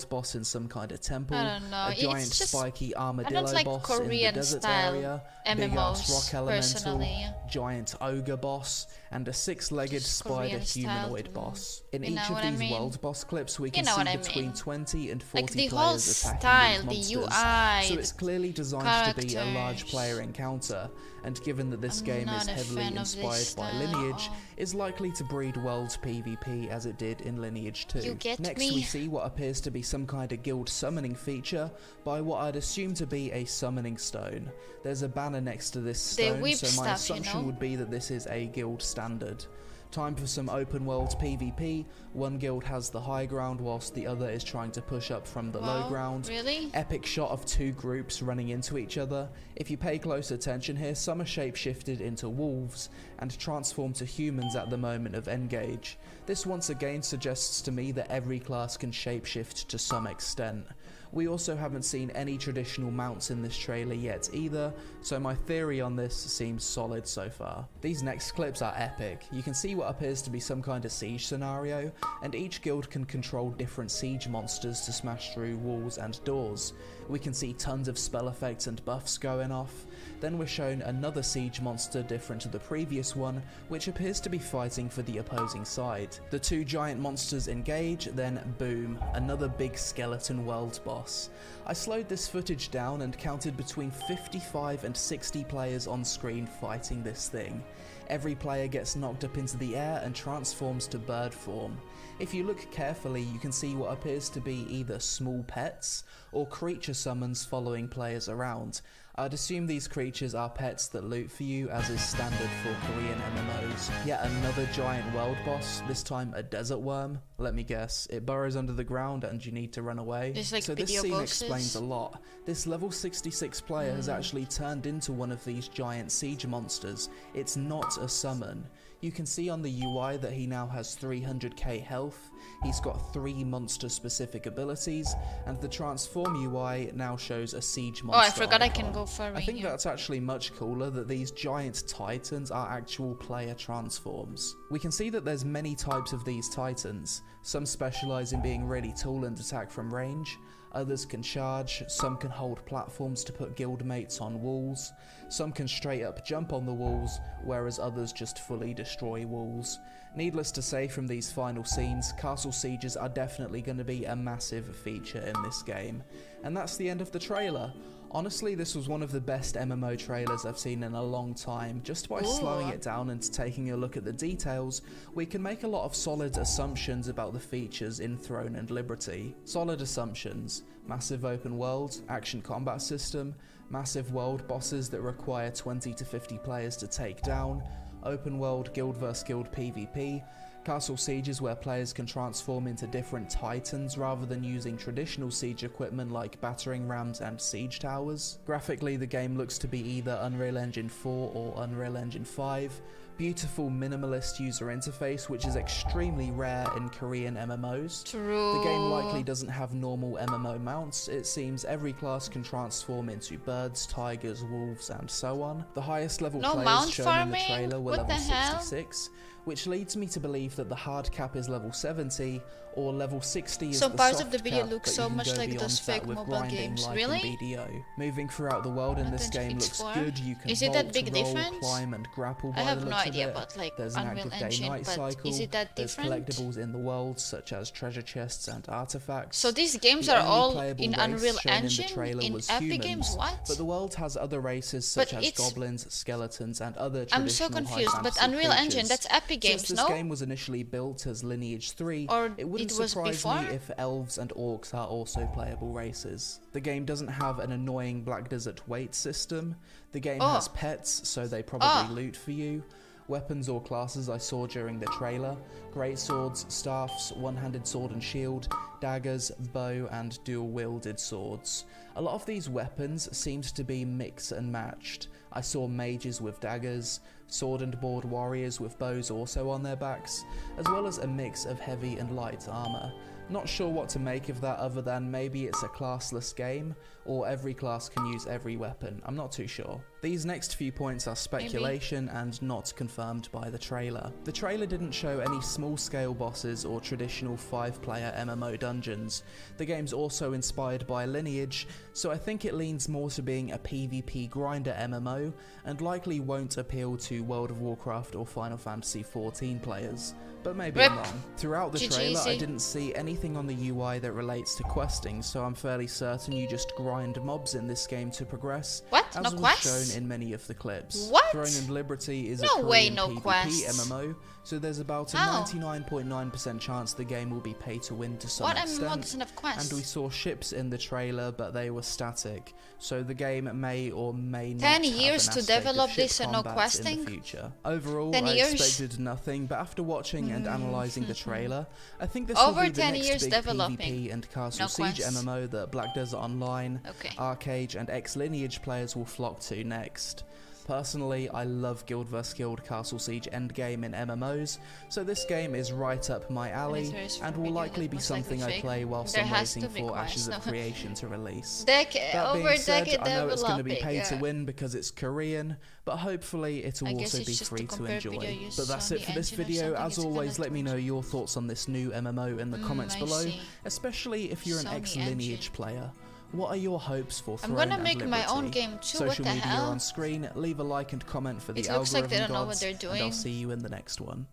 world boss in some kind of temple, I don't know. a giant It's just, spiky I armadillo don't like boss in the Korean desert style area, big ass rock MMOs elemental, personally. giant ogre boss, and a six-legged Just spider Korean humanoid style. boss. In You each know of what I these mean? world boss clips, we You can know see what I between mean. 20 and 40 Like the players whole attacking style, these the monsters, UI, so it's the clearly designed to be a large characters. player encounter, and given that this I'm game not is a heavily fan of this inspired by style. Lineage, is likely to breed world PvP as it did in Lineage 2. You get Next me? we see what appears to be some kind of guild summoning feature by what I'd assume to be a summoning stone. There's a banner next to this They stone, whip so my stuff, you assumption know? would be that this is a guild standard. Time for some open world PvP. One guild has the high ground whilst the other is trying to push up from the low Wow, ground. really? Epic shot of two groups running into each other. If you pay close attention here, some are shapeshifted into wolves and transform to humans at the moment of engage. This once again suggests to me that every class can shapeshift to some extent. We also haven't seen any traditional mounts in this trailer yet either, so my theory on this seems solid so far. These next clips are epic. You can see what appears to be some kind of siege scenario, and each guild can control different siege monsters to smash through walls and doors. We can see tons of spell effects and buffs going off. Then we're shown another siege monster different to the previous one, which appears to be fighting for the opposing side. The two giant monsters engage, then boom, another big skeleton world boss. I slowed this footage down and counted between 55 and 60 players on screen fighting this thing. Every player gets knocked up into the air and transforms to bird form. If you look carefully, you can see what appears to be either small pets or creature summons following players around. I'd assume these creatures are pets that loot for you, as is standard for Korean MMOs. Yet another giant world boss, this time a desert worm. Let me guess, it burrows under the ground and you need to run away. Like so this video scene bosses. explains a lot. This level 66 player has actually turned into one of these giant siege monsters. It's not a summon. You can see on the UI that he now has 300k health, he's got 3 monster specific abilities, and the transform UI now shows a siege monster. Oh, I forgot I icon. can go furry. I think that's actually much cooler that these giant titans are actual player transforms. We can see that there's many types of these titans. Some specialise in being really tall and attack from range, others can charge, some can hold platforms to put guildmates on walls, some can straight up jump on the walls, whereas others just fully destroy walls. Needless to say, from these final scenes, castle sieges are definitely going to be a massive feature in this game. And that's the end of the trailer. Honestly, this was one of the best MMO trailers I've seen in a long time. Just by slowing it down and taking a look at the details, we can make a lot of solid assumptions about the features in Throne and Liberty. Solid assumptions: massive open world, action combat system, massive world bosses that require 20 to 50 players to take down, open world guild vs guild PvP, castle sieges where players can transform into different titans rather than using traditional siege equipment like battering rams and siege towers. Graphically, the game looks to be either Unreal Engine 4 or Unreal Engine 5. Beautiful minimalist user interface, which is extremely rare in Korean MMOs. True. The game likely doesn't have normal MMO mounts. It seems every class can transform into birds, tigers, wolves, and so on. The highest level No players mount shown in the farming? trailer were What level the hell? 66, which leads me to believe that the hard cap is level 70, or level 60 is Some the parts soft of the video cap, look but so you can much go like beyond those that fake with mobile grinding games. like Really? in BDO. Moving throughout the world in this game looks Explore? good. You can Is it that vault, big roll, difference? climb, and grapple by I the have no looks of idea it. about like There's an Unreal active Engine, day-night but cycle. is it that There's different? collectibles in the world, such as treasure chests and artifacts. So these games The are only all playable in race Unreal shown Engine? in the trailer In was Epic humans, Games? What? but the world has other races such But as it's- goblins, skeletons, and other I'm so traditional confused, high but fantasy Unreal Engine, creatures. that's Epic Games, Since this no? game was initially built as Lineage 3, Or it wouldn't it was surprise before? me if elves and orcs are also playable races. The game doesn't have an annoying Black Desert weight system. The game has pets, so they probably loot for you. Weapons or classes I saw during the trailer: great swords, staffs, one-handed sword and shield, daggers, bow, and dual-wielded swords. A lot of these weapons seemed to be mix and matched. I saw mages with daggers, sword and board warriors with bows also on their backs, as well as a mix of heavy and light armor. Not sure what to make of that other than maybe it's a classless game, or every class can use every weapon. I'm not too sure. These next few points are speculation and not confirmed by the trailer. The trailer didn't show any small-scale bosses or traditional 5-player MMO dungeons. The game's also inspired by Lineage, so I think it leans more to being a PvP grinder MMO, and likely won't appeal to World of Warcraft or Final Fantasy XIV players. But maybe I'm wrong. Throughout the trailer, I didn't see anything on the UI that relates to questing, so I'm fairly certain you just grind mobs in this game to progress, as was shown in many of the clips. Throne and Liberty is a Korean PvP MMO, so there's about a 99.9% chance the game will be pay to win to some extent, and we saw ships in the trailer, but they were static, so the game may or may not 10 years to develop this and no questing? In the future. Overall, I expected nothing, but after watching and analysing the trailer, I think this will be the next big PvP and Castle Siege MMO that Black Desert Online, Arcade and ex-Lineage players will flock to next. Personally, I love Guild vs Guild Castle Siege endgame in MMOs, so this game is right up my alley, and will likely be something I play whilst I'm waiting for Ashes of Creation to release. That being said, I know it's going to be paid to win because it's Korean, but hopefully it'll also be free to enjoy. But that's it for this video. As always, let me know your thoughts on this new MMO in the comments below, especially if you're an ex-Lineage player. What are your hopes for Throne and Liberty? I'm gonna make my own game too. Social media on screen. Leave a like and comment for the algorithm like they don't know what they're doing. And I'll see you in the next one.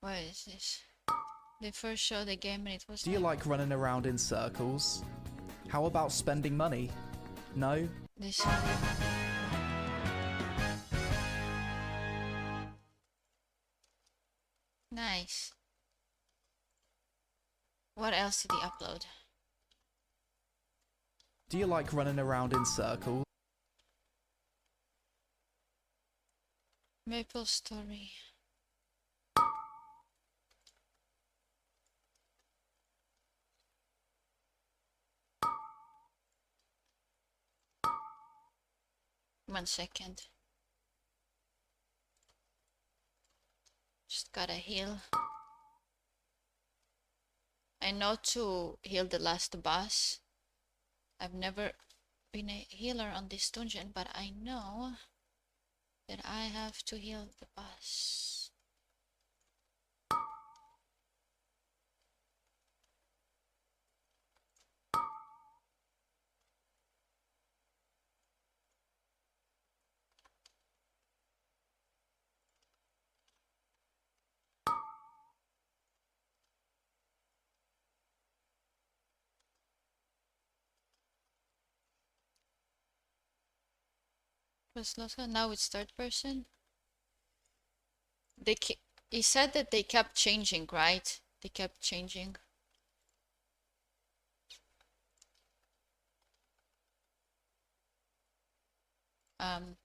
What is this? They first showed the game and it was. Do you like running around in circles? How about spending money? No? This. Nice. What else did he upload? Do you like running around in circles? Maple Story. One second. Just gotta heal. I know to heal the last boss. I've never been a healer on this dungeon, but I know that I have to heal the boss. Now it's third person. He said that they kept changing, right? They kept changing. How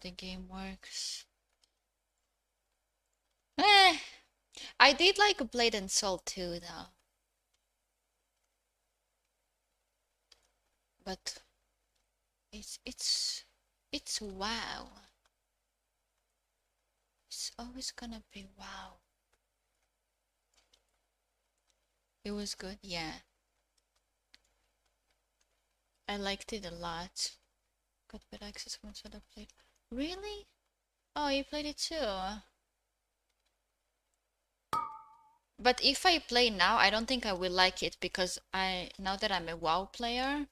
the game works. I did like Blade and Soul too, though. But it's WoW. It's always gonna be WoW. It was good, yeah. I liked it a lot. Got better access once I played. Really? Oh, you played it too. But if I play now, I don't think I will like it because now that I'm a WoW player,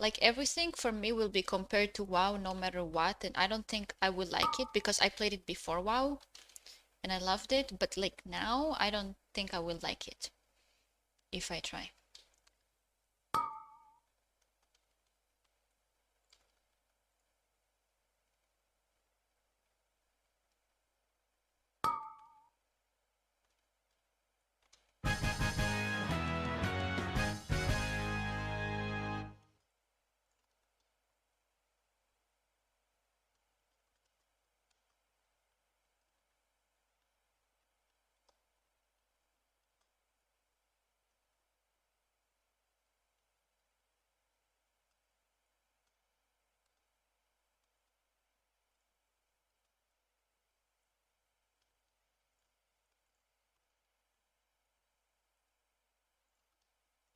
like everything for me will be compared to WoW no matter what, and I don't think I will like it because I played it before WoW and I loved it, but like now I don't think I will like it if I try.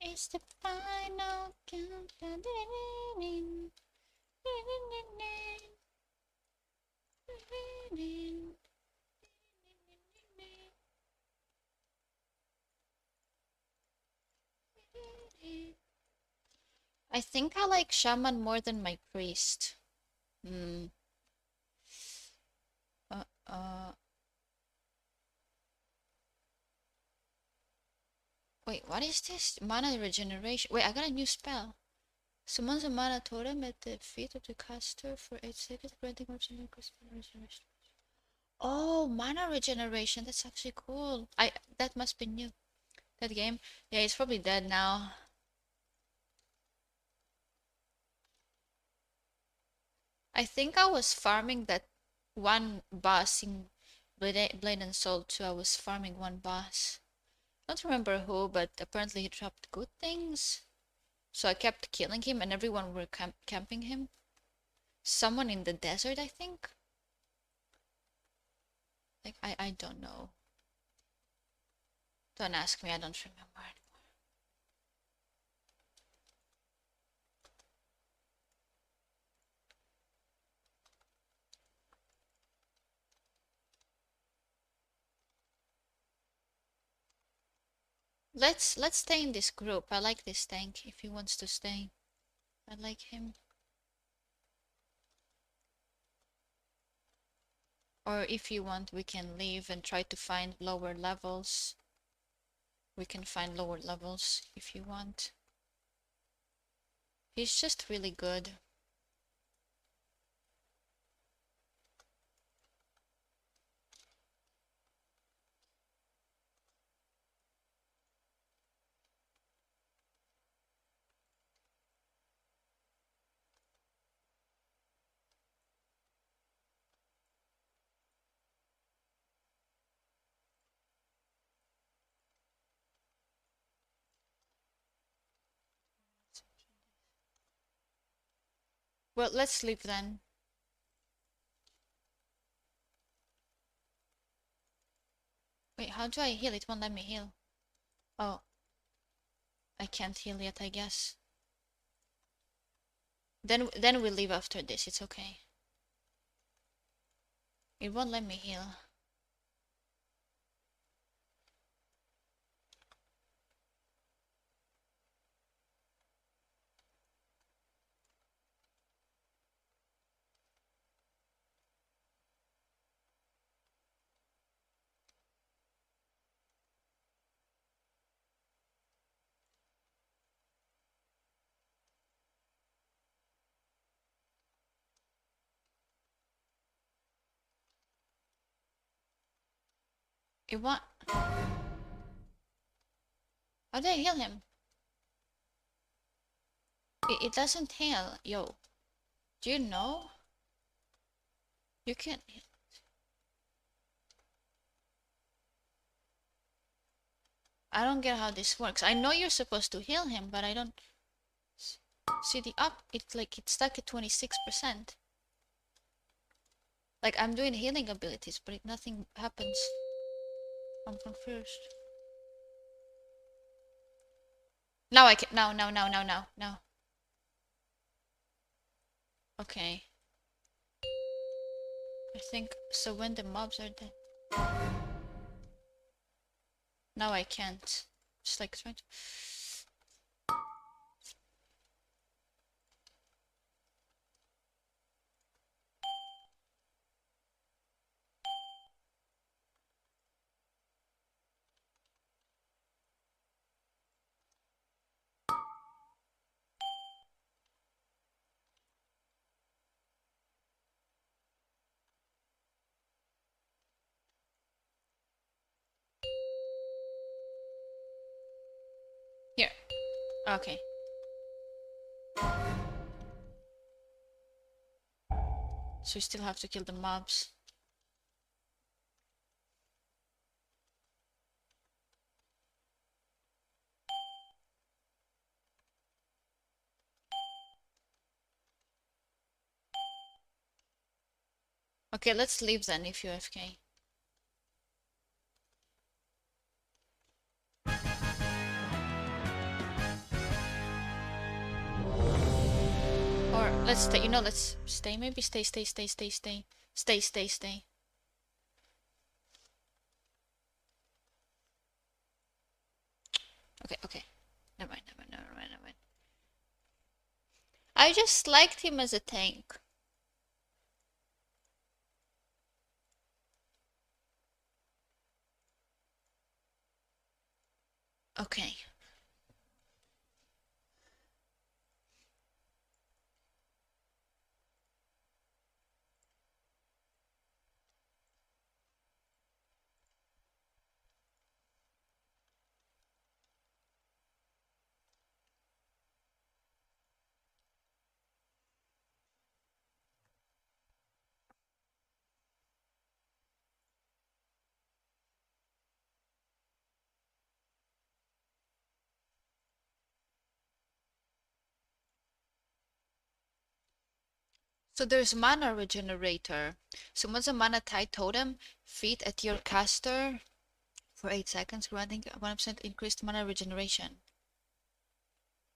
It's the final countdown. I think I like Shaman more than my priest. Hmm. Uh, uh. Wait, what is this? Mana regeneration. Wait, I got a new spell. Summons a mana totem at the feet of the caster for 8 seconds, granting optional regeneration. Oh, mana regeneration. That's actually cool. That must be new. That game. Yeah, it's probably dead now. I think I was farming that one boss in Blade and Soul 2. I was farming one boss. Don't remember who, but apparently he dropped good things. So I kept killing him and everyone were camping him. Someone in the desert, I think. Like, I don't know. Don't ask me, I don't remember anymore. Let's stay in this group. I like this tank if he wants to stay. I like him. Or if you want, we can leave and try to find lower levels. We can find lower levels if you want. He's just really good. Well, let's sleep then. Wait, how do I heal? It won't let me heal. Oh. I can't heal yet, I guess. Then we'll leave after this. It's okay. It won't let me heal. It won't. How do I heal him? It doesn't heal. Yo. Do you know? You can't heal. I don't get how this works. I know you're supposed to heal him, but I don't see the up. It's like it's stuck at 26%. Like I'm doing healing abilities, but nothing happens. I'm confused. Now I can. Now. Okay. I think so. When the mobs are dead. Now I can't. Just like trying to. Here. Okay. So we still have to kill the mobs. Okay, let's leave then if you're AFK. Let's stay. You know, let's stay. Maybe stay, stay, stay, stay, stay, stay, stay, stay. Okay, okay. Never mind, never mind, never mind, never mind. I just liked him as a tank. Okay. So there's mana regenerator. So once a mana tide totem feed at your caster for 8 seconds, granting 1% increased mana regeneration.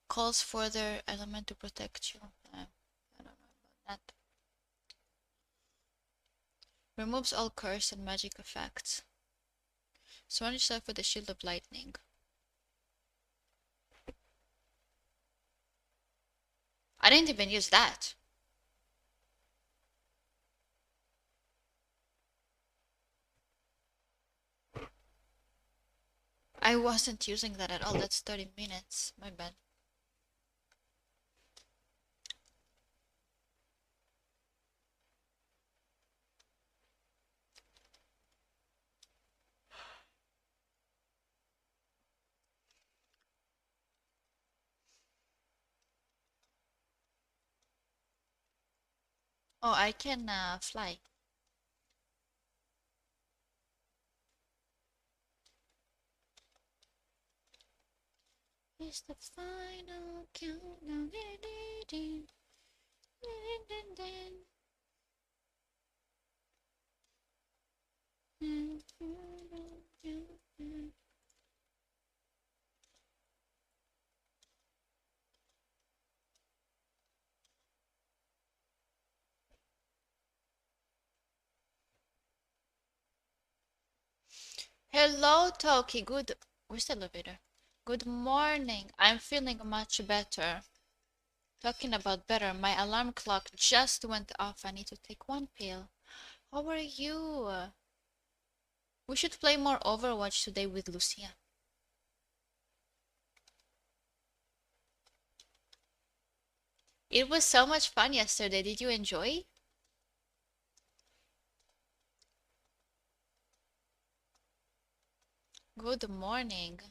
Calls for their element to protect you. I don't know about that. Removes all curse and magic effects. Surround yourself with a shield of lightning. I didn't even use that. I wasn't using that at all. That's 30 minutes. My bad. Oh, I can fly. It's the final countdown. Hello, Toki. Where's the elevator? Good morning. I'm feeling much better. Talking about better, my alarm clock just went off. I need to take one pill. How are you? We should play more Overwatch today with Lucia. It was so much fun yesterday. Did you enjoy? Good morning.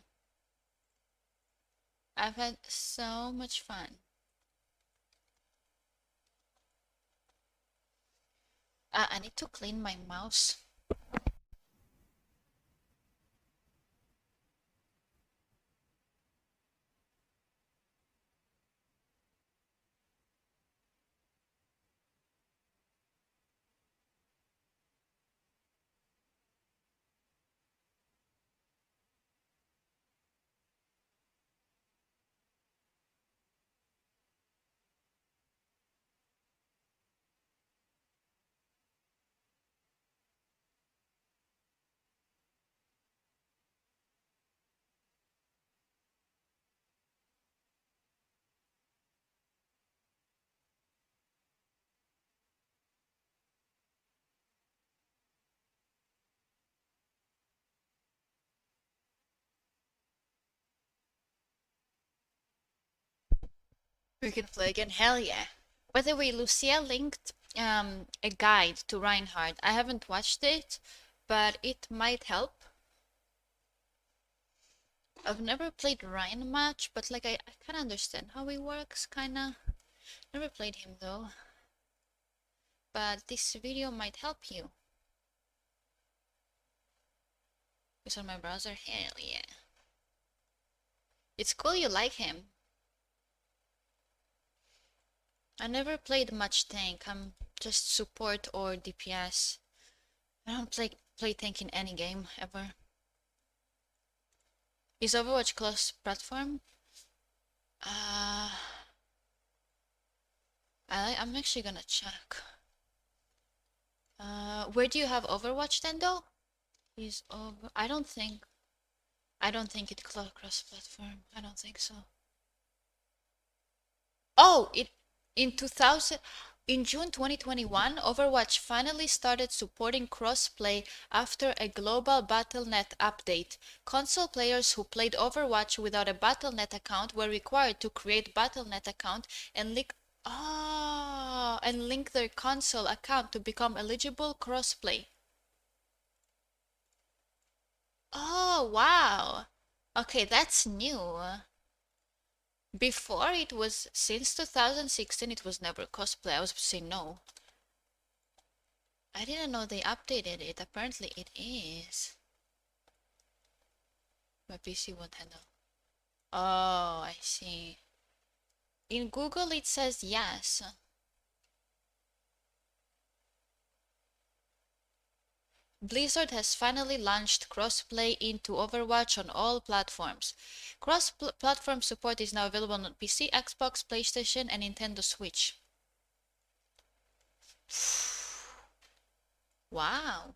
I've had so much fun. I need to clean my mouse. We can play again. Hell yeah. By the way, Lucia linked a guide to Reinhardt. I haven't watched it, but it might help. I've never played Ryan much, but like I kind of understand how he works, kinda. Never played him though. But this video might help you. It's on my browser. Hell yeah. It's cool you like him. I never played much tank. I'm just support or DPS. I don't play tank in any game ever. Is Overwatch cross-platform? Uh, I'm actually gonna check. Where do you have Overwatch then though? Is over. I don't think it cross-platform. I don't think so. Oh, it in 2000 in June 2021, Overwatch finally started supporting cross-play after a global Battle.net update. Console players who played Overwatch without a Battle.net account were required to create Battle.net account and link their console account to become eligible cross-play. Oh, wow. Okay, that's new. Before it was, since 2016, it was never cosplay. I was saying no. I didn't know they updated it. Apparently it is. My PC won't handle. Oh, I see. In Google it says yes. Blizzard has finally launched crossplay into Overwatch on all platforms. Cross-platform support is now available on PC, Xbox, PlayStation, and Nintendo Switch. Wow.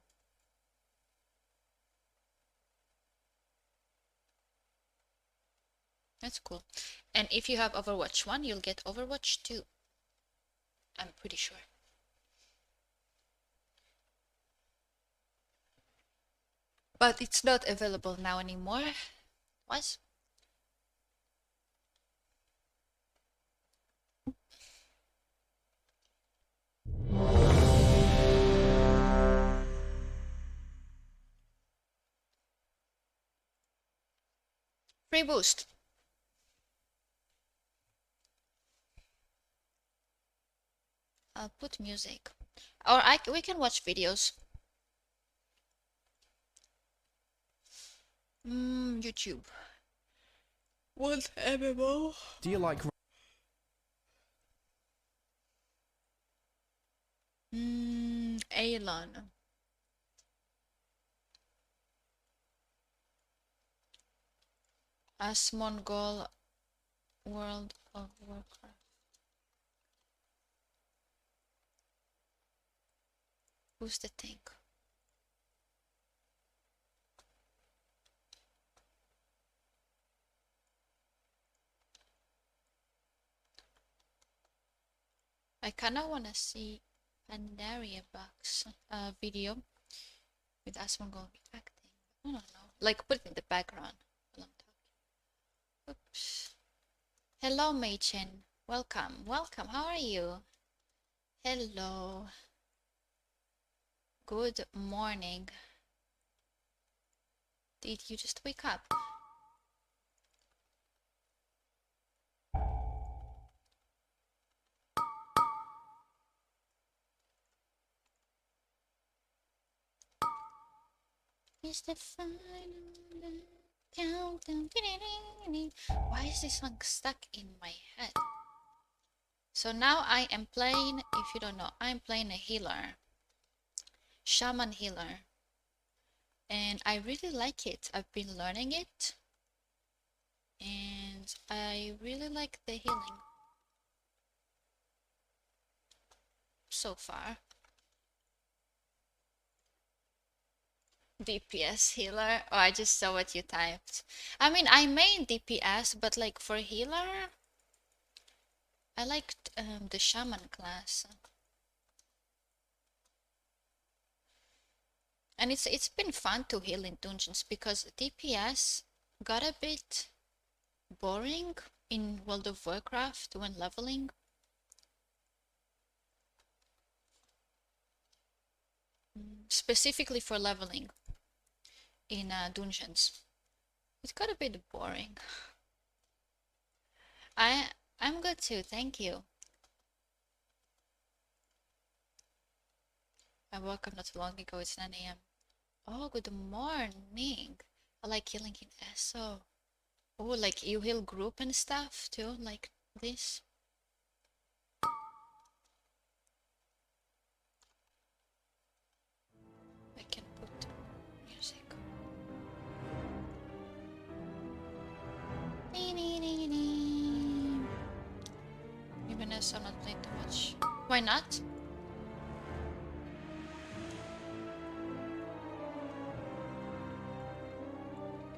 That's cool. And if you have Overwatch 1, you'll get Overwatch 2. I'm pretty sure. But it's not available now anymore. Was? Free boost. I'll put music. Or we can watch videos. YouTube. What MMO? Do you like Alon. Asmongold World of Warcraft. Who's the tank? I kinda wanna see Pandaria box video with Asmongold reacting. I don't know. Like put it in the background while I'm talking. Oops. Hello, Machen. Welcome. Welcome. How are you? Hello. Good morning. Did you just wake up? It's the final countdown. Why is this song stuck in my head? So now I am playing, if you don't know, I'm playing a healer. Shaman healer. And I really like it. I've been learning it. And I really like the healing. So far. DPS healer. Oh, I just saw what you typed. I mean, I main DPS, but like for healer, I liked the shaman class. And it's been fun to heal in dungeons because DPS got a bit boring in World of Warcraft when leveling. Specifically for leveling in dungeons. It got a bit boring. I'm good too, thank you. I woke up not too long ago, it's 9 AM. Oh, good morning. I like healing in SO. Oh, like you heal group and stuff too, like this. I can put music. Even as guess I'm not playing too much. Why not?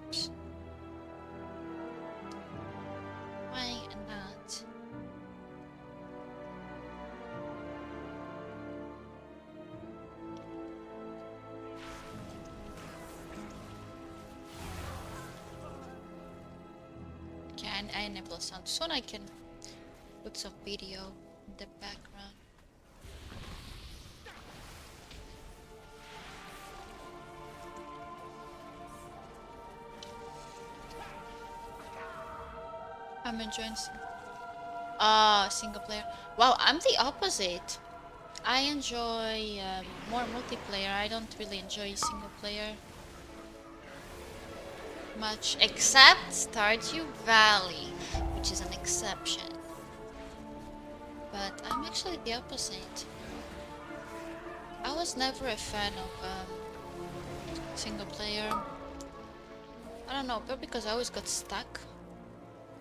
Oops. Why not? Okay, I enable sound. Soon I can put some video in the background. I'm enjoying single player. Wow, I'm the opposite. I enjoy more multiplayer. I don't really enjoy single player much, except Stardew Valley, which is an exception. But I'm actually the opposite. I was never a fan of single player. I don't know, but because I always got stuck.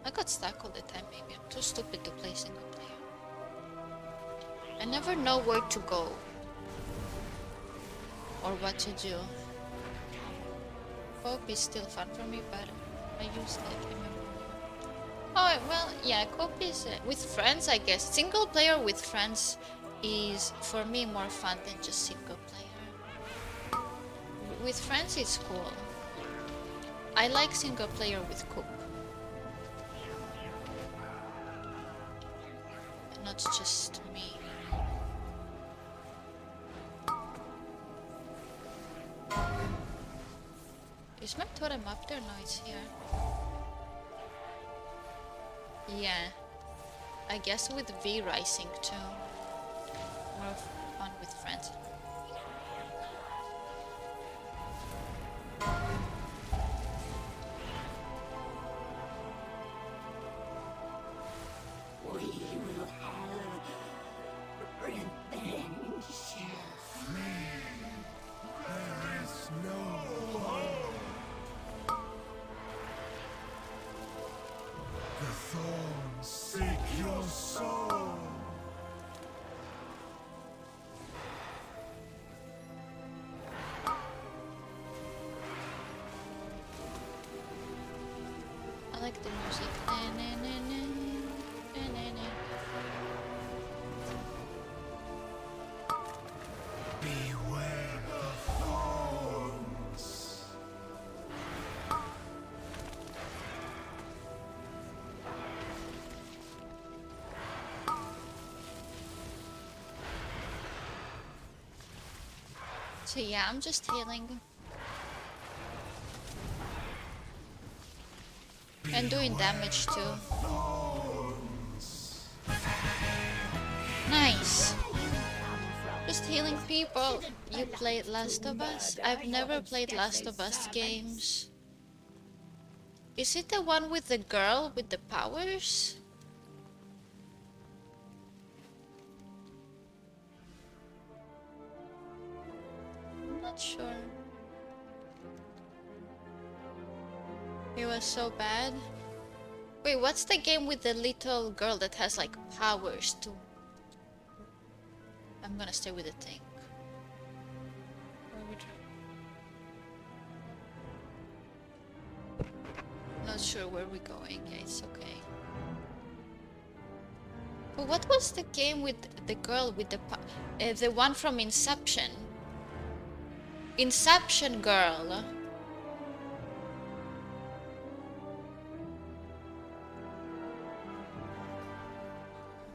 I got stuck all the time, maybe. I'm too stupid to play single player. I never know where to go. Or what to do. Co-op is still fun for me, but I use like MMO. Oh, well, yeah, co-op is with friends, I guess. Single player with friends is, for me, more fun than just single player. With friends, it's cool. I like single player with co-op. Not just me. Is my totem up there? No, it's here. Yeah. I guess with V rising too. More fun with friends. I like the music. Beware the thorns. So yeah, I'm just healing. And doing damage too. Nice. Just healing people. You played Last of Us? I've never played Last of Us games. Is it the one with the girl with the powers? I'm not sure. It was so bad. Wait, what's the game with the little girl that has like powers too? I'm gonna stay with the tank. Not sure where we're going. Yeah, it's okay. But what was the game with the girl with the one from Inception? Inception girl.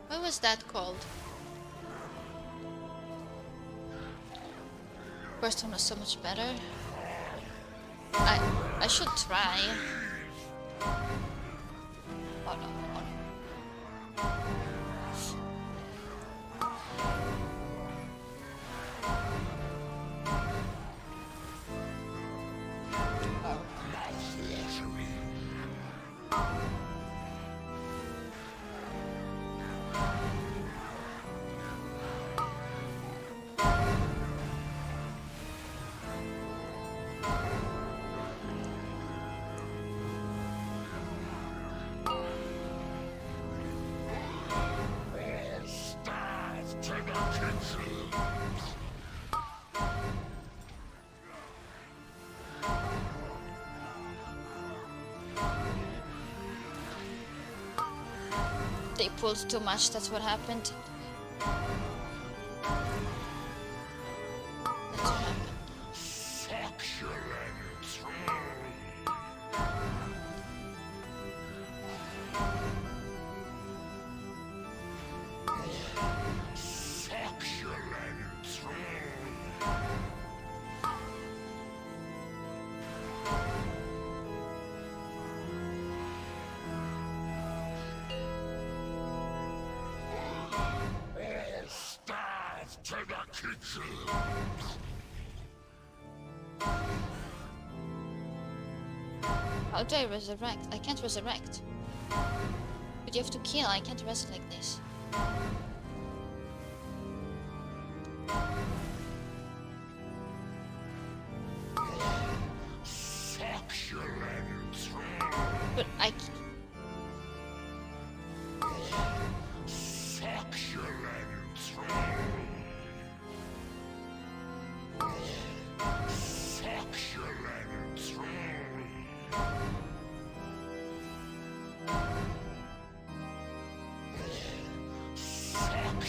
What was that called? First one was so much better. I should try. Oh no, oh no. They pulled too much, that's what happened. That's what happened. To the kitchen. How do I resurrect? I can't resurrect. But you have to kill, I can't rest like this. But I...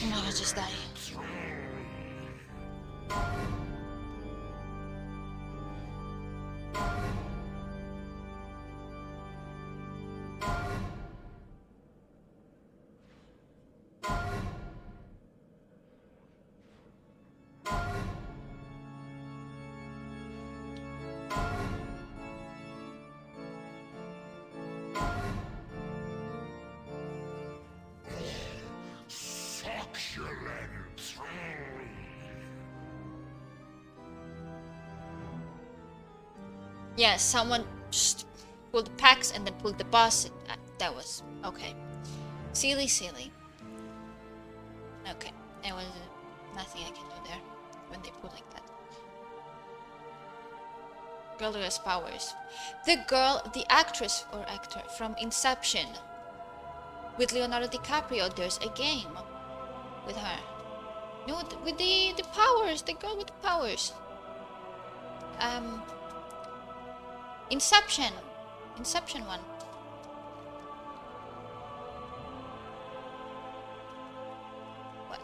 Oh, I just die. Yeah, someone just pulled packs and then pulled the boss. That was okay. Silly. Okay, there was nothing I can do there when they pull like that. Girl who has powers. The actress or actor from Inception with Leonardo DiCaprio. There's a game with her. No, with the powers. The girl with the powers. Inception one. What?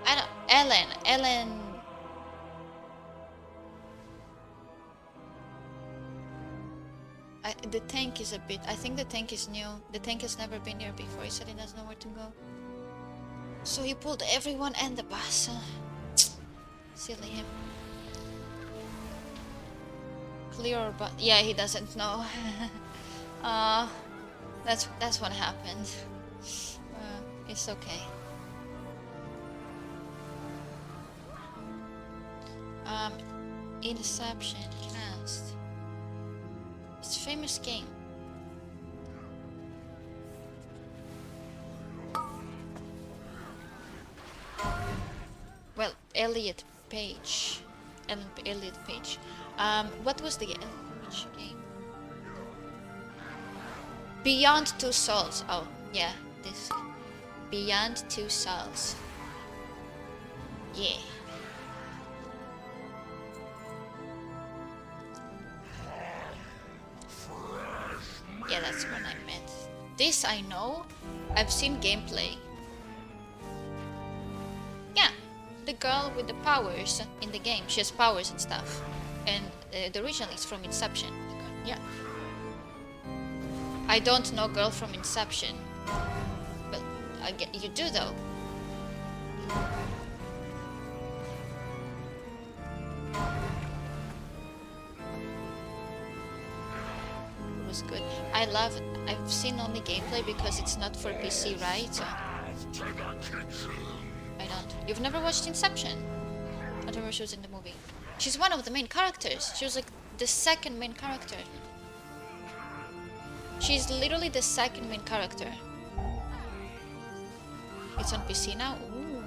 I don't. Ellen. The tank is a bit. I think the tank is new. The tank has never been here before. He said he doesn't know where to go. So he pulled everyone and the bus. Silly him. Clear, but yeah, he doesn't know. That's what happened. It's okay. Inception cast. It's a famous game. Well, Elliot Page. Elliot Page. What was the which game? Beyond Two Souls. Oh, yeah, this. Beyond Two Souls. Yeah. Yeah, that's what I meant. This I know. I've seen gameplay. Yeah, the girl with the powers in the game. She has powers and stuff. And the original is from Inception. Yeah. I don't know girl from Inception. But you do though. It was good. I love it. I've seen only gameplay because it's not for PC, right? So I don't. You've never watched Inception? Whatever she was in the movie. She's one of the main characters. She was like the second main character. She's literally the second main character. It's on PC now? Ooh.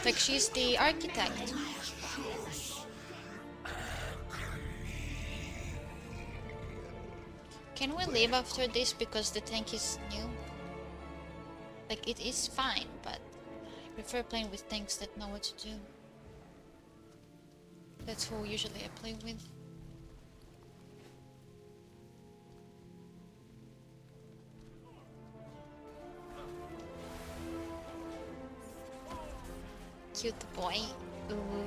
Like she's the architect. Can we leave after this because the tank is new? Like, it is fine, but I prefer playing with things that know what to do. That's who usually I play with. Cute boy. Ooh.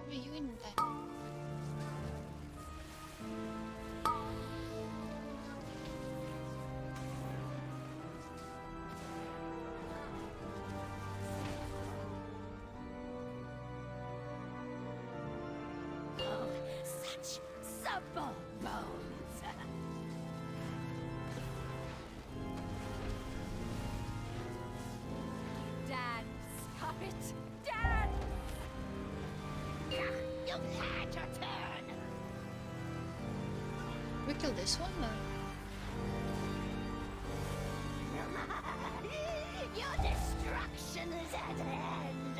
Why are you in that? Oh, such supple bones. Dance, puppet, dance! You've had your turn. We kill this one or? Your destruction is at hand.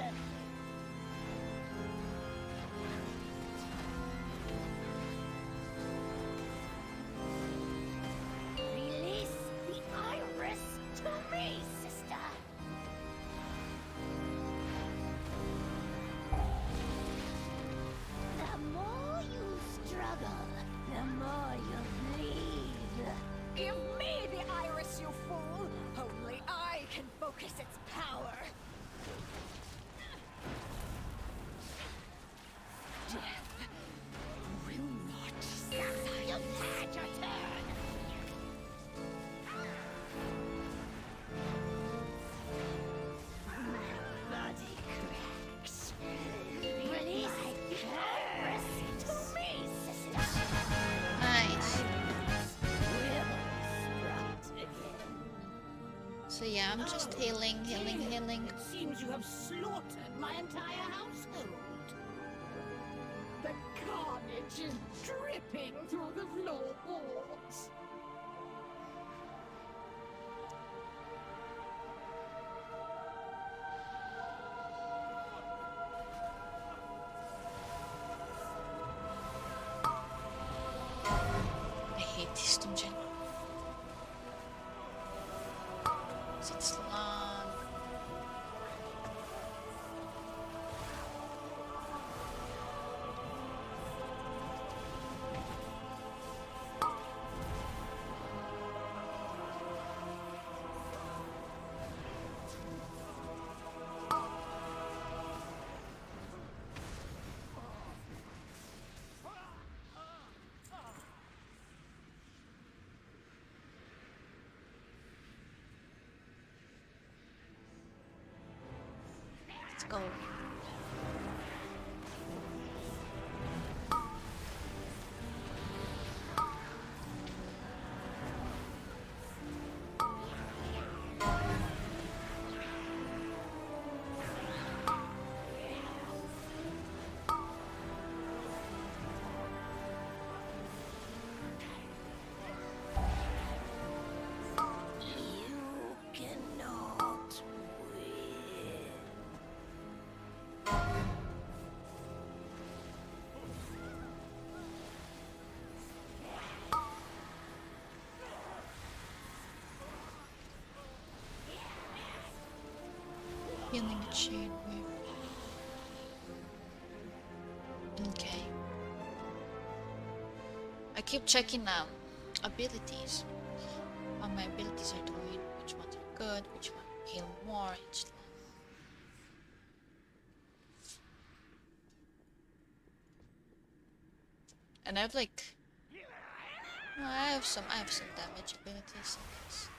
Release the iris to me, sister. The more you struggle, the more you bleed. Give me the iris, you fool! Only I can focus its power. Death will not satisfy. You've had your turn. My body cracks. Release the iris to me, sister. Nice. Will sprout again. So yeah, I'm just healing. It seems you have slaughtered my entire household. The carnage is dripping through the floorboards. I hate this dungeon. It's long. Let's go. You cannot win. Healing a chain whip. Okay. I keep checking abilities. How my abilities are doing, which ones are good, which one heal more each time. And I have like no, I have some damage abilities, I guess.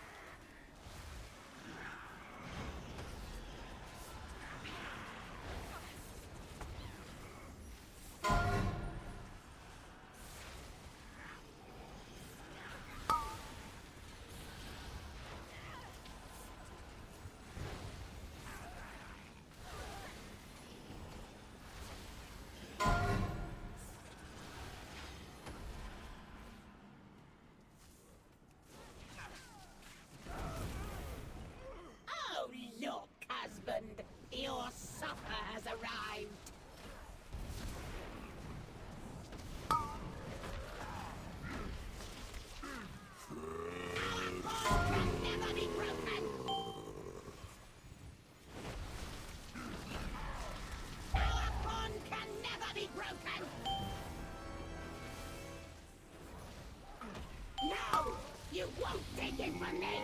Oh, look, husband. Your supper has arrived. Our bond can never be broken. Our bond can never be broken. No, you won't take it from me.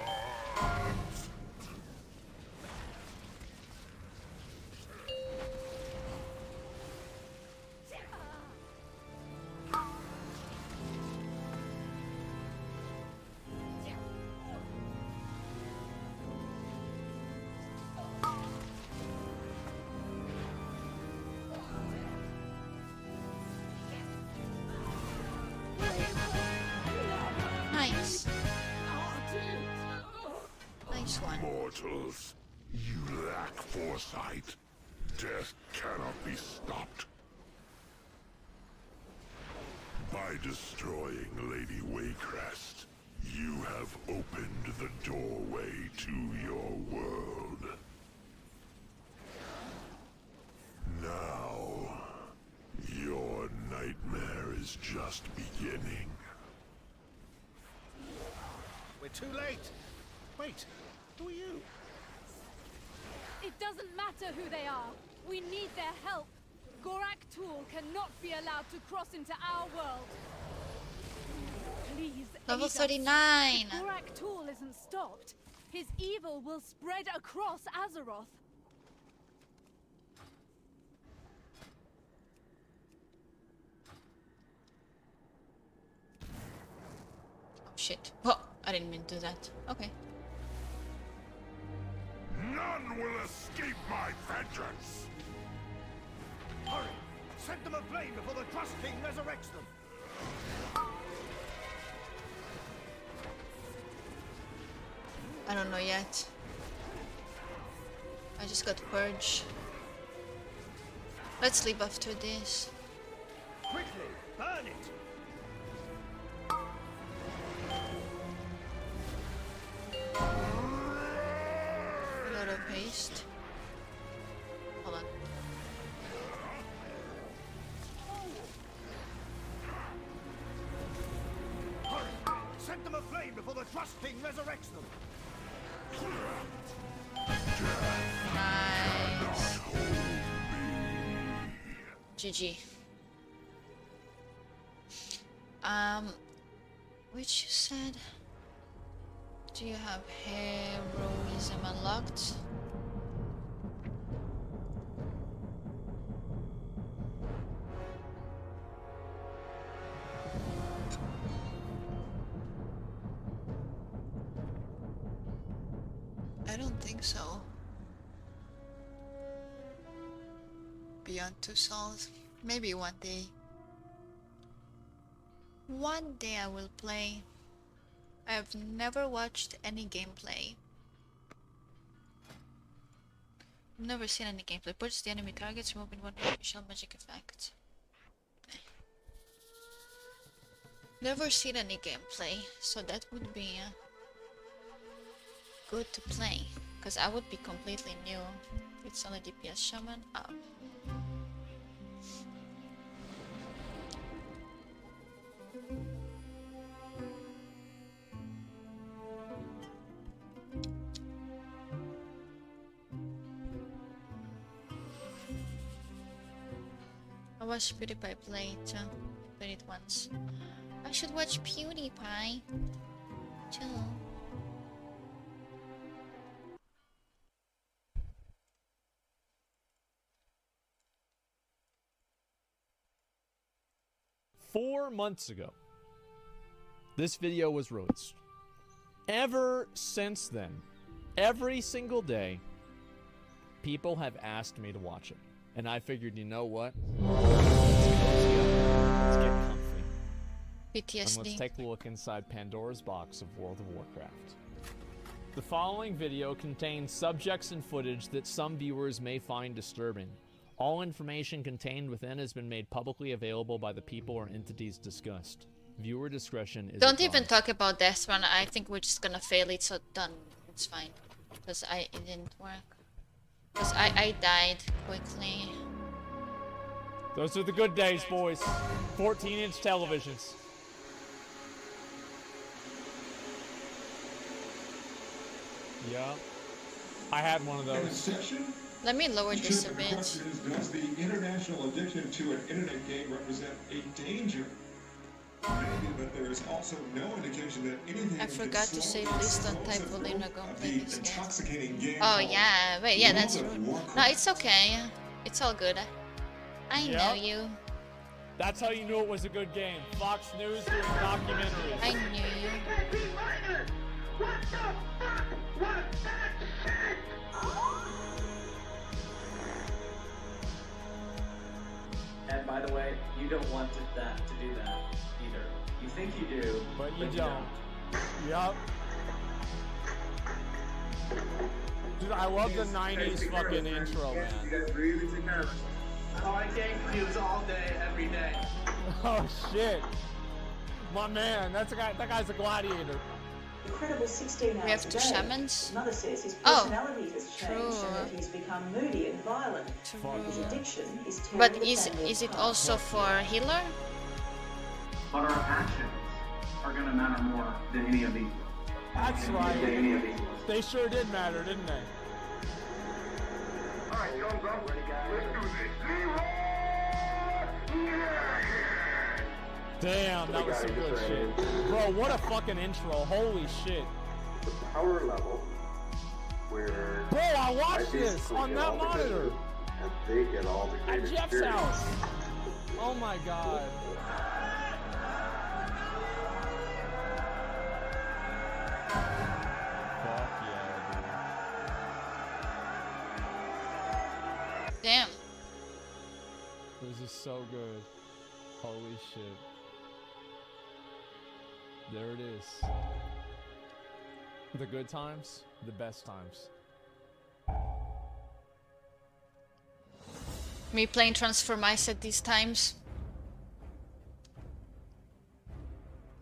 Nice. Nice one. Mortals, you lack foresight. Death cannot be stopped. By destroying Lady Waycrest, you have opened the doorway to your world. Now, your nightmare is just beginning. We're too late. Wait, who are you? It doesn't matter who they are. We need their help. Gorak Tool cannot be allowed to cross into our world. Please, Level aid us. 39. If Gorak Tool isn't stopped, his evil will spread across Azeroth. Oh shit. Oh, I didn't mean to do that. Okay. None will escape my vengeance! Hurry! Set them aflame before the Trust King resurrects them! I don't know yet. I just got purge. Let's leave after this. Quickly, burn it! A lot of haste. Hold on. Hurry! Set them aflame before the Trust King resurrects them! Nice. GG. Which you said? Do you have heroism unlocked? I don't think so. Beyond Two Souls. Maybe one day. One day I will play. I have never watched any gameplay. Never seen any gameplay. Purge the enemy targets, removing one special magic effect. Never seen any gameplay, so that would be good to play, because I would be completely new. It's only DPS Shaman. Oh. I watched PewDiePie play it. Played it once. I You should watch PewDiePie too. 4 months ago, this video was released. Ever since then, every single day, people have asked me to watch it. And I figured, you know what? Let's get comfy. PTSD. And let's take a look inside Pandora's box of World of Warcraft. The following video contains subjects and footage that some viewers may find disturbing. All information contained within has been made publicly available by the people or entities discussed. Viewer discretion is Don't advised. even talk about this one. I think we're just gonna fail it, so done. It's fine. Because it didn't work. Because I died quickly. Those are the good days, boys. 14-inch televisions. Yeah. I had one of those. Let me lower this a The bit. question is, does the international addiction to an internet game represent a danger? Maybe, but there is also no indication that anything I forgot to say please don't type Volina go play this game. intoxicating game. Oh called yeah, wait, yeah, that's World of rude. No, Warcraft. it's okay. It's all good. I know Yep. you. That's how you knew it was a good game. Fox News doing documentaries. I knew you. And by the way, you don't want to do that either. You think you do, But you don't. Yup. Dude, I love the 90s fucking intro, man. Oh, I game cubes all day, every day. Oh shit. My man, that guy's a gladiator. Incredible 16 hours We have a two day. shamans. Mother says his Oh, personality has changed so that he's become moody and violent. His addiction is tearing But the family is it apart. also for healer? But our actions are gonna matter more than any of these. That's right. They sure did matter, didn't they? Alright, thumbs up. Let's do this. Damn, that was some good shit. Bro, what a fucking intro. Holy shit. The power level where Bro, I watched this basically on get that all the monitor. creators, and they get all the At great Jeff's experience. house. Oh my god. Fuck yeah, Damn. dude. This is so good. Holy shit. There it is. The good times, the best times. Me playing Transformice at these times.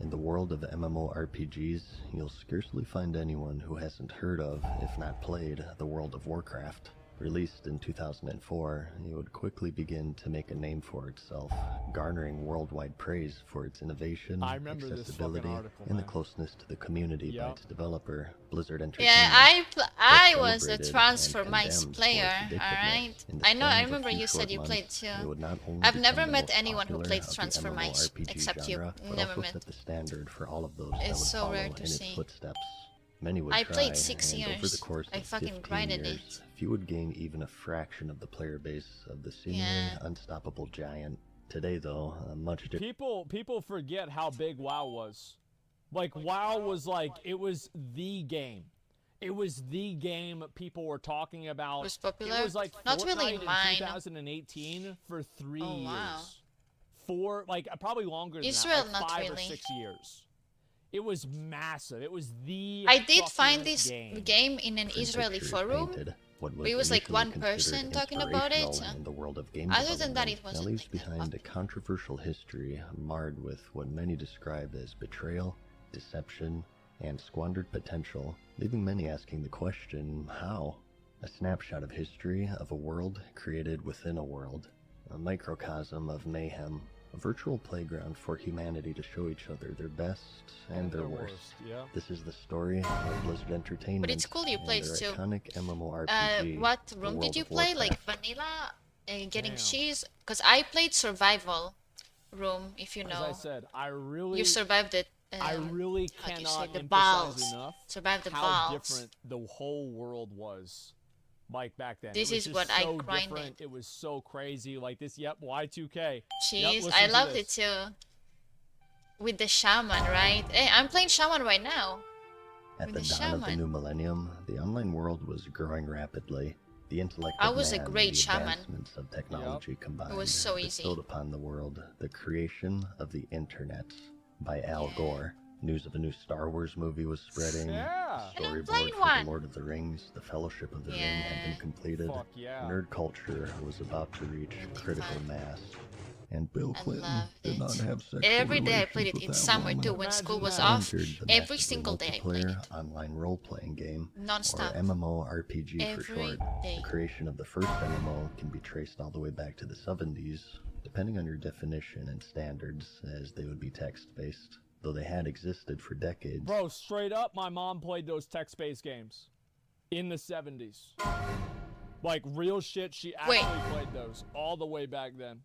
In the world of MMORPGs, you'll scarcely find anyone who hasn't heard of, if not played, the World of Warcraft. Released in 2004, it would quickly begin to make a name for itself, garnering worldwide praise for its innovation, I remember this accessibility, fucking article, and the man. closeness to the community by Yep. its developer, Blizzard Entertainment. Yeah, I was a celebrated and Transformice condemned for player, its addictiveness. alright? In the I know, span I of a remember few you said short you played months, too. it would not only I've become never the met most anyone who popular played of the Transformice, MMORPG except you. genre, but Never also met. set the standard for all of those It's that would so follow rare in to its see. footsteps. Many would I try, played 6 and over the years. course I of fucking 15 grinded years, it. few would gain even a fraction of the player base of the seemingly Yeah. unstoppable giant. Today, though, a much different. People forget how big WoW was. Like, WoW was like, it was the game. It was the game people were talking about. Was popular? It was like Not really Fortnite mine. in 2018 for 3 Oh, years. wow. Probably longer than Israel, that, like not 5 or really. 6 years. It was massive. It was the I did fucking find this game. game in an Israeli pictures forum. painted what But it was like initially one considered person talking about it. inspirational in the world of game Other than that, development it wasn't now leaves like that behind a controversial history marred with what many describe as betrayal, deception, and squandered potential, leaving many asking the question, how? A snapshot of history of a world created within a world, a microcosm of mayhem, a virtual playground for humanity to show each other their best and their worst. Yeah. This is the story of Blizzard Entertainment. But it's cool you and played their too. iconic MMORPG, What the room World did you of play? Like Warcraft. vanilla? Getting Damn. cheese? Because I played survival. room, if you know. As I said, You survived it. I really how do you cannot say, the emphasize balls. enough Survived the how balls. different the whole world was. Like back then, This it was is what just I so grinded. different. It was so crazy. Like this, yep, Y2K. Jeez, Yep, I listen to loved it this. too. With the Shaman, right? Hey, I'm playing Shaman right now. At With the dawn of the new millennium, the online world was growing rapidly. The intellect I of was a man great and the shaman. advancements of technology combined It was so easy. bestowed upon the world the creation of the internet by Al Gore. News of a new Star Wars movie was spreading. Yeah. The storyboard playing for one. The Lord of the Rings, The Fellowship of the Ring had been completed. Fuck yeah. Nerd culture was about to reach critical mass. And Bill Clinton did not have sexual Every day I relations played it with in that summer woman. too when school was I off. entered the Every massively single day I played multiplayer online role-playing game, Non-stop. or MMORPG for Every short. day. The creation of the first MMO can be traced all the way back to the 70s, depending on your definition and standards, as they would be text-based, though they had existed for decades. Bro, straight up, my mom played those text-based games in the 70s. Like real shit, she actually played those all the way back then.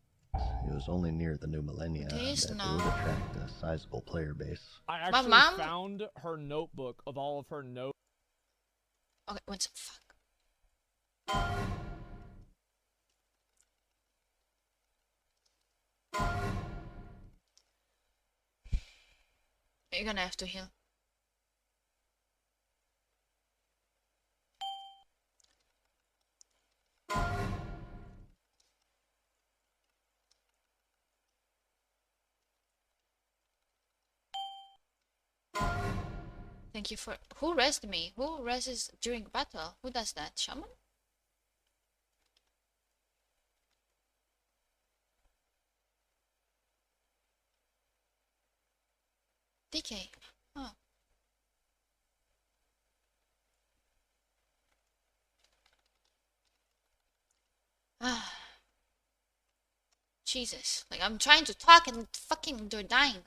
It was only near the new millennia that they would attract a sizable player base. I actually found her notebook of all of her notes. Okay, what's fuck? You're gonna have to heal. Thank you for... Who rests me? Who rests during battle? Who does that? Shaman? DK. Oh. Ah. Jesus. Like, I'm trying to talk and fucking they're dying.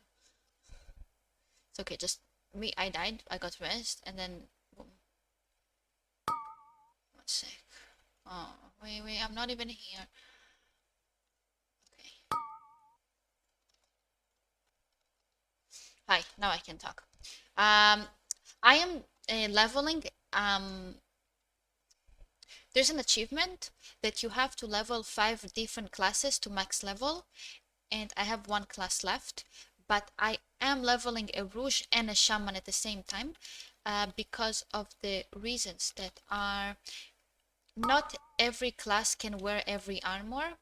It's okay, just... Me, I died, I got rest, and then... Boom. 1 sec. Oh, wait, I'm not even here. Okay. Hi, now I can talk. I am leveling... There's an achievement that you have to level 5 different classes to max level, and I have 1 class left, but I am leveling a Rouge and a Shaman at the same time because of the reasons that are not every class can wear every armor,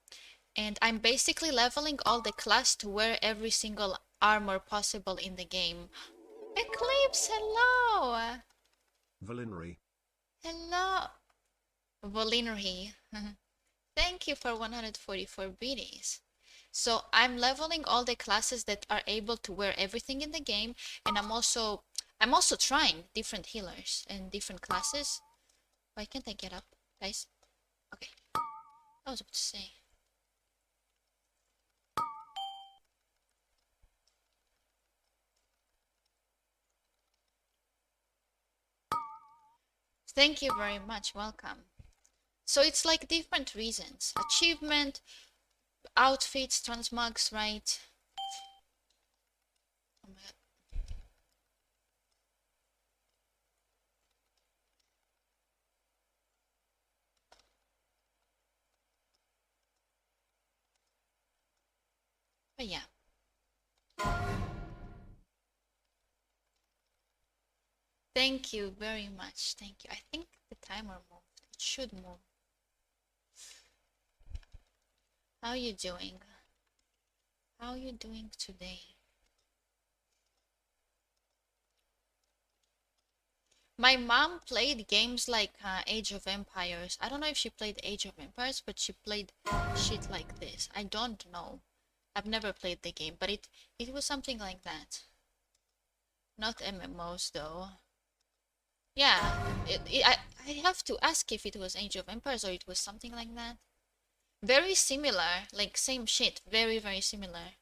and I'm basically leveling all the class to wear every single armor possible in the game. Eclipse, hello! Valinry. Hello! Valinry. Thank you for 144 BDs. So I'm leveling all the classes that are able to wear everything in the game, and I'm also trying different healers and different classes. Why can't I get up, guys? Okay. I was about to say. Thank you very much. Welcome. So it's like different reasons. Achievement, outfits, transmogs, right? Oh my god. But yeah. Thank you very much. Thank you. I think the timer moved. It should move. How you doing? How you doing today? My mom played games like Age of Empires. I don't know if she played Age of Empires, but she played shit like this. I don't know. I've never played the game, but it was something like that. Not MMOs though. Yeah, I have to ask if it was Age of Empires or it was something like that. Very similar, like same shit. Very, very similar.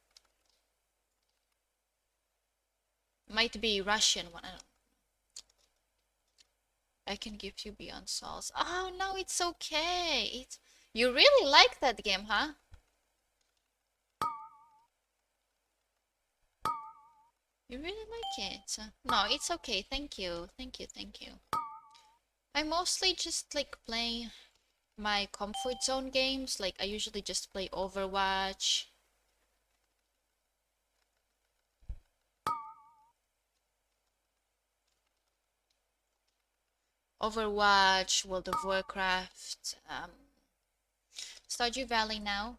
Might be Russian one. I can give you Beyond Souls. Oh no, it's okay. You really like that game, huh? You really like it? No, it's okay. Thank you. Thank you. Thank you. I mostly just like play my comfort zone games. Like I usually just play Overwatch. Overwatch, World of Warcraft, Stardew Valley now.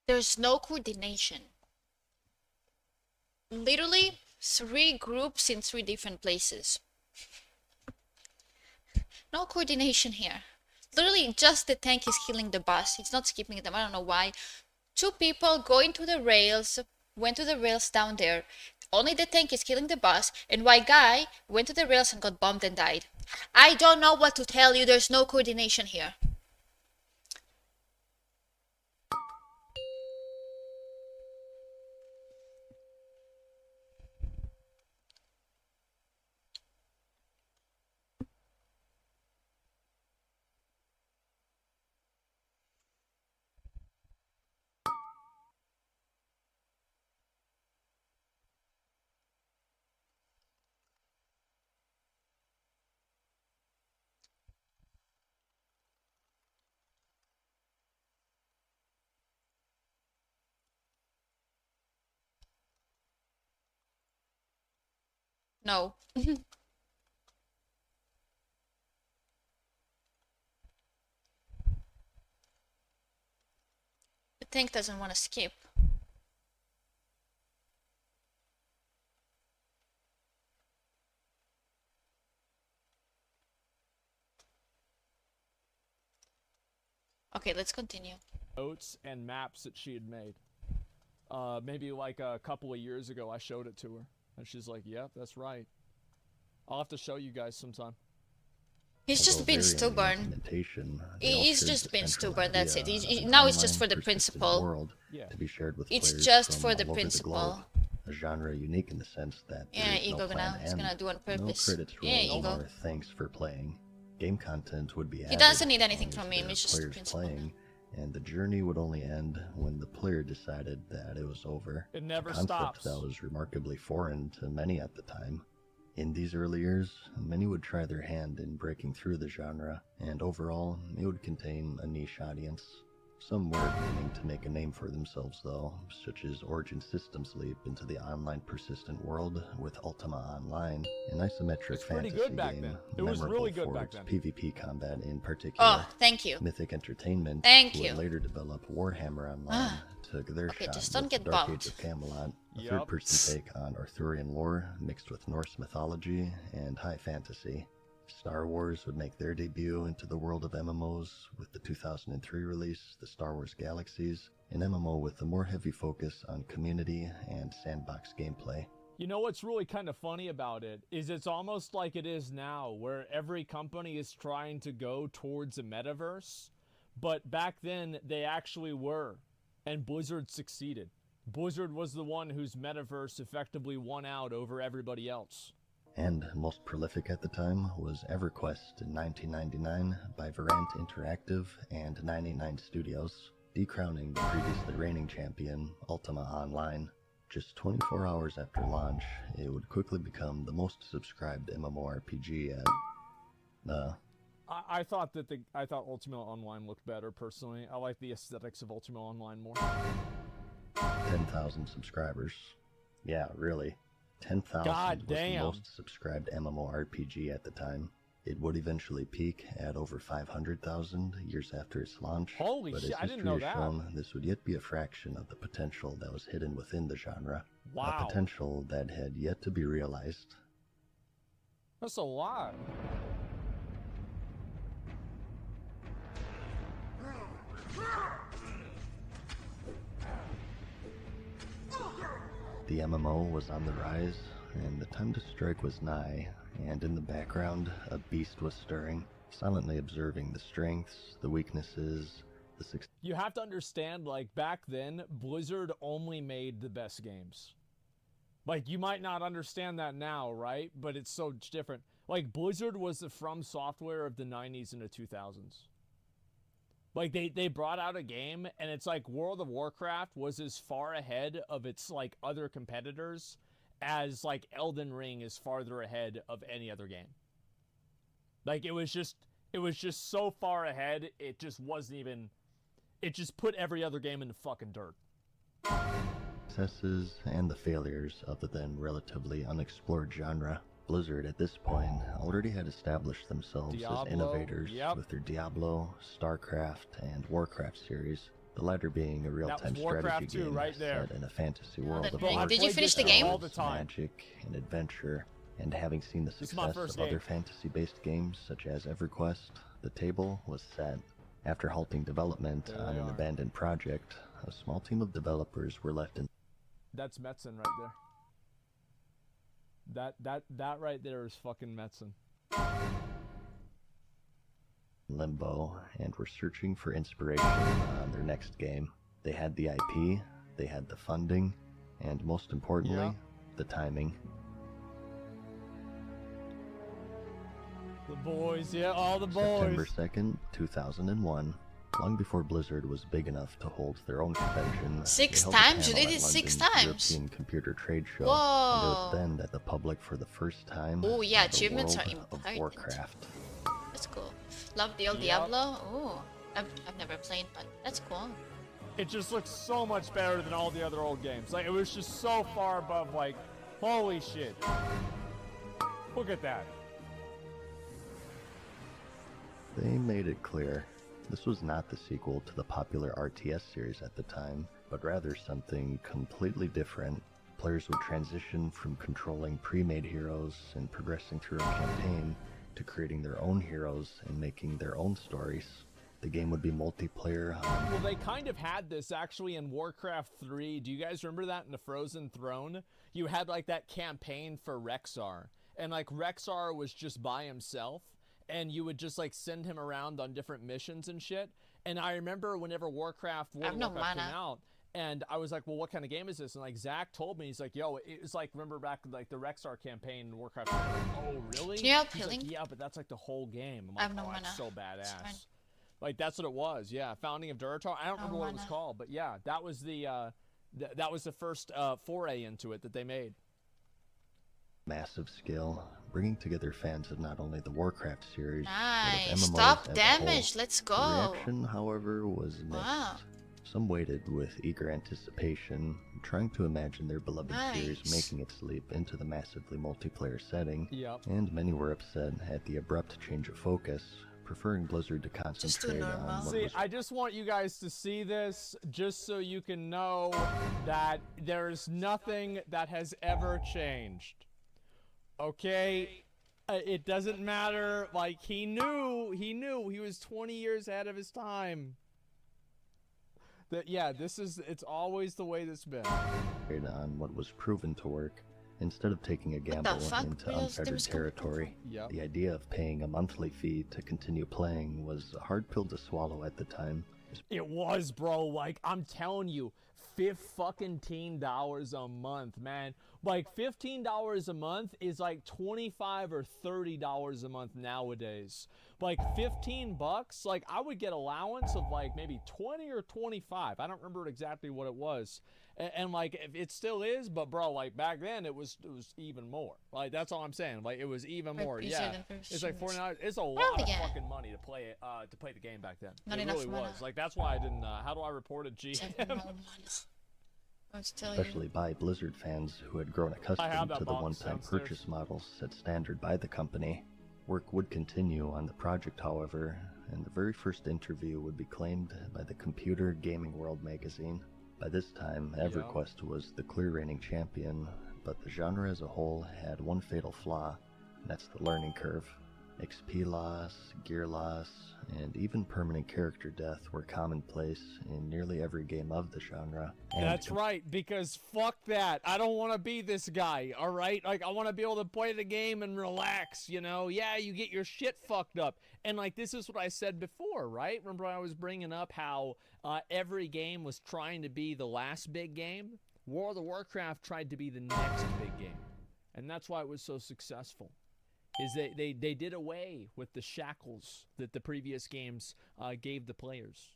There's no coordination. Literally 3 groups in 3 different places. No coordination here. Literally just the tank is killing the boss. It's not skipping them. I don't know why. 2 people going to the rails, went to the rails down there. Only the tank is killing the boss, and one guy went to the rails and got bombed and died. I don't know what to tell you. There's no coordination here. No. The tank doesn't want to skip. Okay, let's continue. Notes and maps that she had made. Maybe like a couple of years ago, I showed it to her, and she's like, "Yep, that's right." I'll have to show you guys sometime. He's just been stubborn. He's just been stubborn, that's it. Now it's just for the principle. To be shared with it's players just from for the all over principle. A genre unique in the sense that Yeah, there is no Ego plan now. He's gonna do on purpose. No credits roll Yeah, Ego. or thanks for playing. Game content would be added. He doesn't need anything as from him, the it's just the players principle. playing, and the journey would only end when the player decided that it was over. It never a concept stops. that was remarkably foreign to many at the time. In these early years, many would try their hand in breaking through the genre, and overall, it would contain a niche audience. Some were aiming to make a name for themselves, though, such as Origin Systems' leap into the online persistent world with Ultima Online, an isometric fantasy game memorable for its PvP combat in particular. Oh, thank you. Mythic Entertainment, Thank who you. would later develop Warhammer Online, took their shot just don't with get Dark bombed. Age of Camelot, a third-person take on Arthurian lore mixed with Norse mythology and high fantasy. Star Wars would make their debut into the world of MMOs with the 2003 release, The Star Wars Galaxies, an MMO with a more heavy focus on community and sandbox gameplay. You know what's really kind of funny about it is it's almost like it is now, where every company is trying to go towards a metaverse, but back then they actually were, and Blizzard succeeded. Blizzard was the one whose metaverse effectively won out over everybody else. And most prolific at the time was EverQuest in 1999 by Verant Interactive and 99 Studios, decrowning the previously reigning champion, Ultima Online. Just 24 hours after launch, it would quickly become the most subscribed MMORPG at I thought Ultima Online looked better personally. I like the aesthetics of Ultima Online more. 10,000 subscribers. Yeah, really. 10,000 was the most subscribed MMORPG at the time. It would eventually peak at over 500,000 years after its launch. Holy but shit, as I didn't know history has that. shown, this would yet be a fraction of the potential that was hidden within the genre. Wow. A potential that had yet to be realized. That's a lot. The MMO was on the rise, and the time to strike was nigh, and in the background, a beast was stirring, silently observing the strengths, the weaknesses, the success. You have to understand, like, back then, Blizzard only made the best games. Like, you might not understand that now, right? But it's so different. Like, Blizzard was the From Software of the 90s and the 2000s. Like, they brought out a game, and it's like World of Warcraft was as far ahead of its, like, other competitors as, like, Elden Ring is farther ahead of any other game. Like, it was just so far ahead, it just wasn't even... It just put every other game in the fucking dirt. Successes and the failures of the then relatively unexplored genre. Blizzard at this point already had established themselves as innovators with their Diablo, StarCraft, and Warcraft series, the latter being a real-time strategy game set in a fantasy world of Did you finish the game? Magic and adventure, and having seen the success of other fantasy-based games such as EverQuest, the table was set. After halting development on an abandoned project, a small team of developers were left in... That's Metzen right there. That right there is fucking Metzen. limbo and were searching for inspiration on their next game. They had the IP, they had the funding, and most importantly, the timing. The boys, all the boys. September 2nd, 2001. Long before Blizzard was big enough to hold their own convention, Six times? You did it 6 times? European Computer Trade Show. Whoa. And it was then that the public, for the first time, Oh yeah, saw the achievements are world of important. Warcraft. That's cool. Love the old Diablo. Oh, I've never played, but that's cool. It just looks so much better than all the other old games. Like, it was just so far above, like, holy shit. Look at that. They made it clear this was not the sequel to the popular RTS series at the time, but rather something completely different. Players would transition from controlling pre-made heroes and progressing through a campaign to creating their own heroes and making their own stories. The game would be multiplayer. Well, they kind of had this actually in Warcraft 3. Do you guys remember that in the Frozen Throne? You had like that campaign for Rexxar, and like Rexxar was just by himself, and you would just like send him around on different missions and shit. And I remember whenever World of Warcraft came out, and I was like, well, what kind of game is this? And like Zach told me, he's like, yo, it was like, remember back like the Rexxar campaign in Warcraft 3? Like, oh, really? Can you help He's healing? like, yeah, but that's like the whole game. I'm I have like, no oh, mana. that's so badass. Like, that's what it was, yeah. Founding of Durotar. I don't remember what it was called, but yeah, that was the that was the first foray into it that they made. Massive skill, bringing together fans of not only the Warcraft series, Nice. but of MMOs Stop as damage. a whole. Let's go. The reaction, however, was mixed. Wow. Some waited with eager anticipation, trying to imagine their beloved series Nice. making its leap into the massively multiplayer setting, Yep. and many were upset at the abrupt change of focus, preferring Blizzard to concentrate on what See, was I just want you guys to see this, just so you can know that there's nothing that has ever changed. Okay? It doesn't matter. Like, he knew he was 20 years ahead of his time. That, yeah, it's always the way it's been. on what was proven to work, instead of taking a gamble into unfettered territory. Yep. The idea of paying a monthly fee to continue playing was a hard pill to swallow at the time. It was, bro. Like, I'm telling you, $15 a month, man. Like, $15 a month is like $25 or $30 a month nowadays. Like, $15, like, I would get allowance of like maybe 20 or 25. I don't remember exactly what it was. And like it still is, but bro, like back then it was even more. Like that's all I'm saying. Like it was even more. Yeah, it's like $49. It's a lot of fucking money to play it to play the game back then. Not it enough really money. was. Like that's why I didn't. How do I report a GM? Especially by Blizzard fans who had grown accustomed to the one-time purchase models set standard by the company. Work would continue on the project, however, and the very first interview would be claimed by the Computer Gaming World magazine. By this time, EverQuest was the clear reigning champion, but the genre as a whole had one fatal flaw, and that's the learning curve. XP loss, gear loss, and even permanent character death were commonplace in nearly every game of the genre. That's right, because fuck that. I don't want to be this guy, alright? Like, I want to be able to play the game and relax, you know? Yeah, you get your shit fucked up. And, like, this is what I said before, right? Remember I was bringing up how every game was trying to be the last big game? World of Warcraft tried to be the next big game. And that's why it was so successful. Is they did away with the shackles that the previous games gave the players.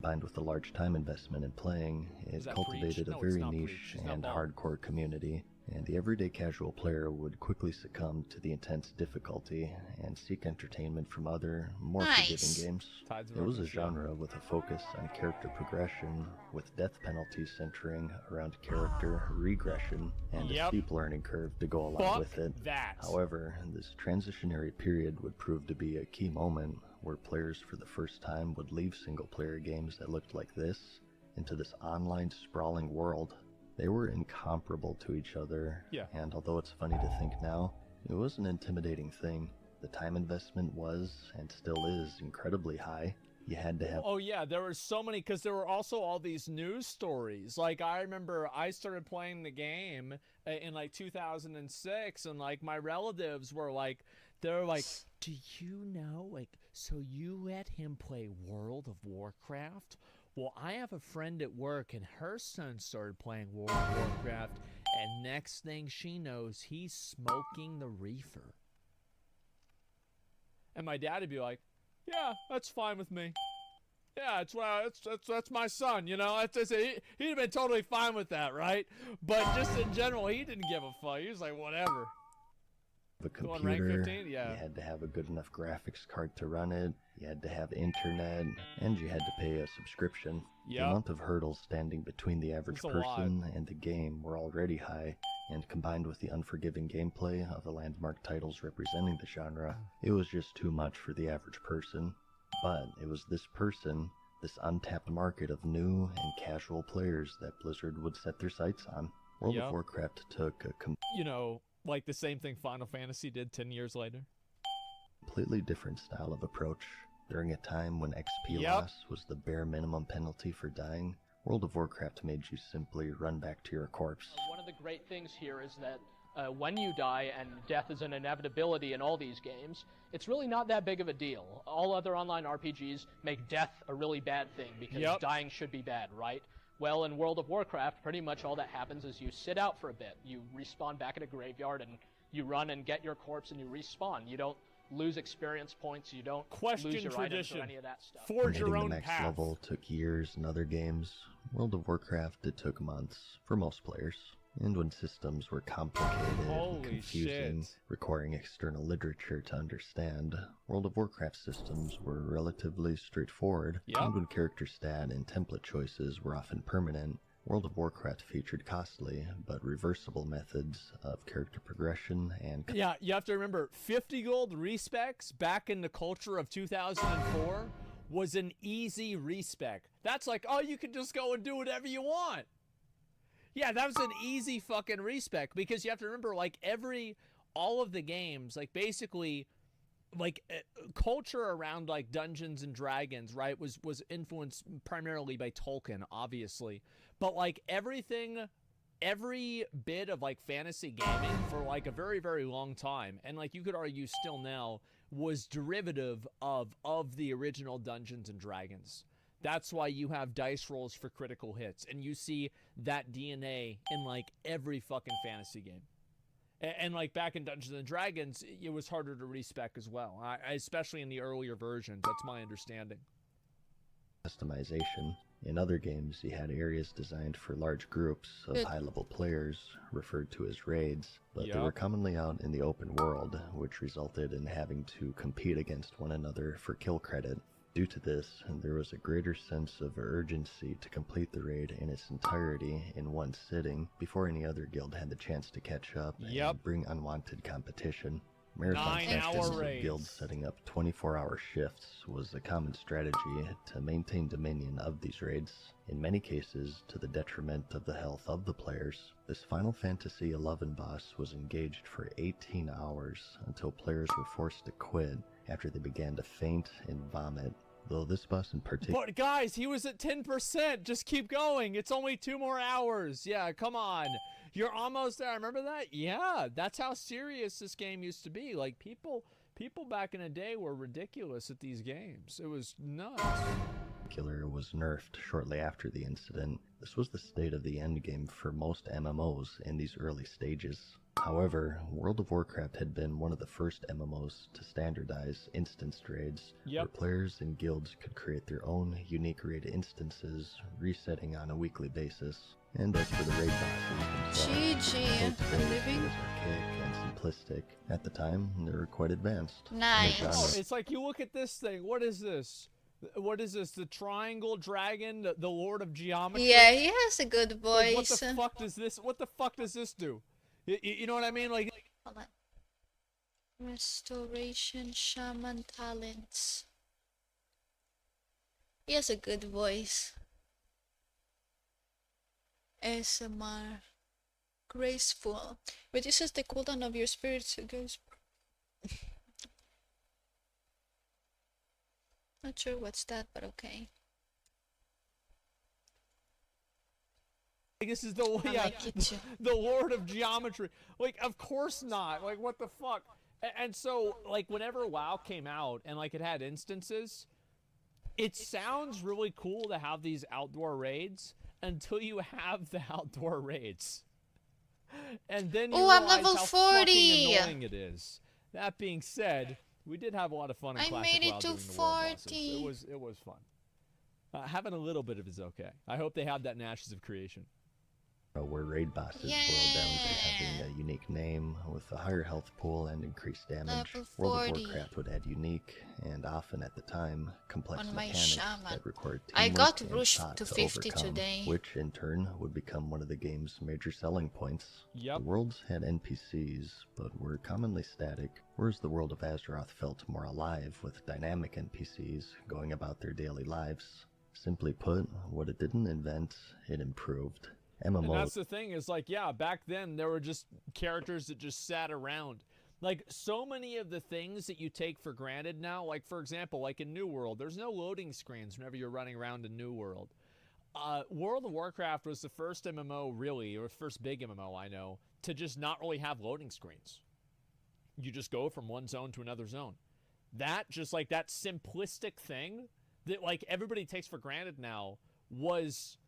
Combined with the large time investment in playing, it cultivated a very niche and hardcore community, and the everyday casual player would quickly succumb to the intense difficulty and seek entertainment from other, more forgiving games. It was a genre with a focus on character progression, with death penalties centering around character regression and a steep learning curve to go along with it. However, this transitionary period would prove to be a key moment where players for the first time would leave single-player games that looked like this into this online sprawling world. They were incomparable to each other, and although it's funny to think now, it was an intimidating thing. The time investment was, and still is, incredibly high. You had to have... Oh yeah, there were so many, because there were also all these news stories. Like, I remember I started playing the game in, like, 2006, and, like, my relatives were like, they're like, do you know, like, so you let him play World of Warcraft? Well, I have a friend at work, and her son started playing World of Warcraft, and next thing she knows, he's smoking the reefer. And my dad would be like, yeah, that's fine with me. Yeah, that's my son, you know? He'd have been totally fine with that, right? But just in general, he didn't give a fuck. He was like, whatever. A computer, you had to have a good enough graphics card to run it, you had to have internet, and you had to pay a subscription. The amount of hurdles standing between the average person and the game were already high, and combined with the unforgiving gameplay of the landmark titles representing the genre, it was just too much for the average person. But it was this person, this untapped market of new and casual players that Blizzard would set their sights on. World of Warcraft took a like the same thing Final Fantasy did 10 years later. Completely different style of approach. During a time when XP loss was the bare minimum penalty for dying, World of Warcraft made you simply run back to your corpse. One of the great things here is that when you die, and death is an inevitability in all these games, it's really not that big of a deal. All other online RPGs make death a really bad thing because dying should be bad, right? Well, in World of Warcraft, pretty much all that happens is you sit out for a bit. You respawn back at a graveyard, and you run and get your corpse, and you respawn. You don't lose experience points. You don't lose your items or any of that stuff. Forge your own the next path. level took years in other games. World of Warcraft, it took months for most players. And when systems were complicated and confusing, requiring external literature to understand, World of Warcraft systems were relatively straightforward, and when character stat and template choices were often permanent, World of Warcraft featured costly but reversible methods of character progression and... Yeah, you have to remember, 50 gold respecs back in the culture of 2004 was an easy respec. That's like, oh, you can just go and do whatever you want. Yeah, that was an easy fucking respec, because you have to remember, like, all of the games, like, basically, like, culture around, like, Dungeons and Dragons, right, was influenced primarily by Tolkien, obviously, but, like, every bit of, like, fantasy gaming for, like, a very, very long time, and, like, you could argue still now, was derivative of the original Dungeons and Dragons. That's why you have dice rolls for critical hits, and you see that DNA in, like, every fucking fantasy game. And like, back in Dungeons and Dragons, it was harder to respec as well, especially in the earlier versions. That's my understanding. Customization. In other games, you had areas designed for large groups of high-level players, referred to as raids, but they were commonly out in the open world, which resulted in having to compete against one another for kill credit. Due to this, there was a greater sense of urgency to complete the raid in its entirety in one sitting before any other guild had the chance to catch up and bring unwanted competition. Marathon sessions of guilds setting up 24-hour shifts was a common strategy to maintain dominion of these raids, in many cases to the detriment of the health of the players. This Final Fantasy XI boss was engaged for 18 hours until players were forced to quit after they began to faint and vomit. Though this boss in particular... But guys, he was at 10%! Just keep going! It's only 2 more hours! Yeah, come on! You're almost there, remember that? Yeah, that's how serious this game used to be. Like, people back in the day were ridiculous at these games. It was nuts. Was nerfed shortly after the incident. This was the state of the endgame for most MMOs in these early stages. However, World of Warcraft had been one of the first MMOs to standardize instanced raids, where players and guilds could create their own unique raid instances, resetting on a weekly basis. And as for the raid bosses themselves, living was archaic and simplistic. At the time, they were quite advanced. Nice. Oh, it's like, you look at this thing, what is this? What is this? The triangle dragon, the Lord of Geometry? Yeah, he has a good voice. Like, what the fuck does this? What the fuck does this do? You know what I mean? Like, hold on. Restoration Shaman talents. He has a good voice. ASMR. Graceful. Reduces the cooldown of your spirits against. Not sure what's that, but okay. This is the the Lord of Geometry. Like, of course not. Like, what the fuck? And so, like, whenever WoW came out and like it had instances, it sounds really cool to have these outdoor raids until you have the outdoor raids, and then you realize I'm level how 40. fucking annoying it is. That being said, we did have a lot of fun in Classic made it WoW to doing the world bosses. 40. It was fun. Having a little bit of it is okay. I hope they have that in Ashes of Creation. Where raid bosses boiled down to having a unique name with a higher health pool and increased damage. World of Warcraft would add unique and often at the time complex mechanics that required I teamwork got and rushed thought to to 50 overcome, today. which in turn would become one of the game's major selling points. The worlds had NPCs, but were commonly static, whereas the world of Azeroth felt more alive with dynamic NPCs going about their daily lives. Simply put, what it didn't invent, it improved. MMO. And that's the thing, is like, yeah, back then there were just characters that just sat around. Like, so many of the things that you take for granted now, like, for example, like in New World, there's no loading screens whenever you're running around in New World. World of Warcraft was the first MMO, really, or first big MMO I know, to just not really have loading screens. You just go from one zone to another zone. That, just like that simplistic thing that, like, everybody takes for granted now was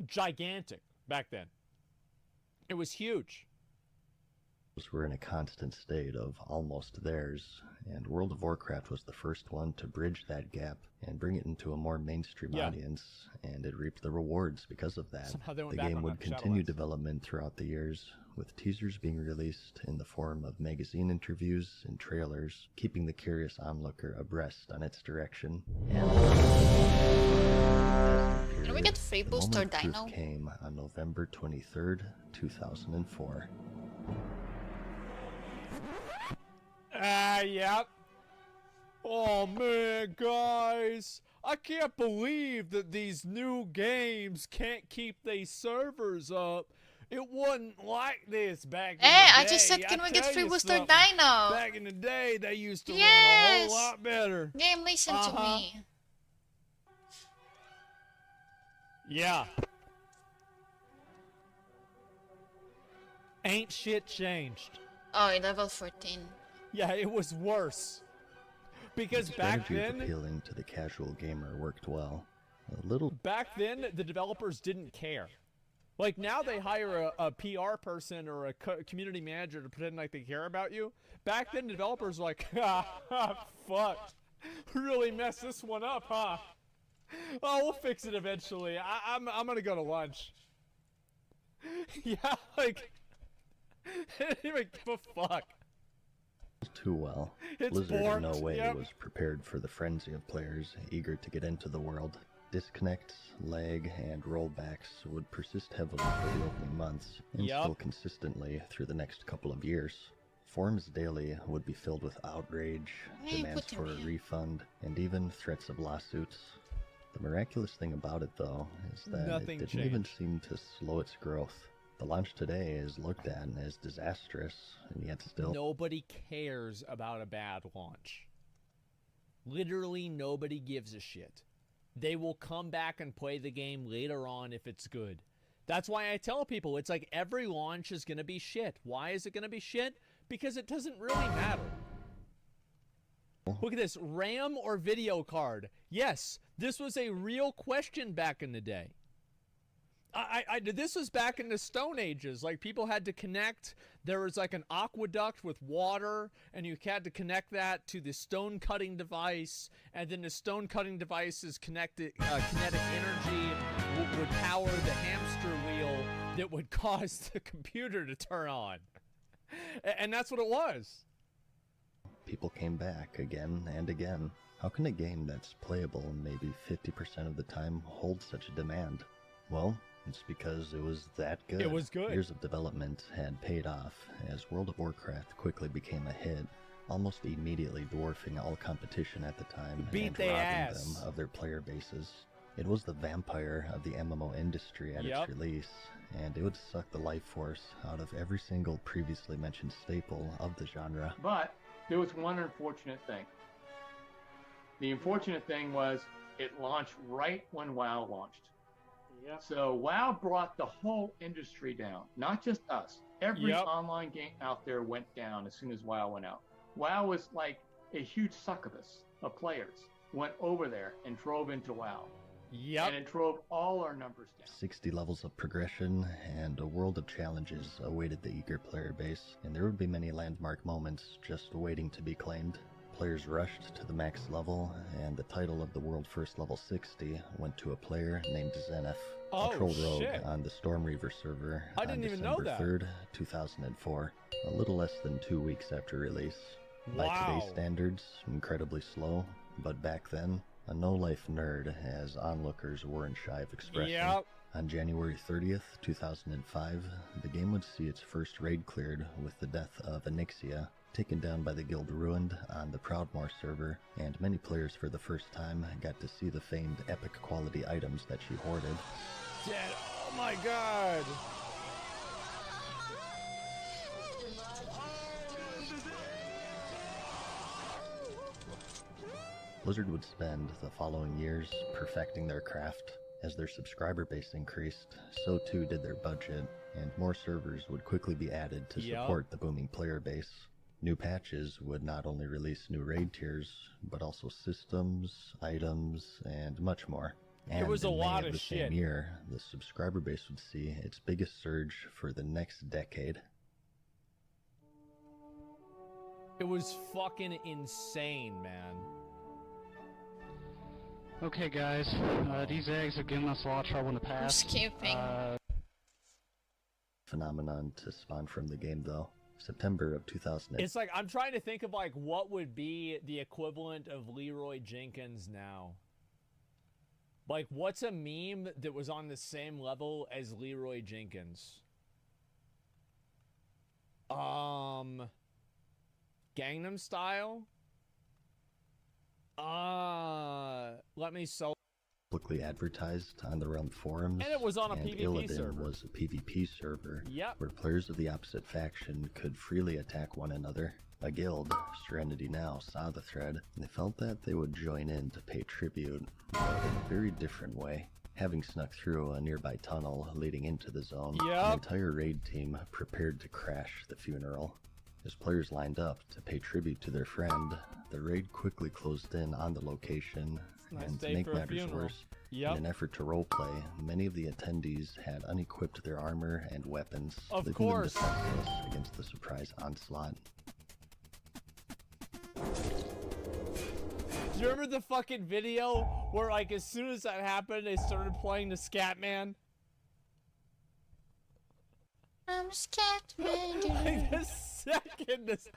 gigantic. Back then, it was huge. Were in a constant state of almost theirs, and World of Warcraft was the first one to bridge that gap and bring it into a more mainstream audience, and it reaped the rewards because of that. The game would continue development throughout the years, with teasers being released in the form of magazine interviews and trailers, keeping the curious onlooker abreast on its direction. Can we get free booster dino? Came on November 23rd, 2004. Yep. Oh man, guys, I can't believe that these new games can't keep these servers up. It wasn't like this back in the day. I just said, can we get free booster dino? Back in the day, they used to run a whole lot better. Game, listen to me. Yeah. Ain't shit changed. Oh, level 14. Yeah, it was worse. Because back then, appealing to the casual gamer worked well. Back then, the developers didn't care. Like, now they hire a PR person or a community manager to pretend like they care about you. Back then, the developers were like, fuck, really messed this one up, huh? Oh, we'll fix it eventually. I'm gonna go to lunch. Yeah, like, I didn't even give a fuck. Too well. It's Blizzard in no borked, way yep. was prepared for the frenzy of players eager to get into the world. Disconnects, lag, and rollbacks would persist heavily for the opening months, and Yep. still consistently through the next couple of years. Forums daily would be filled with outrage, Hey, demands put for a him here. refund, and even threats of lawsuits. The miraculous thing about it, though, is that Nothing it didn't even changed. seem to slow its growth. The launch today is looked at as disastrous, and yet still... Nobody cares about a bad launch. Literally nobody gives a shit. They will come back and play the game later on if it's good. That's why I tell people, it's like every launch is going to be shit. Why is it going to be shit? Because it doesn't really matter. Look at this, RAM or video card? Yes, this was a real question back in the day. This was back in the Stone Ages. Like, people had to connect. There was like an aqueduct with water, and you had to connect that to the stone cutting device, and then the stone cutting device's kinetic energy would power the hamster wheel that would cause the computer to turn on. And that's what it was. People came back again and again. How can a game that's playable maybe 50% of the time hold such a demand? Well, it's because it was that good. It was good. Years of development had paid off as World of Warcraft quickly became a hit, almost immediately dwarfing all competition at the time Beat and their robbing ass. them of their player bases. It was the vampire of the MMO industry at Yep. its release, and it would suck the life force out of every single previously mentioned staple of the genre. But there was one unfortunate thing. The unfortunate thing was it launched right when WoW launched. Yep. So WoW brought the whole industry down, not just us. Every Yep. online game out there went down as soon as WoW went out. WoW was like a huge succubus of players went over there and drove into WoW. Yep. And it drove all our numbers down. 60 levels of progression and a world of challenges awaited the eager player base, and there would be many landmark moments just waiting to be claimed. Players rushed to the max level, and the title of the world first level 60 went to a player named Zenith, Oh, a troll rogue shit. on the Storm Reaver server I on didn't even know December that. 3rd, 2004, a little less than 2 weeks after release. By Wow. today's standards, incredibly slow, but back then, a no-life nerd, as onlookers weren't shy of expressing. Yep. On January 30th, 2005, the game would see its first raid cleared with the death of Anixia, taken down by the Guild Ruined on the Proudmoore server, and many players for the first time got to see the famed epic quality items that she hoarded. Dead. Oh my god. Blizzard would spend the following years perfecting their craft. As their subscriber base increased, so too did their budget, and more servers would quickly be added to Yep. support the booming player base. New patches would not only release new raid tiers, but also systems, items, and much more. And was a in May lot of the shit. same year, the subscriber base would see its biggest surge for the next decade. It was fucking insane, man. Okay, guys, these eggs have given us a lot of trouble in the past. skipping. Phenomenon to spawn from the game, though. September of 2000. It's like, I'm trying to think of like what would be the equivalent of Leroy Jenkins now. Like, what's a meme that was on the same level as Leroy Jenkins? Gangnam Style? Let me so. Publicly advertised on the Realm forums, And it was on a and PvP Illidan server. was a PvP server Yep. where players of the opposite faction could freely attack one another. A guild, Serenity Now, saw the thread, and they felt that they would join in to pay tribute, but in a very different way. Having snuck through a nearby tunnel leading into the zone, Yep. the entire raid team prepared to crash the funeral. As players lined up to pay tribute to their friend, the raid quickly closed in on the location, Nice and to day make for a matters funeral. worse, Yep. in an effort to roleplay, many of the attendees had unequipped their armor and weapons, Of leaving course. them defenseless against the surprise onslaught. Do you remember the fucking video Where like as soon as that happened, they started playing the Scatman. I'm scared. Like the second this,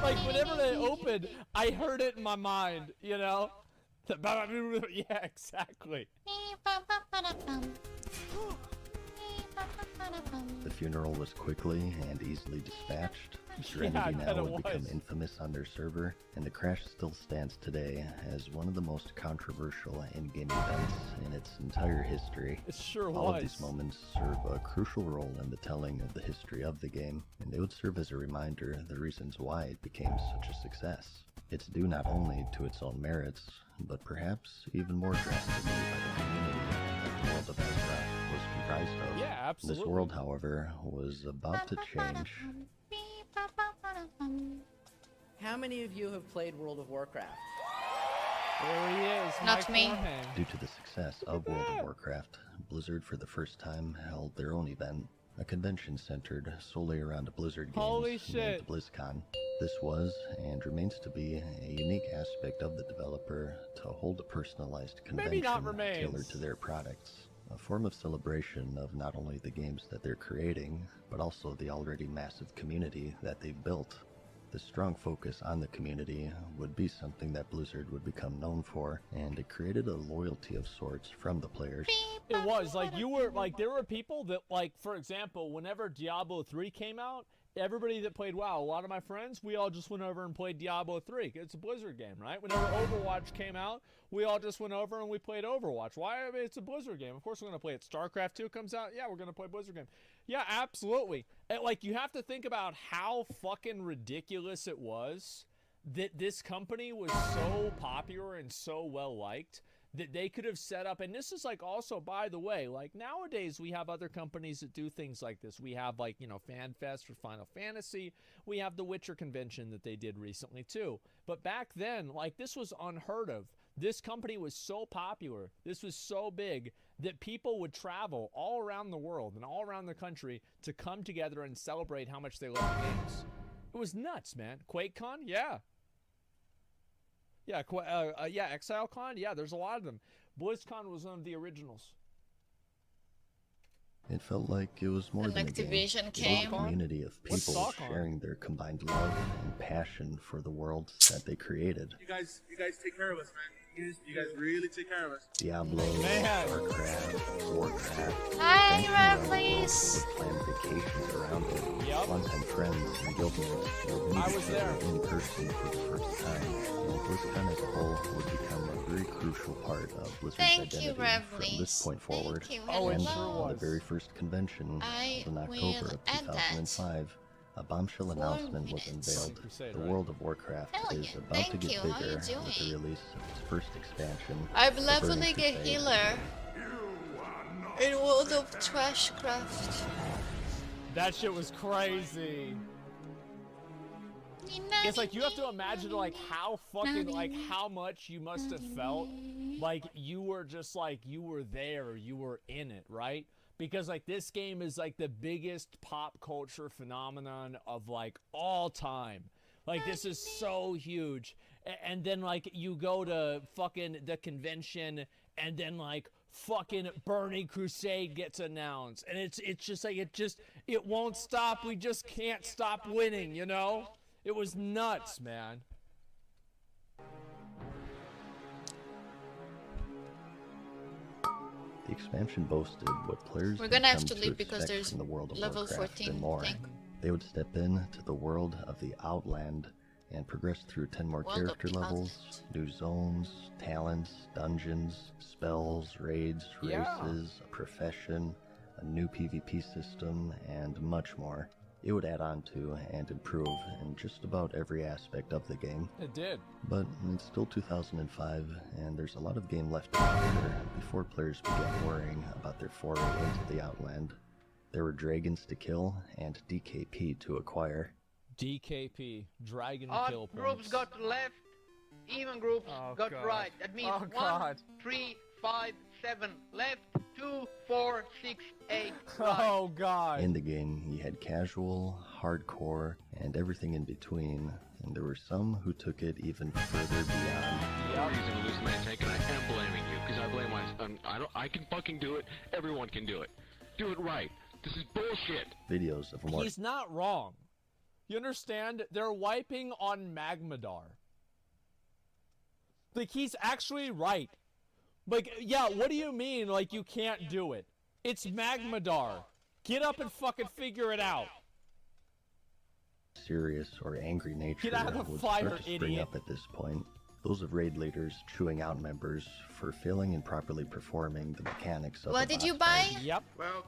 like whenever they opened, I heard it in my mind, you know? Yeah, exactly. The funeral was quickly and easily dispatched. Serenity now would become infamous on their server, and the crash still stands today as one of the most controversial in-game events in its entire history. It sure All of these moments serve a crucial role in the telling of the history of the game, and they would serve as a reminder of the reasons why it became such a success. It's due not only to its own merits, but perhaps even more drastically by the community that the world of Warcraft was comprised of. Yeah, absolutely. This world, however, was about to change. How many of you have played World of Warcraft? There he is. Not me. Due to the success of World of Warcraft, Blizzard for the first time held their own event, a convention centered solely around Blizzard games named BlizzCon. This was, and remains to be, a unique aspect of the developer to hold a personalized convention tailored to their products. A form of celebration of not only the games that they're creating, but also the already massive community that they've built. The strong focus on the community would be something that Blizzard would become known for, and it created a loyalty of sorts from the players. It was, like, you were, like, there were people that, like, for example, whenever Diablo 3 came out, everybody that played WoW, a lot of my friends, we all just went over and played Diablo 3. It's a Blizzard game, right? Whenever Overwatch came out, we all just went over and we played Overwatch. Why? I mean, it's a Blizzard game. Of course we're going to play it. StarCraft 2 comes out. Yeah, we're going to play Blizzard game. Yeah, absolutely. And, like, you have to think about how fucking ridiculous it was that this company was so popular and so well-liked that they could have set up, and this is like also, by the way, like nowadays we have other companies that do things like this. We have like, you know, FanFest for Final Fantasy. We have the Witcher convention that they did recently too. But back then, like this was unheard of. This company was so popular, this was so big that people would travel all around the world and all around the country to come together and celebrate how much they love the games. It was nuts, man. QuakeCon, yeah. Yeah, yeah, ExileCon, yeah, there's a lot of them. BlizzCon was one of the originals. It felt like it was more than a game. It was a community of people sharing their combined love and passion for the worlds that they created. You guys take care of us, man. You guys really take care of us. Diablo, Warcraft, Warcraft. Hi, Ravlies. Planned vacations around it. Yep. One-time friends and guildmates. I was there. In person for the first time. And BlizzCon as a whole would become a very crucial part of Blizzard's identity from this point forward. And the very first convention in October of 2005. A bombshell announcement was unveiled. The world of Warcraft is about to get bigger with the release of its first expansion. I'm leveling a healer in World of Trashcraft. That shit was crazy. It's like you have to imagine like how fucking like how much you must have felt like you were just like you were there, you were in it, right? Because like this game is like the biggest pop culture phenomenon of like all time. Like this is so huge. And then like you go to fucking the convention and then like fucking Burning Crusade gets announced. And it's just like it won't stop. We just can't stop winning, you know? It was nuts, man. The expansion boasted what players We're gonna have to leave because there's from the world of level Warcraft 14 and more. thing. They would step into the world of the Outland and progress through 10 more character levels, new zones, talents, dungeons, spells, raids, races, a profession, a new PvP system, and much more. It would add on to and improve in just about every aspect of the game. It did. But it's still 2005, and there's a lot of game left to conquer before players began worrying about their foray into the Outland. There were dragons to kill and DKP to acquire. DKP, Dragon Kill Points. Groups got left, even groups got right. That means 1, 3, 5, 7 left, 2, 4, 6, 8 right. Oh god. In the game, you had casual, hardcore, and everything in between, and there were some who took it even further beyond. Yep. Using a loose man taken, I am blaming I blame myself. I can fucking do it. Everyone can do it. Do it right. This is bullshit. Videos of He's not wrong. You understand? They're wiping on Magmadar. Like, he's actually right. Like, yeah, what do you mean, like, you can't do it? It's Magmadar. Get up and fucking figure it out. Serious or angry nature Get out of the would fire, start to spring idiot. up at this point. Those of raid leaders chewing out members for failing and properly performing the mechanics of What did you buy? Yep. Well,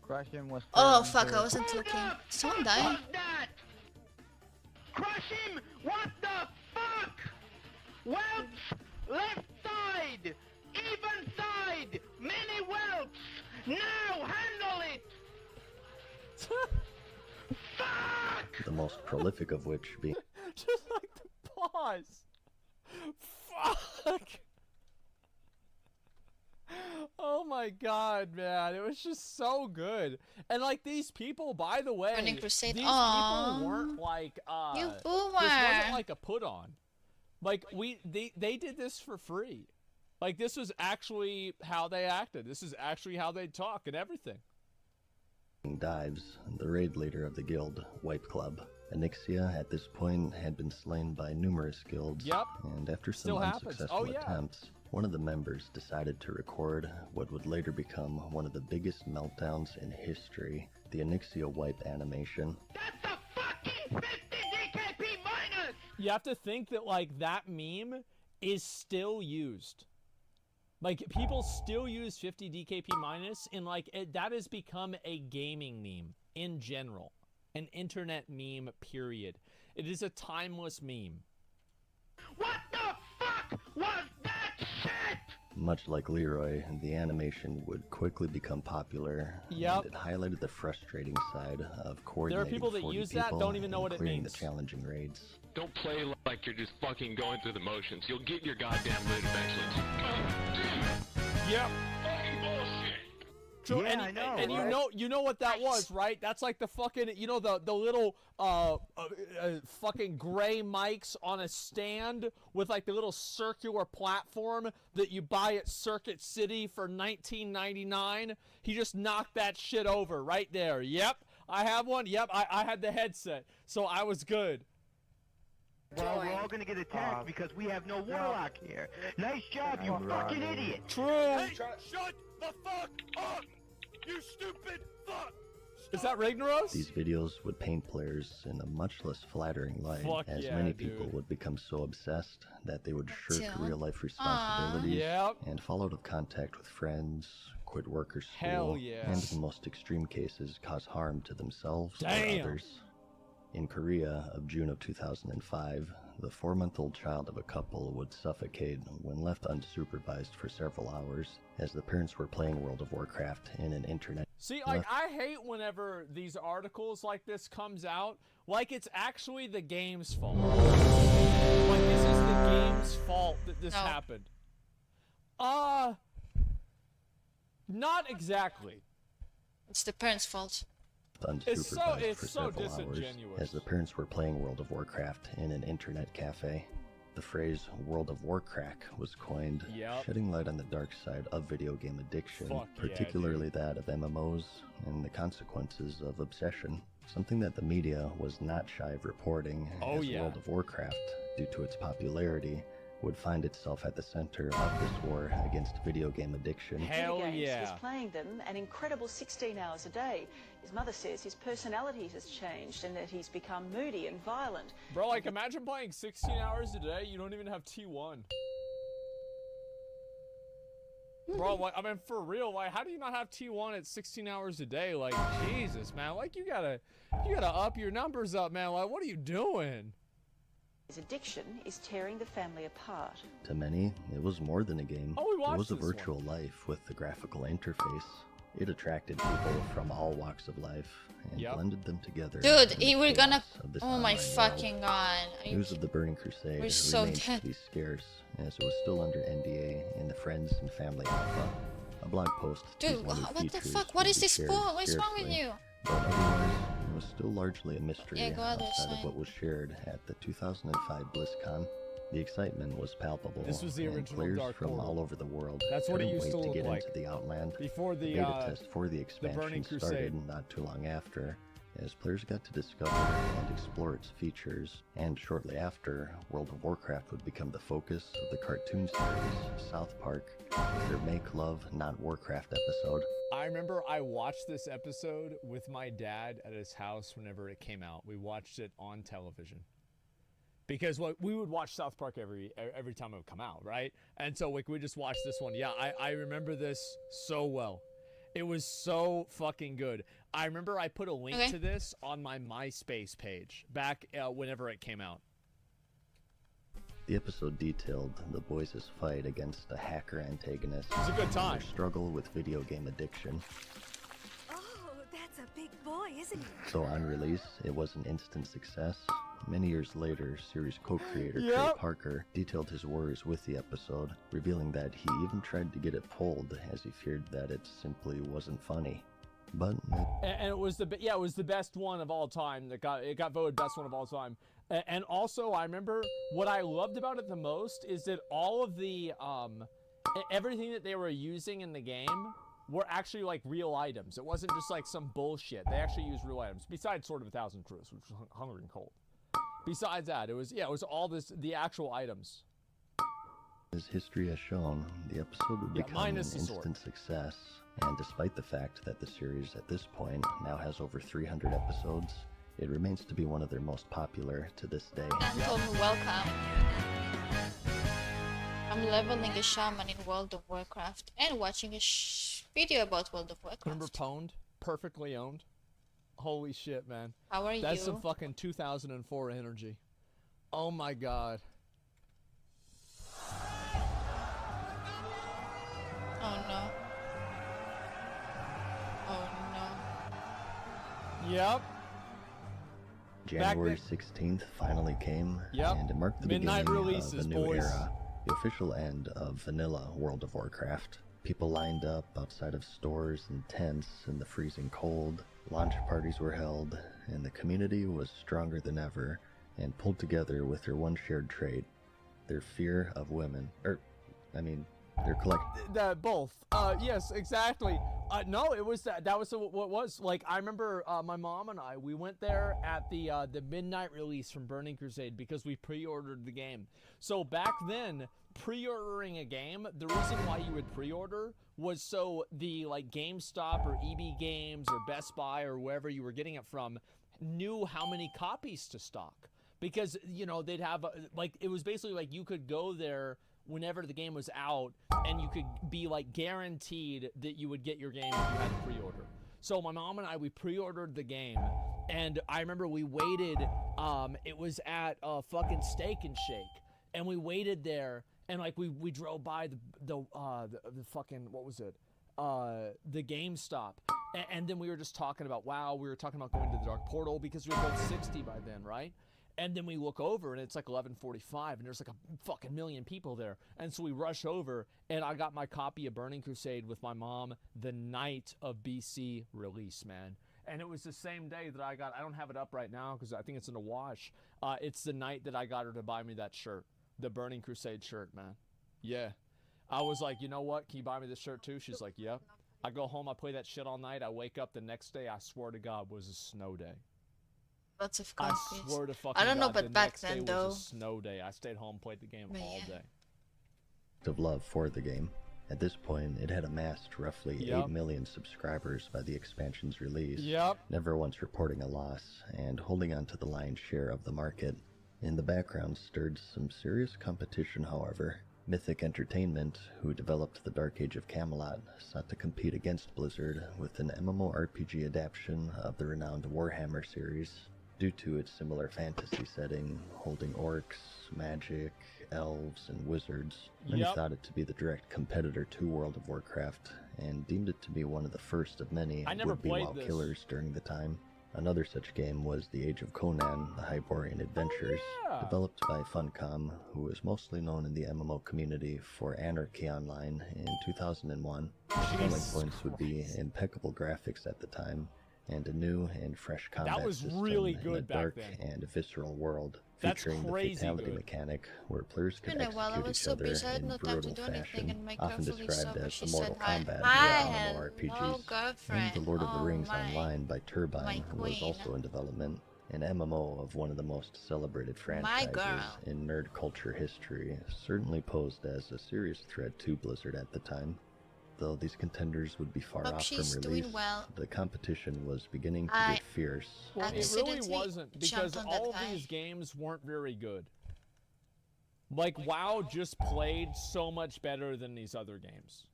Crush him was. Oh fuck, I wasn't looking. Someone died. What's that? Crush him! What the fuck? Whelps! Left side! Even side! Many whelps! Now handle it! Fuck! The most prolific of which being Just like the pause. Fuck. Oh my god, man. It was just so good. And like these people, by the way, Burning these Crusade. people Aw. weren't like You this boomer. wasn't like a put on. Like they did this for free. Like this was actually how they acted. This is actually how they talk and everything. dives, the raid leader of the guild, Wipe Club. Onyxia at this point had been slain by numerous guilds, and after some Still happens. unsuccessful Oh, yeah. attempts, one of the members decided to record what would later become one of the biggest meltdowns in history, the Onyxia wipe animation. You have to think that like that meme is still used. Like people still use 50 DKP minus, and like that has become a gaming meme in general, an internet meme. Period. It is a timeless meme. What the fuck was that shit? Much like Leroy, the animation would quickly become popular, Yep. and it highlighted the frustrating side of coordinating people that 40 use that, people don't even know and what it clearing means. the challenging raids. Don't play like you're just fucking going through the motions. You'll get your goddamn loot eventually. Yep. Fucking bullshit. True, Yeah, and, I know, and right? you know what that was, right? That's like the fucking, you know, the little fucking gray mics on a stand with like the little circular platform that you buy at Circuit City for $19.99. He just knocked that shit over right there. Yep, I have one. Yep, I had the headset, so I was good. Well, we're all gonna get attacked because we have no warlock here. Nice job, you fucking idiot! True. Hey, shut the fuck up! You stupid fuck! Is that Ragnaros? These videos would paint players in a much less flattering light, Fuck as yeah, many people dude. would become so obsessed that they would shirk Yeah. real-life responsibilities Yep. and fall out of contact with friends, quit work or school, Hell yeah. and in the most extreme cases cause harm to themselves or Damn. others. In Korea of June of 2005, the 4-month-old child of a couple would suffocate when left unsupervised for several hours as the parents were playing World of Warcraft in an internet. See, like, I hate whenever these articles like this comes out, like it's actually the game's fault. Like, this is the game's fault that this happened. Not exactly. It's the parents' fault. Unsupervised It's for so several hours disingenuous. as the parents were playing World of Warcraft in an internet cafe. The phrase World of Warcrack was coined, Yep. shedding light on the dark side of video game addiction, Fuck yeah, particularly that of MMOs and the consequences of obsession. Something that the media was not shy of reporting, Oh, as yeah. World of Warcraft, due to its popularity, would find itself at the center of this war against video game addiction. Hell games. yeah. He's playing them an incredible 16 hours a day. His mother says his personality has changed and that he's become moody and violent. Bro, like, imagine playing 16 hours a day, you don't even have T1. Bro, like, I mean, for real, like, how do you not have T1 at 16 hours a day? Like, Jesus, man, like, you gotta up your numbers up, man. Like, what are you doing? His addiction is tearing the family apart. To many, it was more than a game. Oh, we watched it was a this one. virtual life with the graphical interface. It attracted people from all walks of life and blended them together. Dude, in the we're gonna. chaos of this Oh my online fucking world. god. Are you News of the Burning Crusade We're so remains dead. to be scarce, as it was still under NDA in the Friends and Family Alpha. A blog post Dude, teasing new what the features fuck? would What is be this shared for? What is wrong with scarcely, you? But otherwise, it was still largely a mystery Yeah, go other outside of side. what was shared at the 2005 BlizzCon. The excitement was palpable. This was the and original players Dark from Portal. all over the world That's what it couldn't used to wait look get like. into the Outland. Before the beta test for the expansion Burning Crusade. started not too long after, as players got to discover and explore its features, and shortly after, World of Warcraft would become the focus of the cartoon series South Park, with their Make Love, Not Warcraft episode. I remember I watched this episode with my dad at his house whenever it came out. We watched it on television. Because we would watch South Park every time it would come out, right? And so we just watched this one. Yeah, I remember this so well. It was so fucking good. I remember I put a link to this on my MySpace page back whenever it came out. The episode detailed the boys' fight against a hacker antagonist. It was a good time. Their struggle with video game addiction. Oh, that's a big boy, isn't he? So on release, it was an instant success. Many years later, series co-creator Trey Parker detailed his worries with the episode, revealing that he even tried to get it pulled as he feared that it simply wasn't funny. But and it was the best one of all time. It got voted best one of all time. And also, I remember what I loved about it the most is that all of the everything that they were using in the game were actually like real items. It wasn't just like some bullshit. They actually used real items. Besides Sword of a Thousand Crews, which was Hungry and Cold. Besides that, it was all the actual items. As history has shown, the episode would become an instant success, and despite the fact that the series at this point now has over 300 episodes, it remains to be one of their most popular to this day. Anton, welcome. I'm leveling a shaman in World of Warcraft and watching a video about World of Warcraft. Remember Pwned? Perfectly owned. Holy shit, man. How are you? That's some fucking 2004 energy. Oh my god. Oh no. Oh no. Yep. January 16th finally came, and it marked the Midnight beginning releases, of a new boys. era, the official end of vanilla World of Warcraft. People lined up outside of stores and tents in the freezing cold, launch parties were held, and the community was stronger than ever and pulled together with their one shared trait, their fear of women. Their Both. Yes, exactly. No, it was that was what was like. I remember my mom and I. We went there at the midnight release from Burning Crusade because we pre-ordered the game. So back then, pre-ordering a game, the reason why you would pre-order was so the like GameStop or EB Games or Best Buy or wherever you were getting it from knew how many copies to stock, because they'd have it was basically like you could go there whenever the game was out, and you could be like guaranteed that you would get your game if you had a pre-order. So my mom and I, we pre-ordered the game, and I remember we waited. It was at fucking Steak and Shake, and we waited there, and like we drove by the fucking, what was it? The GameStop, and then we were just talking about we were talking about going to the Dark Portal because we were both 60 by then, right? And then we look over and it's like 11:45 and there's like a fucking million people there. And so we rush over and I got my copy of Burning Crusade with my mom the night of BC release, man. And it was the same day that I don't have it up right now because I think it's in the wash. It's the night that I got her to buy me that shirt, the Burning Crusade shirt, man. Yeah. I was like, you know what? Can you buy me this shirt too? She's like, yep. I go home, I play that shit all night. I wake up the next day, I swear to God, was a snow day. Lots of copies. I swear to fucking I don't know, God, but the back next day then though. was a snow day. I stayed home, played the game all day. of love for the game. At this point, it had amassed roughly 8 million subscribers by the expansion's release, never once reporting a loss, and holding on to the lion's share of the market. In the background stirred some serious competition, however. Mythic Entertainment, who developed the Dark Age of Camelot, sought to compete against Blizzard with an MMORPG adaptation of the renowned Warhammer series. Due to its similar fantasy setting, holding orcs, magic, elves, and wizards, many thought it to be the direct competitor to World of Warcraft, and deemed it to be one of the first of many would-be WoW killers during the time. Another such game was The Age of Conan, the Hyborian Adventures, developed by Funcom, who is mostly known in the MMO community for Anarchy Online in 2001. Selling points would be impeccable graphics at the time, and a new and fresh combat was system really in a good back dark then. and visceral world, That's featuring the crazy fatality good. mechanic where players could Been a while. I execute was each so other busy. I had in no time to brutal do anything, fashion, and my often girlfriend is described over. as She the said Mortal hi. Kombat Hi, of hello, MMORPGs. girlfriend. And the Lord of the Oh, Rings my. Online by Turbine my was queen. also in development, an MMO of one of the most celebrated franchises girl. in nerd culture history, certainly posed as a serious threat to Blizzard at the time. Though these contenders would be far Hope off she's from doing release, well. the competition was beginning to I get fierce. Well, it really accidentally wasn't, because jumped on that all guy. these games weren't very good. Like, WoW just played so much better than these other games.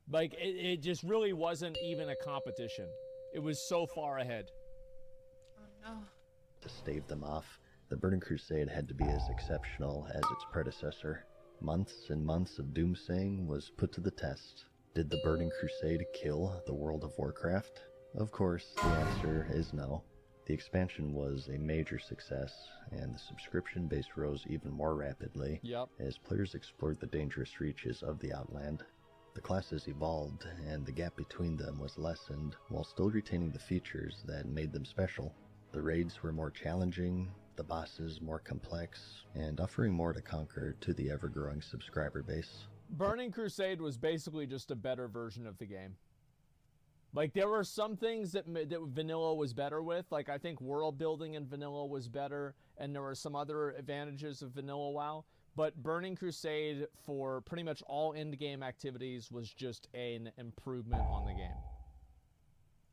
Like, it just really wasn't even a competition. It was so far ahead. Oh, no. To stave them off, the Burning Crusade had to be as exceptional as its predecessor. Months and months of doomsaying was put to the test. Did the Burning Crusade kill the World of Warcraft? Of course, the answer is no. The expansion was a major success, and the subscription base rose even more rapidly as players explored the dangerous reaches of the Outland. The classes evolved, and the gap between them was lessened, while still retaining the features that made them special. The raids were more challenging, the bosses more complex, and offering more to conquer to the ever-growing subscriber base. Burning Crusade was basically just a better version of the game. Like, there were some things that vanilla was better with. Like, I think world building in vanilla was better, and there were some other advantages of vanilla WoW. But Burning Crusade, for pretty much all end-game activities, was just an improvement on the game.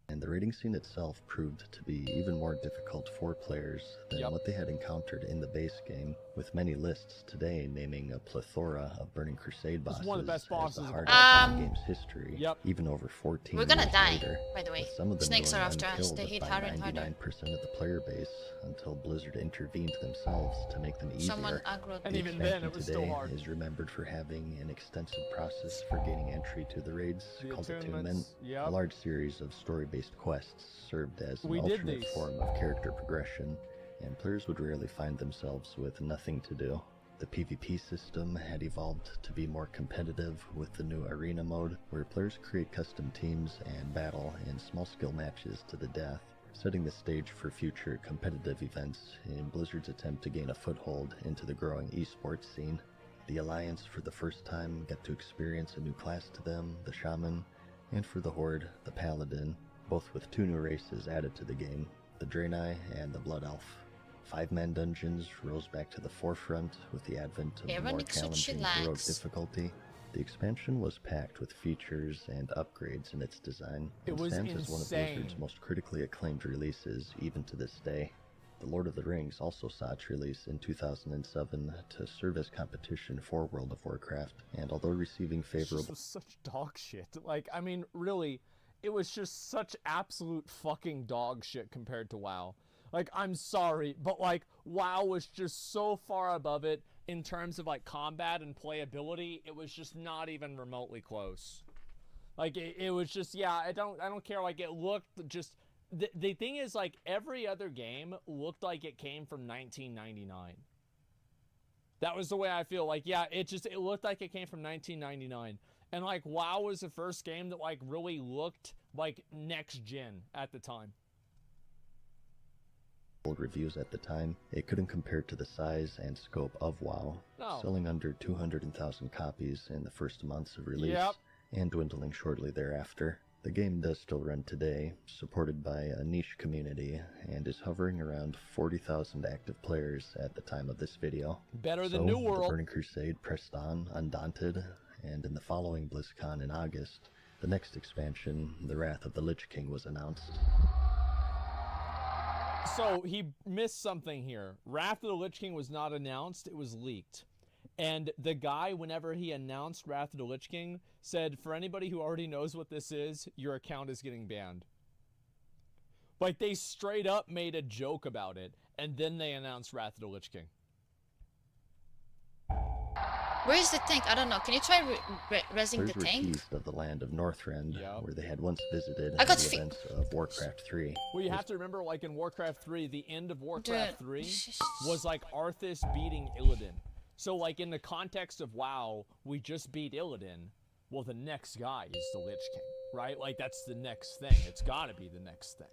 And the raiding scene itself proved to be even more difficult for players than what they had encountered in the base game, with many lists today naming a plethora of Burning Crusade bosses one of the best bosses as the of hardest all in the game's history, even over 14 We're gonna years die, later, by the way. with some of them Snakes are going after us. unkilled They hit by harder and harder. 99% of the player base until Blizzard intervened themselves to make them easier. Someone aggroed And The even then, expansion it was still today hard. is remembered for having an extensive process for gaining entry to the raids called attunement. Yep. A large series of story-based quests served as an We did alternate these. form of character progression, and players would rarely find themselves with nothing to do. The PvP system had evolved to be more competitive with the new arena mode, where players create custom teams and battle in small skill matches to the death, setting the stage for future competitive events in Blizzard's attempt to gain a foothold into the growing esports scene. The Alliance for the first time got to experience a new class to them, the Shaman, and for the Horde, the Paladin, both with 2 new races added to the game, the Draenei and the Blood Elf. 5-man dungeons rose back to the forefront with the advent of the more Everyone needs what she challenging heroic likes. difficulty. The expansion was packed with features and upgrades in its design, It and was stands as one of insane. Blizzard's most critically acclaimed releases even to this day. The Lord of the Rings also saw its release in 2007 to serve as competition for World of Warcraft, and although receiving favorable This was such dog shit. Like, I mean, really, it was just such absolute fucking dog shit compared to WoW. Like, I'm sorry, but like, WoW was just so far above it in terms of like combat and playability. It was just not even remotely close. Like, it was just, yeah, I don't care. Like, it looked just, the thing is, like, every other game looked like it came from 1999. That was the way I feel. Like, yeah, it looked like it came from 1999. And like, WoW was the first game that like really looked like next gen at the time. reviews at the time, it couldn't compare to the size and scope of WoW, No. selling under 200,000 copies in the first months of release, Yep. and dwindling shortly thereafter. The game does still run today, supported by a niche community, and is hovering around 40,000 active players at the time of this video. Better than So, New World. The Burning Crusade pressed on, undaunted, and in the following BlizzCon in August, the next expansion, The Wrath of the Lich King, was announced. So he missed something here. Wrath of the Lich King was not announced, it was leaked. And the guy, whenever he announced Wrath of the Lich King, said, for anybody who already knows what this is, your account is getting banned. Like, they straight up made a joke about it, and then they announced Wrath of the Lich King. Where is the tank? I don't know. Can you try resing Players the were tank? teased of the land of Northrend, where they had once visited I got the events of Warcraft 3. Well, you have to remember, like, in Warcraft 3, the end of Warcraft Dude. 3 was, like, Arthas beating Illidan. So, like, in the context of WoW, we just beat Illidan. well, the next guy is the Lich King, right? Like, that's the next thing. It's got to be the next thing,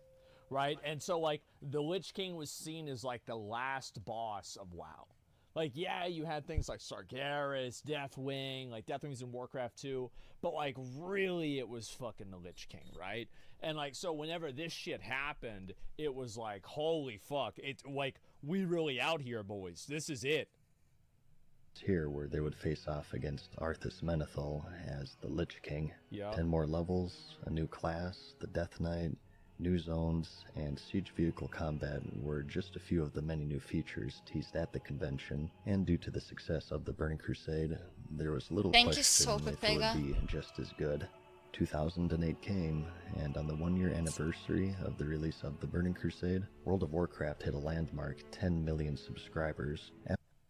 right? And so, like, the Lich King was seen as, like, the last boss of WoW. Like, yeah, you had things like Sargeras, Deathwing, like, Deathwing's in Warcraft 2, but, like, really it was fucking the Lich King, right? And, like, so whenever this shit happened, it was like, holy fuck, it's, like, we really out here, boys. This is it. Here where they would face off against Arthas Menethil as the Lich King. Yeah. 10 more levels, a new class, the Death Knight, new zones, and siege vehicle combat were just a few of the many new features teased at the convention, and due to the success of the Burning Crusade, there was little question if it would be just as good. 2008 came, and on the 1-year anniversary of the release of the Burning Crusade, World of Warcraft hit a landmark 10 million subscribers.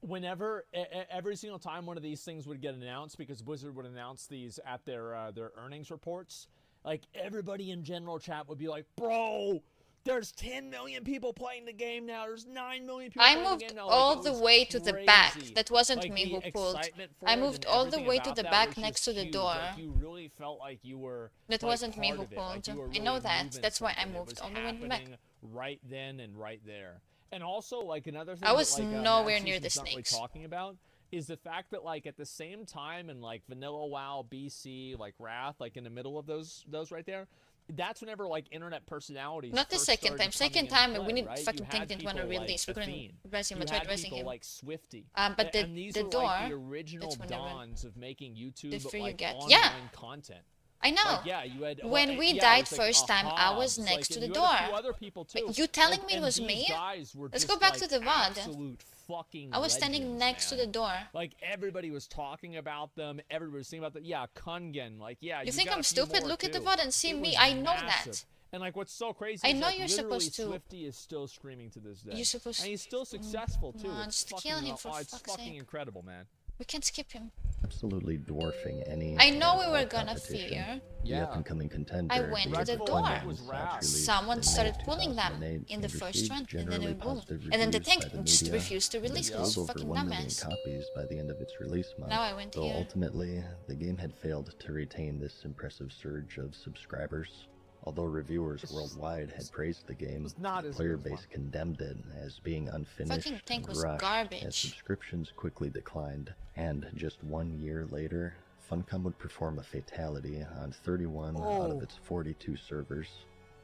Whenever, every single time one of these things would get announced, because Blizzard would announce these at their earnings reports, like, everybody in general chat would be like, bro, there's 10 million people playing the game now. There's 9 million people playing the game now. I moved all the way to the back. That wasn't me who pulled. I moved all the way to the back next to the door. Like, you really felt like you were. That wasn't me who pulled. I know that. That's why I moved all the way to the back. Right then and right there. And also, like, another thing I was that, like, nowhere near the snakes. Really talking about is the fact that, like, at the same time in, like, Vanilla WoW, BC, like, Wrath, like, in the middle of those right there, that's whenever, like, internet personalities. Not the second time. Second time, we didn't right? fucking think didn't want to release. We couldn't press him. I tried pressing him. Like Swifty. But and these the were, door. Like, the original dawns of making YouTube like online content. I know. Like, yeah, you had, when we died first time, I was next to the door. Other people too. You telling me it was me? Let's go back to the VOD. Fucking I was standing next to the door. Like, everybody was talking about them. Everybody was thinking about them. Yeah, Kungen. Like, yeah. You think I'm stupid? Look at the VOD and see me. I know that. And, like, what's so crazy I is, know like, you're supposed to. Swifty is still screaming to this day. You're supposed to. And he's still successful too. Just kill him for fuck's sake. It's fucking incredible, man. We can skip him. Absolutely dwarfing any. I know we were gonna fear. The up-and-coming contender. I went to the door. Someone started pulling them in the first run, and then boom. And then the tank just refused to release because it's fucking dumbass. Copies by the end of its release month. Now I went here. Ultimately, the game had failed to retain this impressive surge of subscribers. Although reviewers worldwide had praised the game, the player base condemned it as being unfinished and rushed as subscriptions quickly declined. And just 1 year later, Funcom would perform a fatality on 31 out of its 42 servers.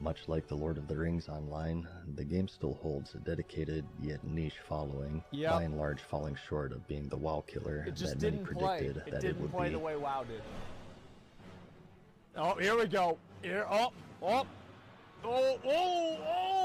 Much like the Lord of the Rings Online, the game still holds a dedicated yet niche following, by and large falling short of being the WoW killer that many predicted that it would be. The way WoW did. Oh, here we go. Here,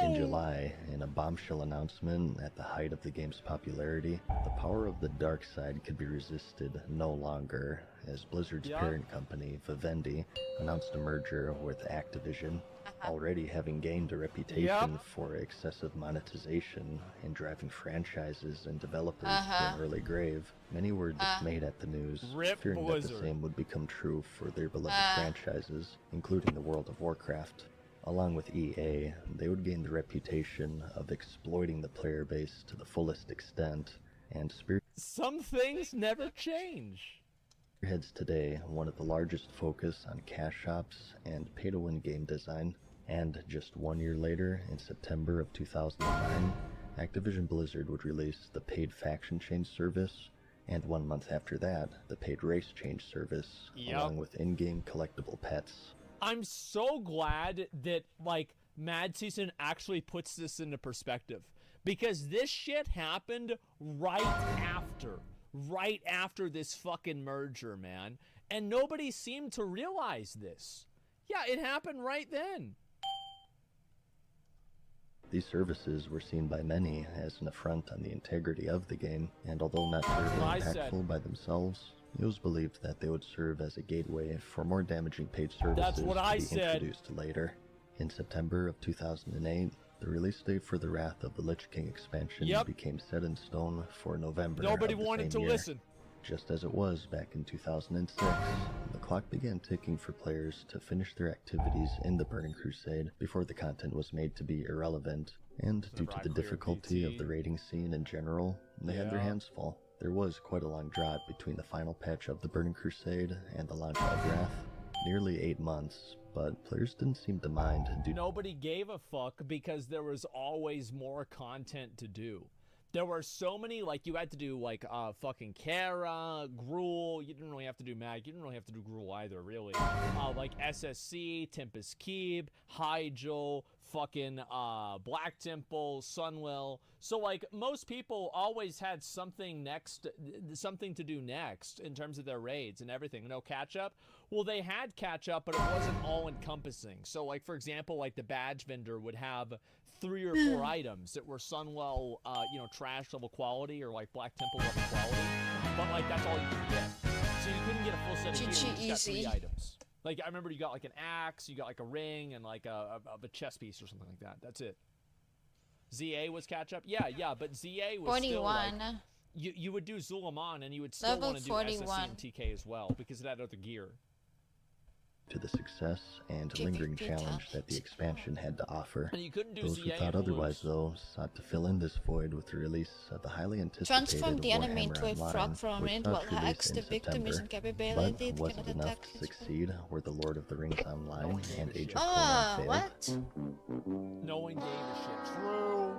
In July, in a bombshell announcement at the height of the game's popularity, the power of the dark side could be resisted no longer, as Blizzard's parent company, Vivendi, announced a merger with Activision. Already having gained a reputation for excessive monetization and driving franchises and developers to an early grave, many were dismayed at the news, fearing that the same would become true for their beloved franchises, including the World of Warcraft. Along with EA, they would gain the reputation of exploiting the player base to the fullest extent, and some things never change. Heads today one of the largest focus on cash shops and pay-to-win game design. And just 1 year later, in September of 2009, Activision Blizzard would release the paid faction change service, and 1 month after that, the paid race change service, along with in-game collectible pets. I'm so glad that, like, Mad Season actually puts this into perspective, because this shit happened right after this fucking merger, man, and nobody seemed to realize this. Yeah, it happened right then. These services were seen by many as an affront on the integrity of the game, and although not terribly impactful by themselves, it was believed that they would serve as a gateway for more damaging paid services to be introduced later. In September of 2008, the release date for the Wrath of the Lich King expansion became set in stone for November of the same year. Just as it was back in 2006, the clock began ticking for players to finish their activities in the Burning Crusade before the content was made to be irrelevant, and due to the difficulty of the raiding scene in general, they had their hands full. There was quite a long drought between the final patch of the Burning Crusade and the launch of Wrath, nearly 8 months, but players didn't seem to mind. Nobody gave a fuck because there was always more content to do. There were so many, like, you had to do, like, fucking Kara, Gruul. You didn't really have to do Mag. You didn't really have to do Gruul either, really. Like, SSC, Tempest Keep, Hyjal, fucking, Black Temple, Sunwell. So, like, most people always had something to do next in terms of their raids and everything. No catch-up? Well, they had catch-up, but it wasn't all-encompassing. So, like, for example, like, the badge vendor would have 3 or 4 items that were Sunwell, you know, trash level quality or like Black Temple level quality, but like that's all you could get. So you couldn't get a full set of gear. You just got 3 items. Like I remember you got like an axe, you got like a ring, and like a chess piece or something like that. That's it. ZA was catch up. Yeah, but ZA was 41. Still like, you would do Zulaman and you would still want to do SSC and TK as well because it had other gear. To the success and lingering challenge that the expansion had to offer. And you couldn't do Those who thought otherwise, though, sought to fill in this void with the release of the highly anticipated Transform the enemy Warhammer into a frog Online, from which it saw while its release hacks in the victim is September. incapability. But was it enough to succeed where the Lord of the Rings Online and Age of Oh, Conan failed? what? No one gave a shit. True.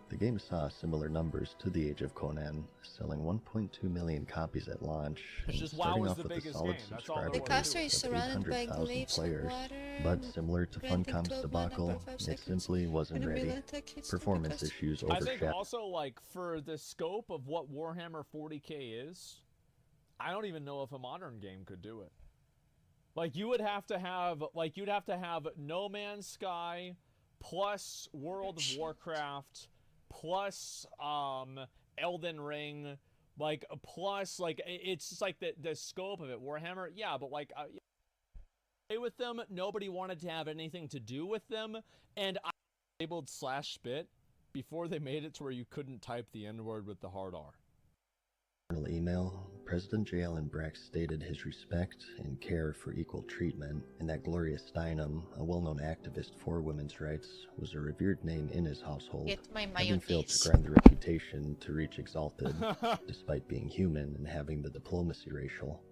The game saw similar numbers to the Age of Conan, selling 1.2 million copies at launch, It's and just WoW starting was off the with a biggest solid game. That's all there subscriber was. The caster is base of surrounded by 800,000 glaives of players. water. But similar to Granting Funcom's 12 mana per debacle, 5 it seconds. simply wasn't Enemy ready. attack hits Performance the issues I think overshadowed. also, like, for the scope of what Warhammer 40k is, I don't even know if a modern game could do it. Like, you would have to have, like, you'd have to have No Man's Sky plus World of Warcraft plus, Elden Ring, like, plus, like, it's just, like, the scope of it. Warhammer, yeah, but, like, with them, nobody wanted to have anything to do with them, and I enabled /spit before they made it to where you couldn't type the N-word with the hard R. Email, President J. Allen Brack stated his respect and care for equal treatment, and that Gloria Steinem, a well-known activist for women's rights, was a revered name in his household, Get my having failed mayonnaise. to grind the reputation to reach exalted, despite being human and having the diplomacy racial.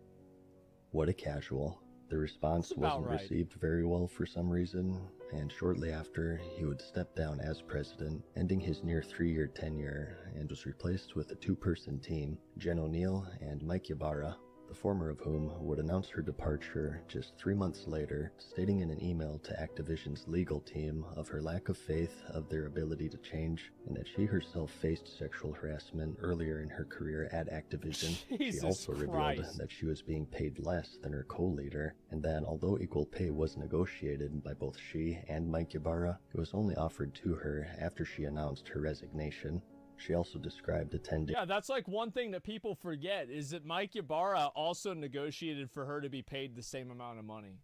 What a casual. The response wasn't received very well for some reason, and shortly after, he would step down as president, ending his near 3-year tenure, and was replaced with a 2-person team, Jen O'Neill and Mike Ybarra, the former of whom would announce her departure just 3 months later, stating in an email to Activision's legal team of her lack of faith of their ability to change, and that she herself faced sexual harassment earlier in her career at Activision. She also revealed that she was being paid less than her co-leader, and that although equal pay was negotiated by both she and Mike Ybarra, it was only offered to her after she announced her resignation. She also described attending... Yeah, that's like one thing that people forget, is that Mike Ybarra also negotiated for her to be paid the same amount of money.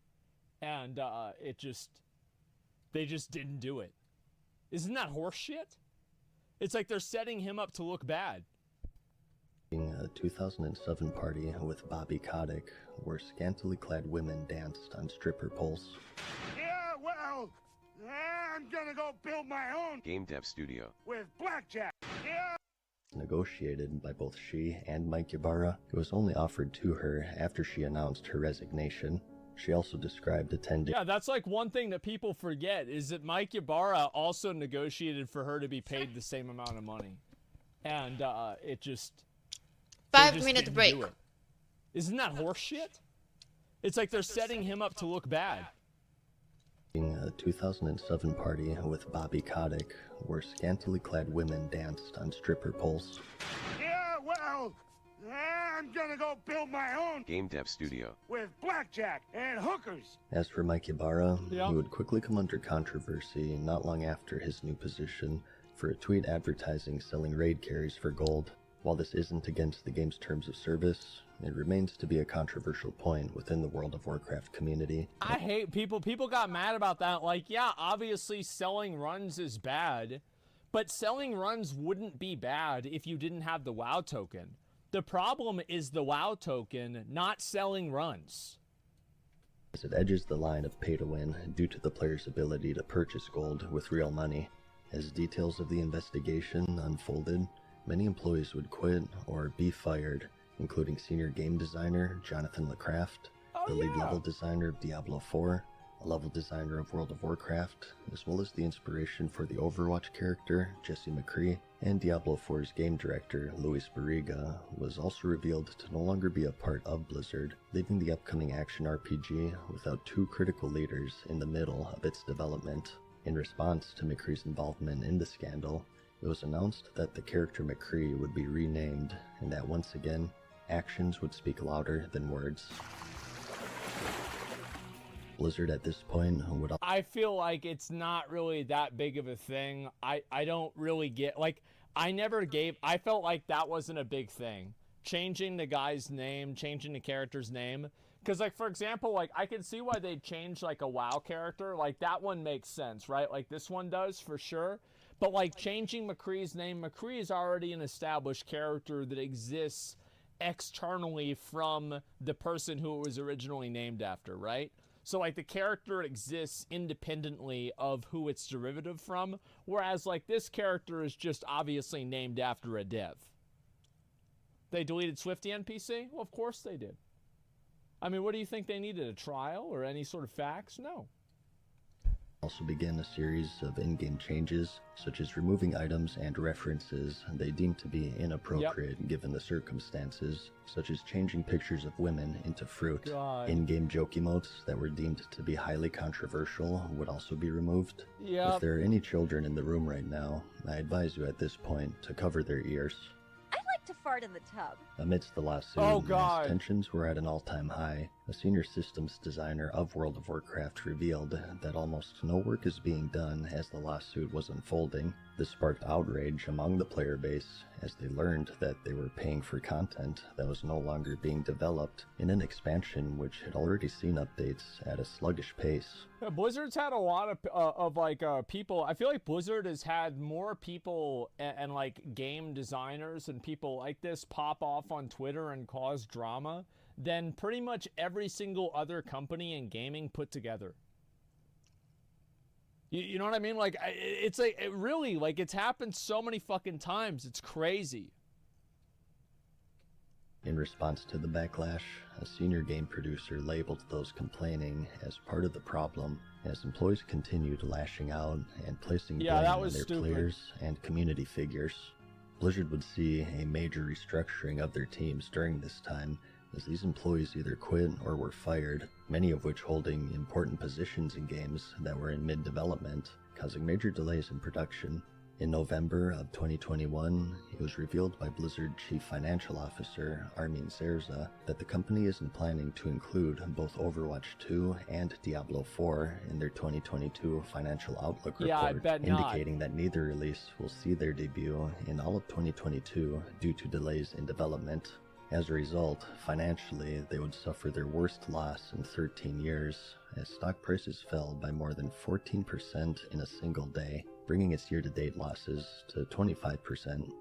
And they just didn't do it. Isn't that horseshit? It's like they're setting him up to look bad. A 2007 party with Bobby Kotick, where scantily clad women danced on stripper poles. Yeah, well, I'm gonna go build my own game dev studio with blackjack. Yeah. Negotiated by both she and Mike Ybarra, it was only offered to her after she announced her resignation. She also described attending... Yeah, that's like one thing that people forget, is that Mike Ybarra also negotiated for her to be paid the same amount of money. And it just... 5-minute break. Isn't that horseshit? It's like they're setting him up to look bad. A 2007 party with Bobby Kotick, where scantily clad women danced on stripper poles. Yeah, well, I'm gonna go build my own game dev studio with blackjack and hookers. As for Mike Ybarra, he would quickly come under controversy not long after his new position for a tweet advertising selling raid carries for gold. While this isn't against the game's terms of service, it remains to be a controversial point within the World of Warcraft community. I hate people. People got mad about that. Like, yeah, obviously selling runs is bad, but selling runs wouldn't be bad if you didn't have the WoW token. The problem is the WoW token, not selling runs. As it edges the line of pay to win due to the player's ability to purchase gold with real money. As details of the investigation unfolded, many employees would quit or be fired, including senior game designer Jonathan LeCraft, the lead level designer of Diablo 4, a level designer of World of Warcraft, as well as the inspiration for the Overwatch character Jesse McCree, and Diablo 4's game director Luis Barriga was also revealed to no longer be a part of Blizzard, leaving the upcoming action RPG without two critical leaders in the middle of its development. In response to McCree's involvement in the scandal, it was announced that the character McCree would be renamed, and that once again, actions would speak louder than words. Blizzard at this point would... I feel like it's not really that big of a thing. I don't really get... Like, I felt like that wasn't a big thing. Changing the guy's name, changing the character's name. Because, like, for example, like, I can see why they'd change, like, a WoW character. Like, that one makes sense, right? Like, this one does, for sure. But, like, changing McCree's name, McCree is already an established character that exists externally from the person who it was originally named after, right? So, like, the character exists independently of who it's derivative from, whereas, like, this character is just obviously named after a dev. They deleted Swifty NPC? Well, of course they did. I mean, what do you think they needed? A trial or any sort of facts? No. Also began a series of in-game changes, such as removing items and references they deemed to be inappropriate given the circumstances, such as changing pictures of women into fruit. In-game joke emotes that were deemed to be highly controversial would also be removed. If there are any children in the room right now, I advise you at this point to cover their ears. To fart in the tub. Amidst the lawsuit, as tensions were at an all-time high, a senior systems designer of World of Warcraft revealed that almost no work is being done as the lawsuit was unfolding. This sparked outrage among the player base as they learned that they were paying for content that was no longer being developed in an expansion which had already seen updates at a sluggish pace. Blizzard's had a lot of people. I feel like Blizzard has had more people and like game designers and people like this pop off on Twitter and cause drama than pretty much every single other company in gaming put together. You know what I mean? Like, it's like, it really, like, it's happened so many fucking times. It's crazy. In response to the backlash, a senior game producer labeled those complaining as part of the problem as employees continued lashing out and placing blame on their players and community figures. Blizzard would see a major restructuring of their teams during this time, as these employees either quit or were fired, many of which holding important positions in games that were in mid-development, causing major delays in production. In November of 2021, it was revealed by Blizzard Chief Financial Officer Armin Zerza that the company isn't planning to include both Overwatch 2 and Diablo 4 in their 2022 financial outlook report, indicating that neither release will see their debut in all of 2022 due to delays in development. As a result, financially, they would suffer their worst loss in 13 years, as stock prices fell by more than 14% in a single day, bringing its year-to-date losses to 25%.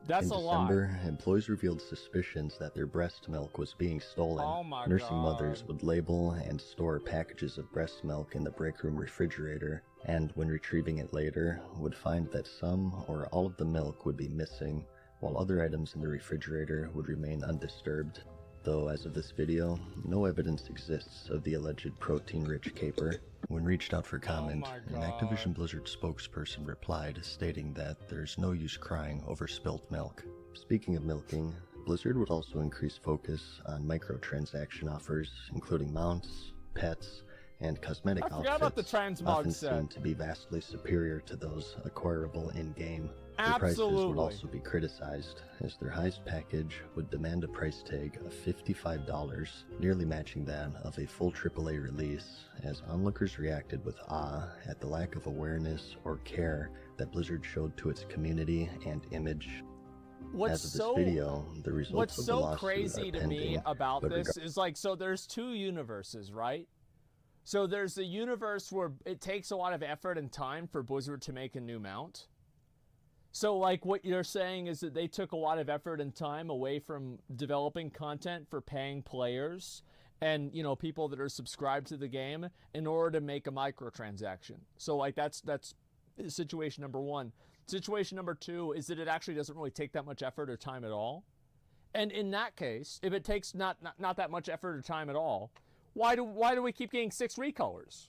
That's in December, employees revealed suspicions that their breast milk was being stolen. Oh my Nursing God. mothers would label and store packages of breast milk in the break room refrigerator, and when retrieving it later, would find that some or all of the milk would be missing, while other items in the refrigerator would remain undisturbed. Though as of this video, no evidence exists of the alleged protein-rich caper. When reached out for comment, an Activision Blizzard spokesperson replied, stating that there's no use crying over spilt milk. Speaking of milking, Blizzard would also increase focus on microtransaction offers, including mounts, pets, and cosmetic outfits, often seen to be vastly superior to those acquirable in-game. Their prices would also be criticized, as their highest package would demand a price tag of $55, nearly matching that of a full AAA release, as onlookers reacted with awe at the lack of awareness or care that Blizzard showed to its community and image. As of this video, the results of the lawsuit What's so crazy to me about this is, like, so there's two universes, right? So there's the universe where it takes a lot of effort and time for Blizzard to make a new mount. So, like, what you're saying is that they took a lot of effort and time away from developing content for paying players and, you know, people that are subscribed to the game in order to make a microtransaction. So, like, that's situation number one. Situation number 2 is that it actually doesn't really take that much effort or time at all. And in that case, if it takes not that much effort or time at all, why do we keep getting 6 recolors?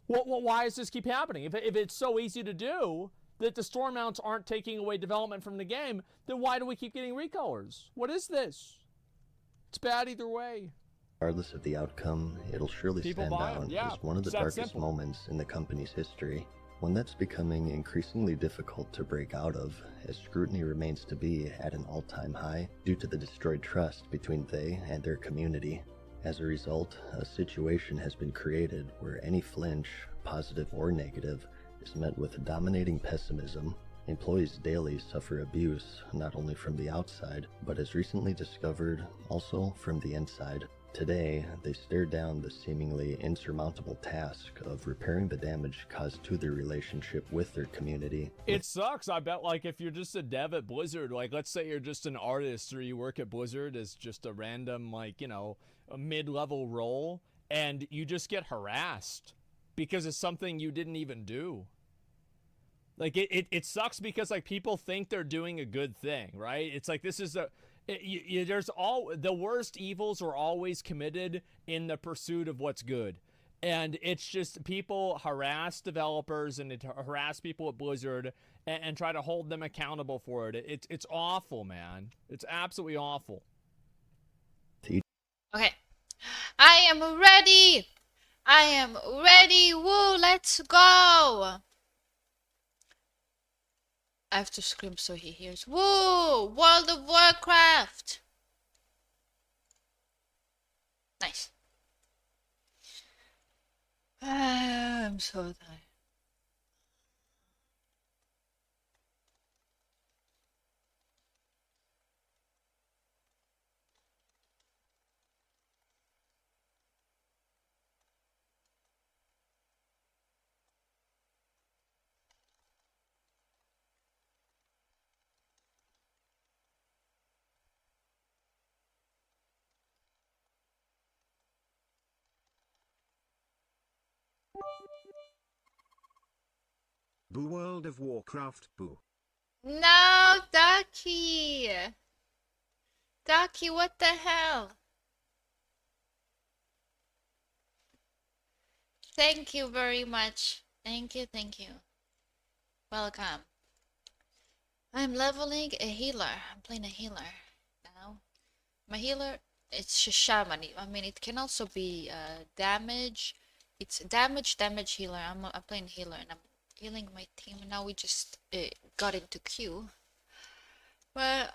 Why does this keep happening? If it's so easy to do that the storm mounts aren't taking away development from the game, then why do we keep getting recolors? What is this? It's bad either way. Regardless of the outcome, it'll surely stand down as one of the darkest moments in the company's history. One that's becoming increasingly difficult to break out of, as scrutiny remains to be at an all-time high due to the destroyed trust between they and their community. As a result, a situation has been created where any flinch, positive or negative, is met with dominating pessimism. Employees daily suffer abuse, not only from the outside, but as recently discovered, also from the inside. Today, they stare down the seemingly insurmountable task of repairing the damage caused to their relationship with their community. It sucks. I bet, like, if you're just a dev at Blizzard, like, let's say you're just an artist or you work at Blizzard as just a random, like, you know, a mid-level role, and you just get harassed because it's something you didn't even do. Like, it sucks because, like, people think they're doing a good thing, right? It's like, this is the worst evils are always committed in the pursuit of what's good. And it's just people harass developers and harass people at Blizzard and try to hold them accountable for it. It's awful, man. It's absolutely awful. Okay. I am ready. I am ready. Woo, let's go. I have to scream so he hears. Woo! World of Warcraft! Nice. I'm so tired. Boo World of Warcraft, boo. No, Ducky! Ducky, what the hell? Thank you very much. Thank you, thank you. Welcome. I'm leveling a healer. I'm playing a healer now. My healer, it's Shaman. I mean, it can also be damage. It's damage healer. I'm playing healer and I'm healing my team. Now we just got into queue. Well,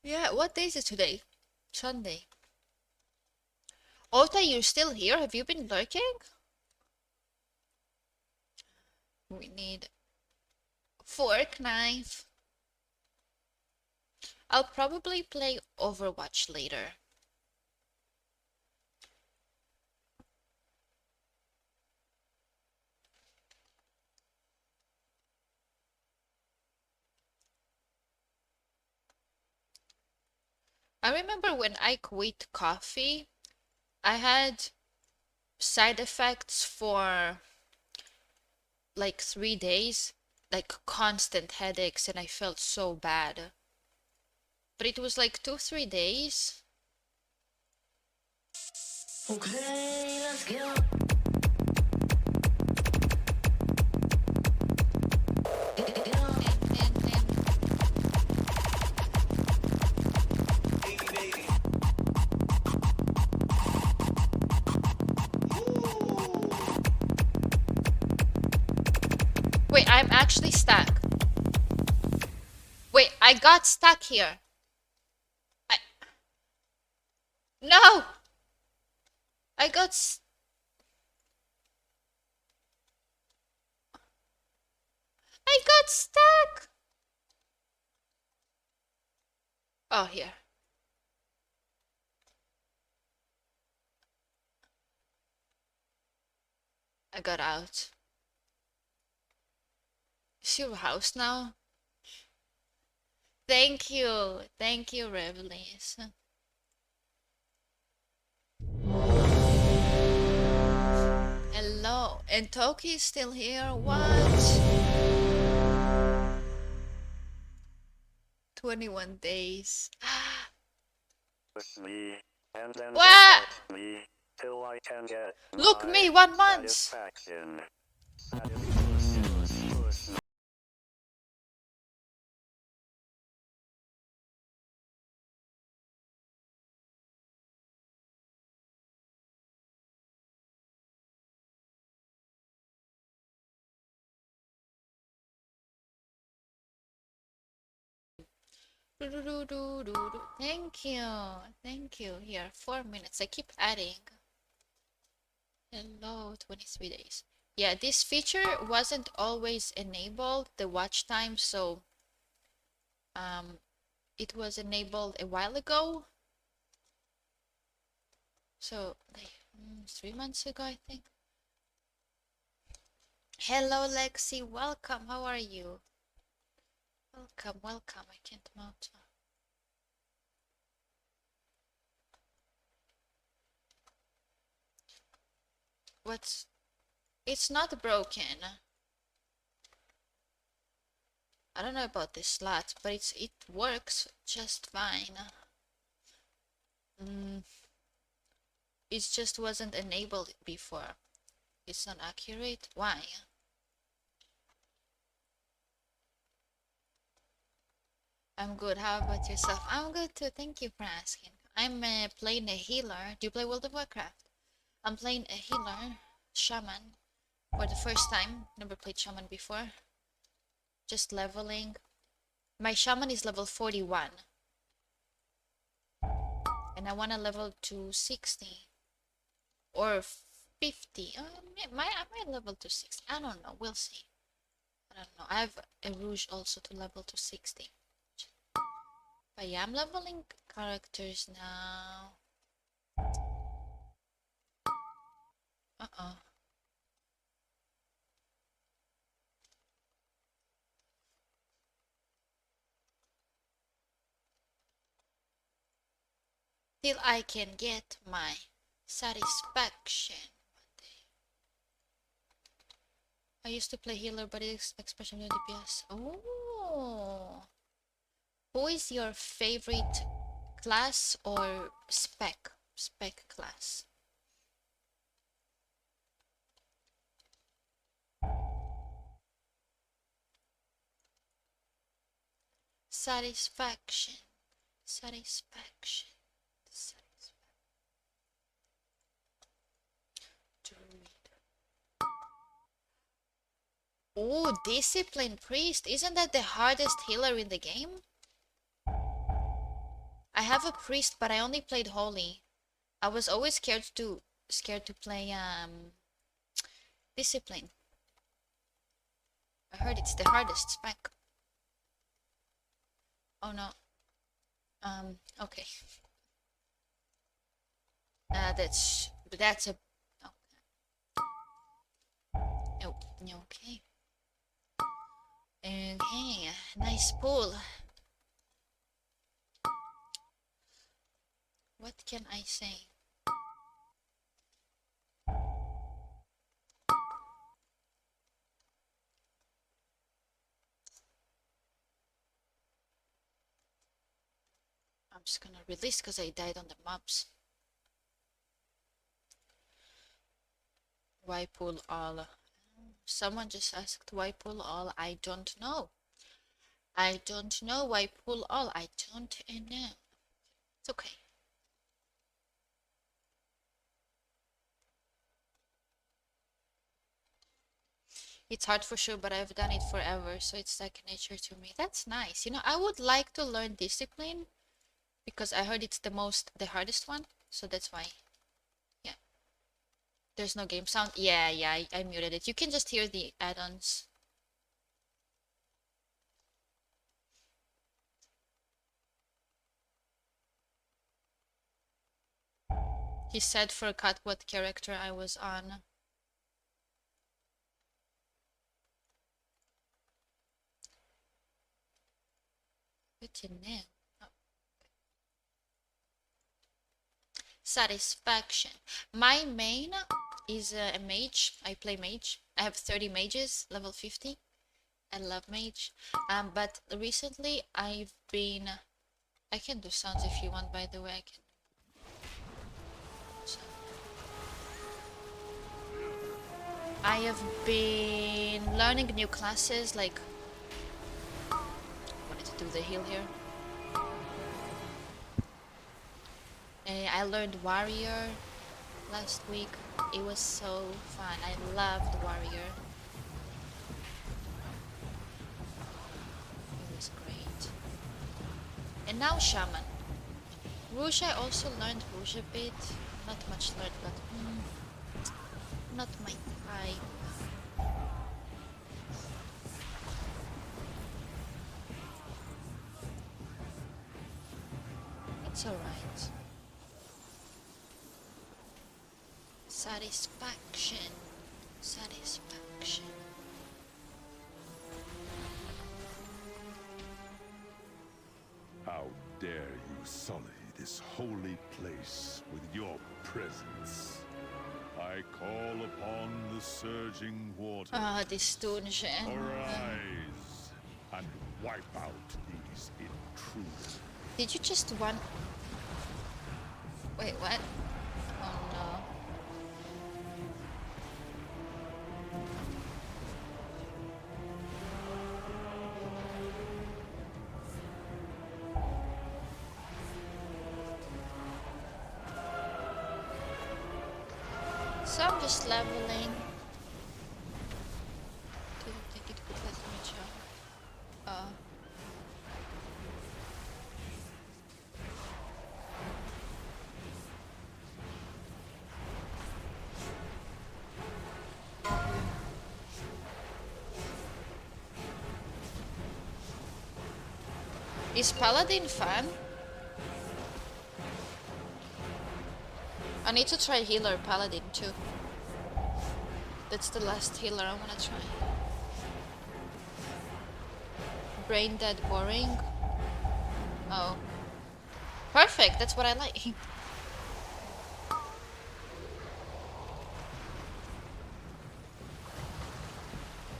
yeah, what day is it today? Sunday. Ota, you're still here? Have you been lurking? We need fork, knife. I'll probably play Overwatch later. I remember when I quit coffee, I had side effects for like 3 days, like constant headaches, and I felt so bad. But it was like 2-3 days. Okay, let's go. Wait, I'm actually stuck. Wait, I got stuck here. No! I got stuck! Oh, here. I got out. Is your house now? Thank you, Revelis. Hello, and Toki is still here. What? 21 days. Push me, and then What? push me, till I can get Look my me, 1 month. satisfaction. Push me. Thank you. Thank you. Here, 4 minutes. I keep adding. Hello, 23 days. Yeah, this feature wasn't always enabled, the watch time, so it was enabled a while ago. So, like 3 months ago, I think. Hello, Lexi. Welcome. How are you? Welcome, welcome. I can't mount. What's... It's not broken. I don't know about this slot, but it works just fine. It just wasn't enabled before. It's not accurate. Why? I'm good. How about yourself? I'm good too. Thank you for asking. I'm playing a healer. Do you play World of Warcraft? I'm playing a healer, Shaman, for the first time. Never played Shaman before. Just leveling. My Shaman is level 41. And I want to level to 60. Or 50. I might level to 60. I don't know. We'll see. I don't know. I have a Rouge also to level to 60. But yeah, I'm leveling characters now. Till I can get my satisfaction one day. I used to play healer, but it's especially DPS. Oh, who is your favorite class or spec class? Satisfaction. Oh, Discipline Priest. Isn't that the hardest healer in the game? I have a priest, but I only played Holy. I was always scared to play Discipline. I heard it's the hardest spec. Oh no. Okay. That's a... Oh, okay. Okay, nice pull. What can I say? I'm just gonna release because I died on the mobs. Why pull all? Someone just asked why pull all. I don't know. I don't know why pull all. I don't know. It's okay. It's hard for sure, but I've done it forever, so it's like nature to me. That's nice. You know, I would like to learn Discipline because I heard it's the hardest one, so that's why. Yeah. There's no game sound. Yeah, I muted it. You can just hear the add-ons. He said forgot what character I was on. Good to know. Oh. Satisfaction. My main is a mage. I play mage. I have 30 mages, level 50. I love mage. But recently I've been. I can do sounds if you want. By the way, I can. I have been learning new classes. Like, wanted to do the heal here. I learned warrior last week. It was so fun. I loved warrior. It was great. And now shaman. Rouge, I also learned rouge a bit. Not much learned, but not my type. It's alright. Satisfaction. Satisfaction. How dare you sully this holy place with your presence? I call upon the surging water. Ah, this dungeon. Arise and wipe out these intruders. Did you just one? Wait, what? Oh no. So I'm just leveling. Didn't think it would let me jump. Is Paladin fun? I need to try healer Paladin too. That's the last healer I wanna try. Brain dead boring. Oh. Perfect, that's what I like.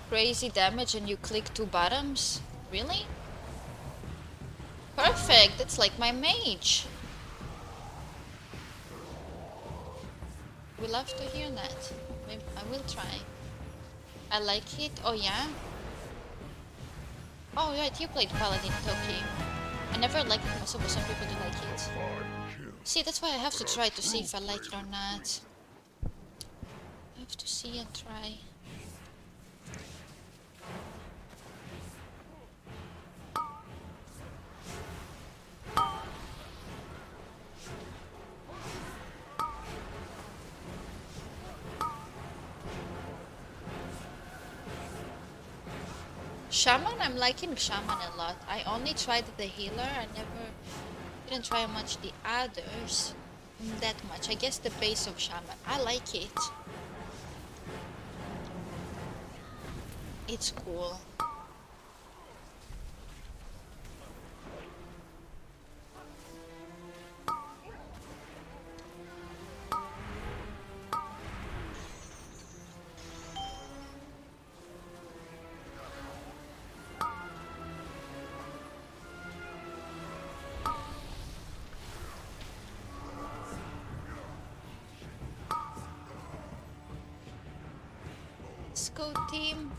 Crazy damage and you click two bottoms? Really? Perfect, that's like my mage. We love to hear that. Maybe I will try. I like it. Oh yeah? Oh right, you played Paladin, Toki. I never liked it myself, but some people do like it. See, that's why I have to try to see if I like it or not. I have to see and try. Shaman, I'm liking Shaman a lot. I only tried the healer, I didn't try much the others. That much. I guess the base of Shaman. I like it. It's cool. Let's go, team.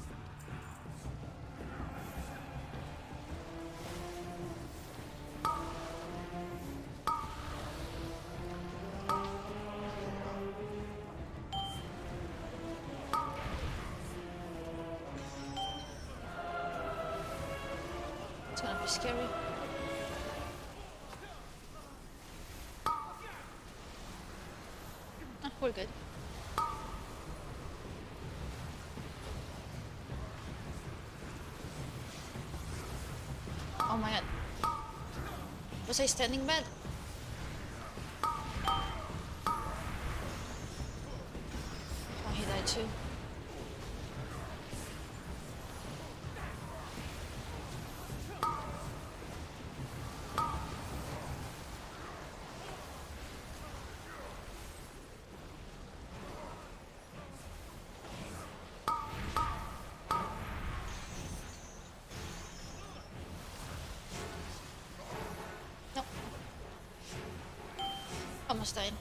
It's gonna be scary. Ah, we're good. Oh my god. Was I standing bad? Oh, he died too. almost died.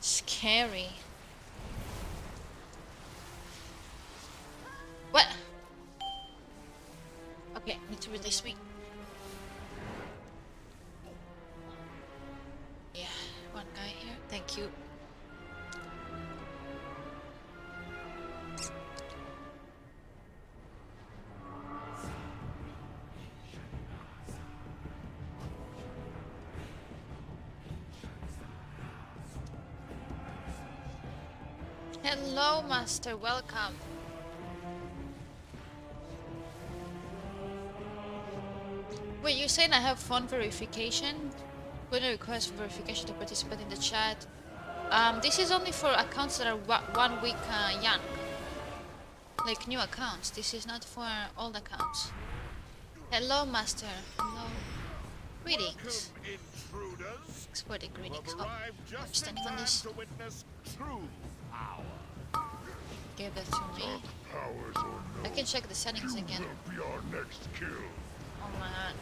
Scary. What? Okay, need to release me. Yeah, one guy here. Thank you. Hello, Master. Welcome. Wait, you're saying I have phone verification? When I request for verification to participate in the chat. This is only for accounts that are 1 week young. Like new accounts. This is not for old accounts. Hello, Master. Hello. Greetings. Thanks for the greetings. Oh, I'm standing on this. Give that to me. I can check the settings again. Oh my god.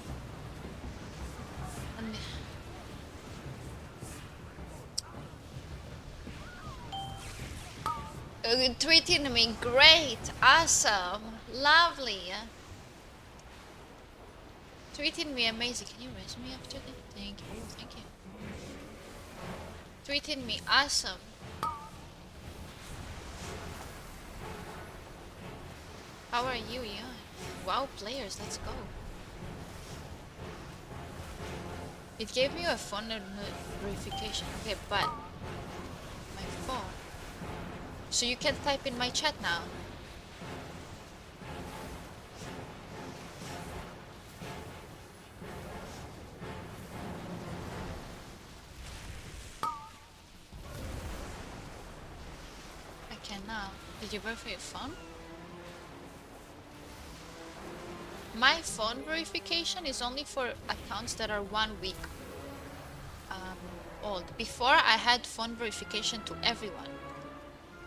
Treating me great, awesome, lovely. Treating me amazing. Can you raise me after that? Thank you, thank you. Treating me awesome. How are you, yeah? Wow, players, let's go. It gave me a phone verification. Okay, but my phone. So you can type in my chat now. I can now. Did you verify your phone? My phone verification is only for accounts that are 1 week old. Before I had phone verification to everyone.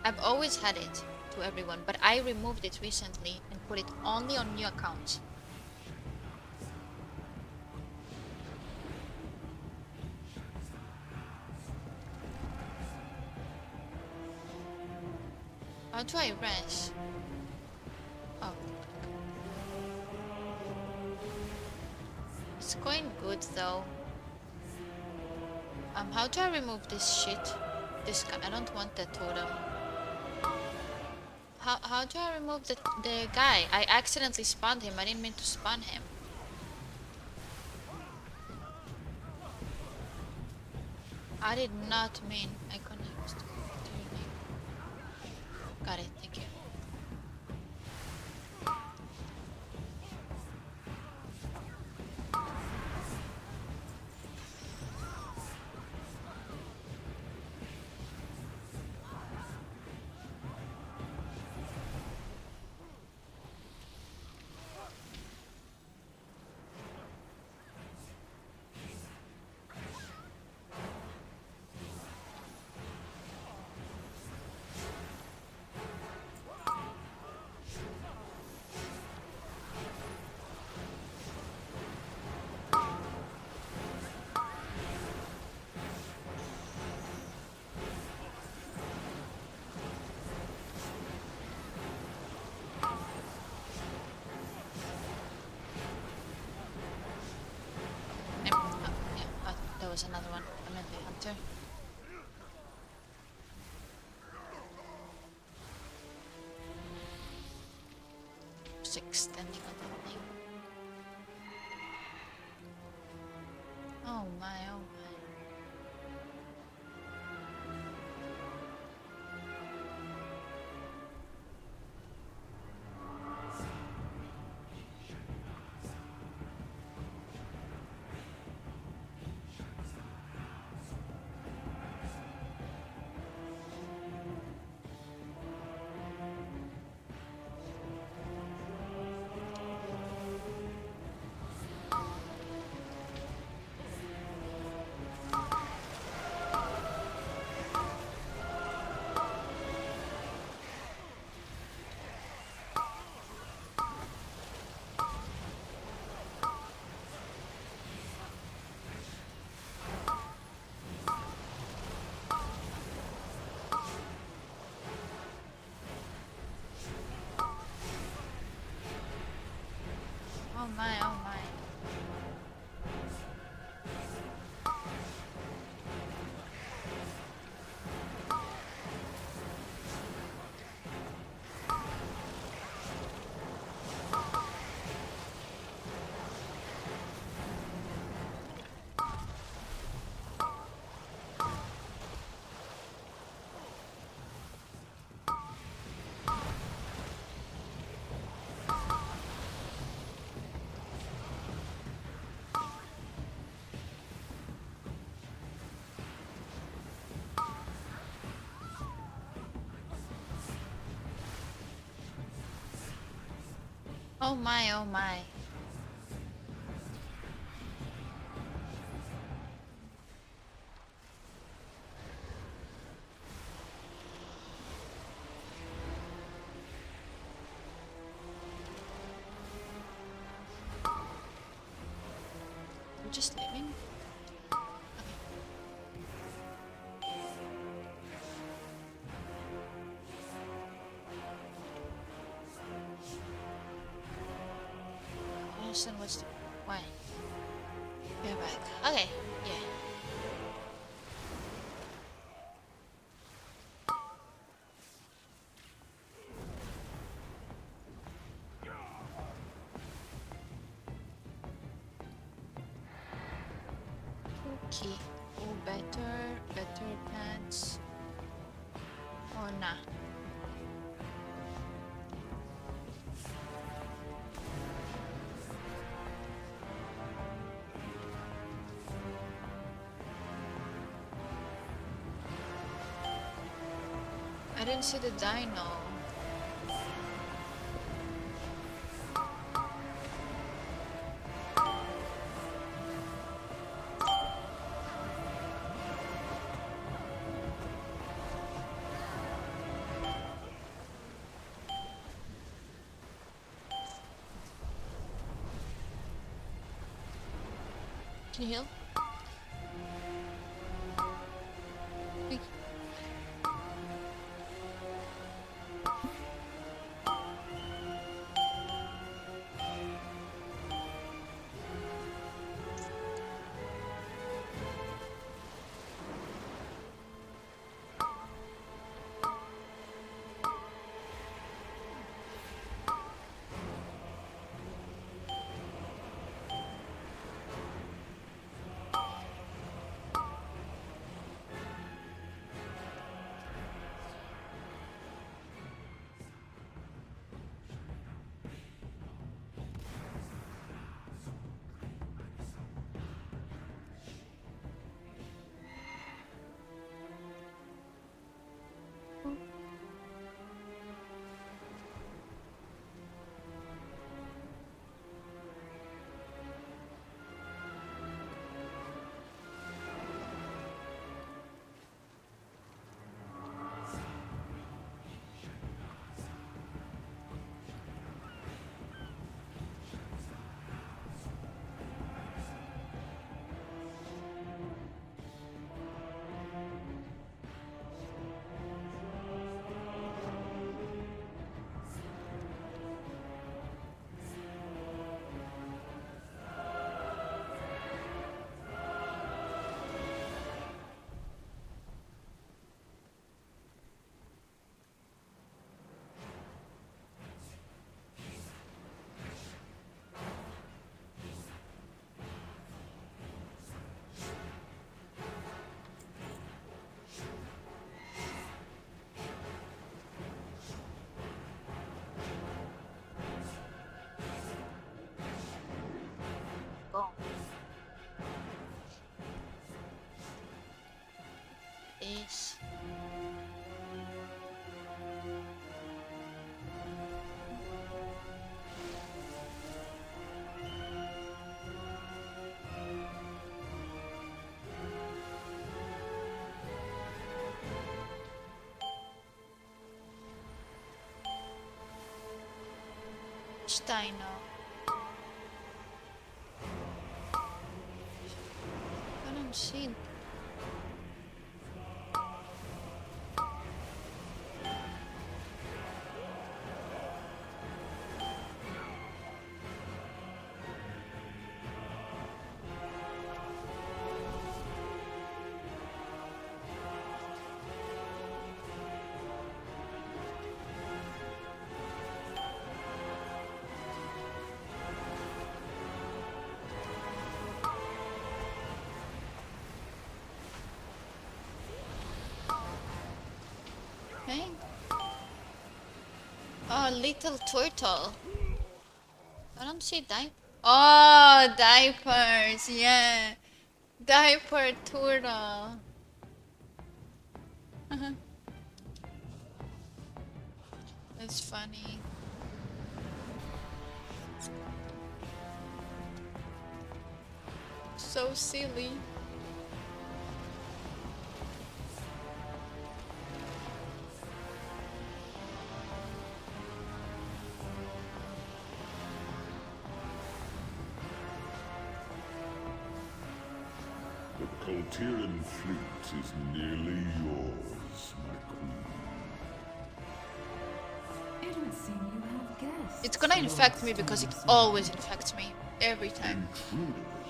I've always had it to everyone, but I removed it recently and put it only on new accounts. How do I res? Oh. It's going good though. How do I remove this shit? This guy, I don't want that totem. How do I remove the guy? I accidentally spawned him. I didn't mean to spawn him. I did not mean I connect to your name. Got it, thank you. Was another one. I meant the hunter. Just extending on the thing. Oh my, oh my. Oh my, oh my. I'm just leaving. Then what's the why? We're back. Okay, yeah. Okay. Oh, better pants. Or nah. I didn't see the dino. Can you heal? Quick. Go. Is Dino. I don't see. Okay. Oh, little turtle. I don't see diaper. Oh, diapers. Yeah. Diaper turtle. That's funny. So silly. The Coltiran fleet is nearly yours, my queen. It would seem you have guests. It's gonna infect me because it always infects me. Every time.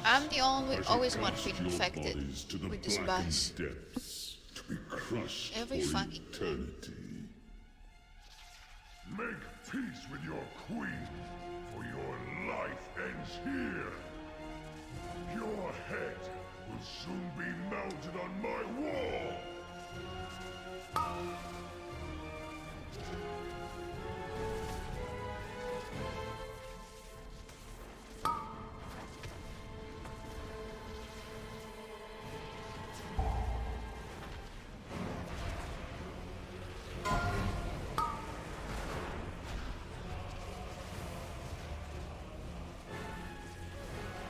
I'm the always one being infected with this buzz. Depths to be crushed Every for fucking eternity. Make peace with your queen, for your life ends here. Your head will soon be mounted on my wall.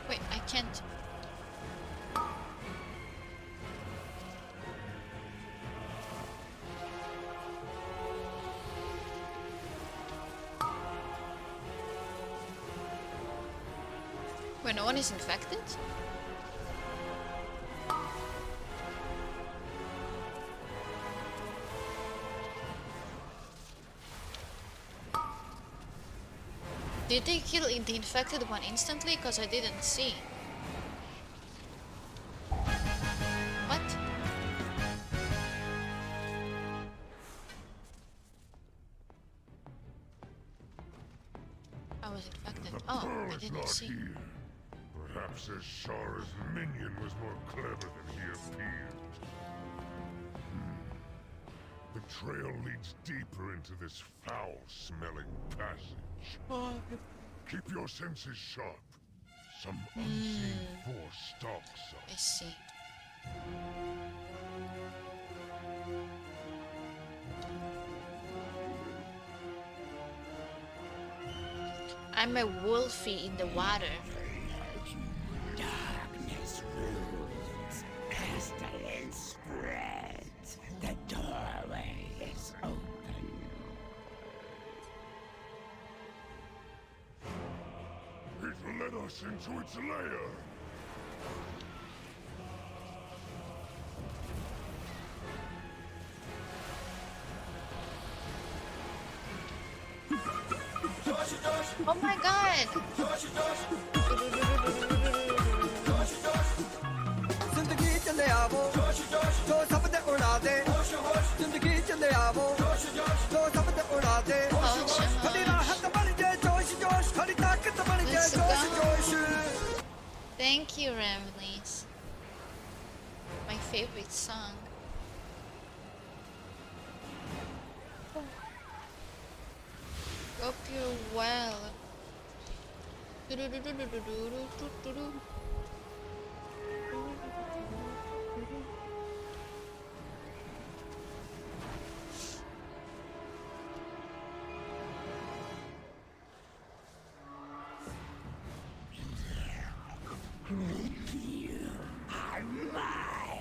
Wait, I can't. Wait, no one is infected? Did they kill the infected one instantly? Because I didn't see. What? I was infected. Oh, I didn't see. Perhaps Ashara's minion was more clever than he appeared. The trail leads deeper into this foul-smelling passage. Keep your senses sharp. Some unseen force stalks us. I see. I'm a wolfie in the water. Darkness rules. Pestilence spreads. The doorway is open. It led us into its lair. Oh my god! Let's go. Thank you, Ramblies. My favorite song. Hope you're well. You are mine.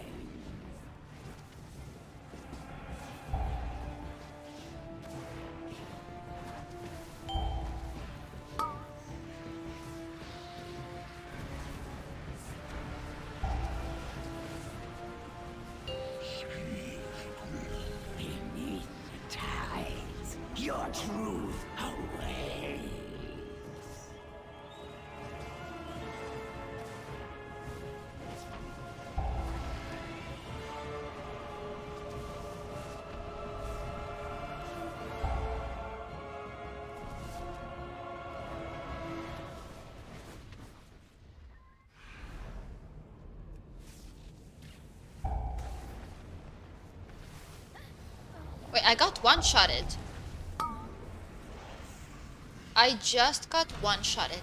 Beneath the tides, your truth awaits. Wait, I got one-shotted. I just got one-shotted.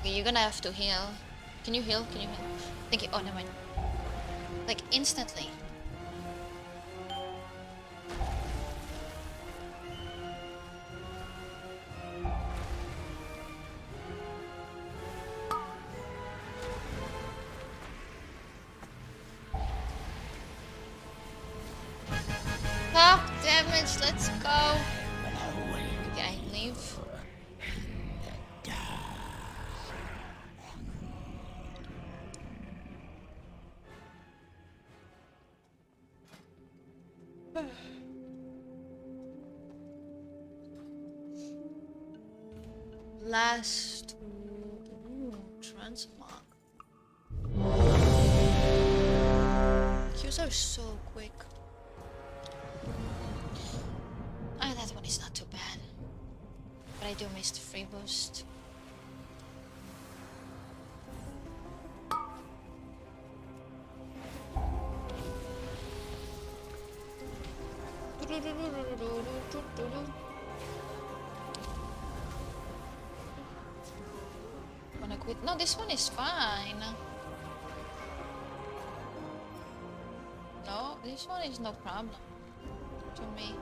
Okay, you're gonna have to heal. Can you heal? Can you heal? Thank you. Oh, never mind. Like, instantly. damage. Let's go. Okay, I leave. Last transmog. Qs are so quick. Ah, that one is not too bad. But I do miss the free boost. Wanna quit? No, this one is fine. No, this one is no problem to me.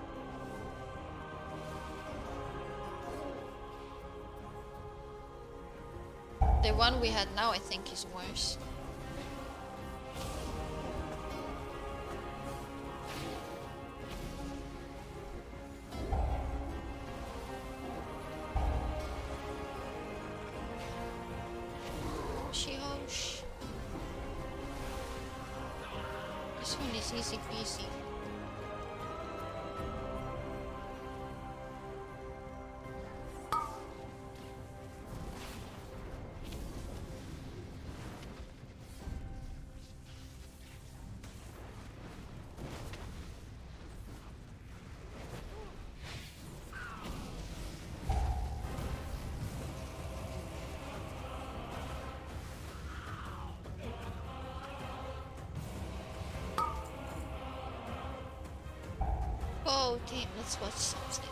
The one we had now, I think, is worse. Hosh. This one is easy peasy. Oh, team, let's watch something.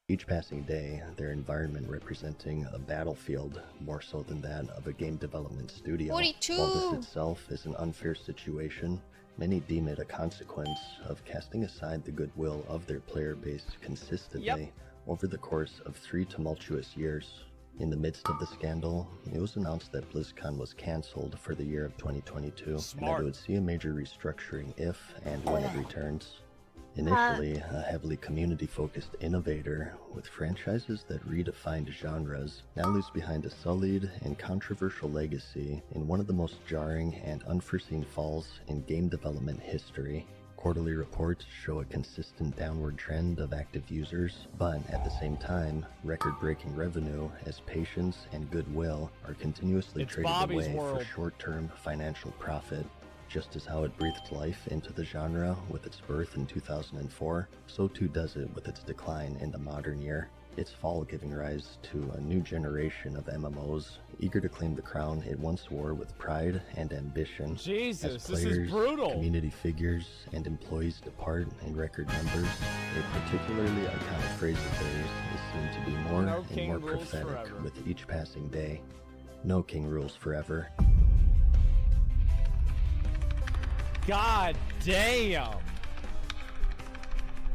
Each passing day, their environment representing a battlefield more so than that of a game development studio. 42. While this itself is an unfair situation, many deem it a consequence of casting aside the goodwill of their player base consistently over the course of 3 tumultuous years. In the midst of the scandal, it was announced that BlizzCon was cancelled for the year of 2022, and that it would see a major restructuring if and when it returns. Initially a heavily community-focused innovator with franchises that redefined genres, now leaves behind a sullied and controversial legacy in one of the most jarring and unforeseen falls in game development history. Quarterly reports show a consistent downward trend of active users, but at the same time, record-breaking revenue as patience and goodwill are continuously traded away for short-term financial profit. Just as how it breathed life into the genre with its birth in 2004, so too does it with its decline in the modern year. Its fall giving rise to a new generation of MMOs eager to claim the crown it once wore with pride and ambition. Jesus, as players, this is brutal. community figures, and employees depart in record numbers, a particularly iconic phrase of theirs is seen to be more and more prophetic with each passing day. No king rules forever. God damn!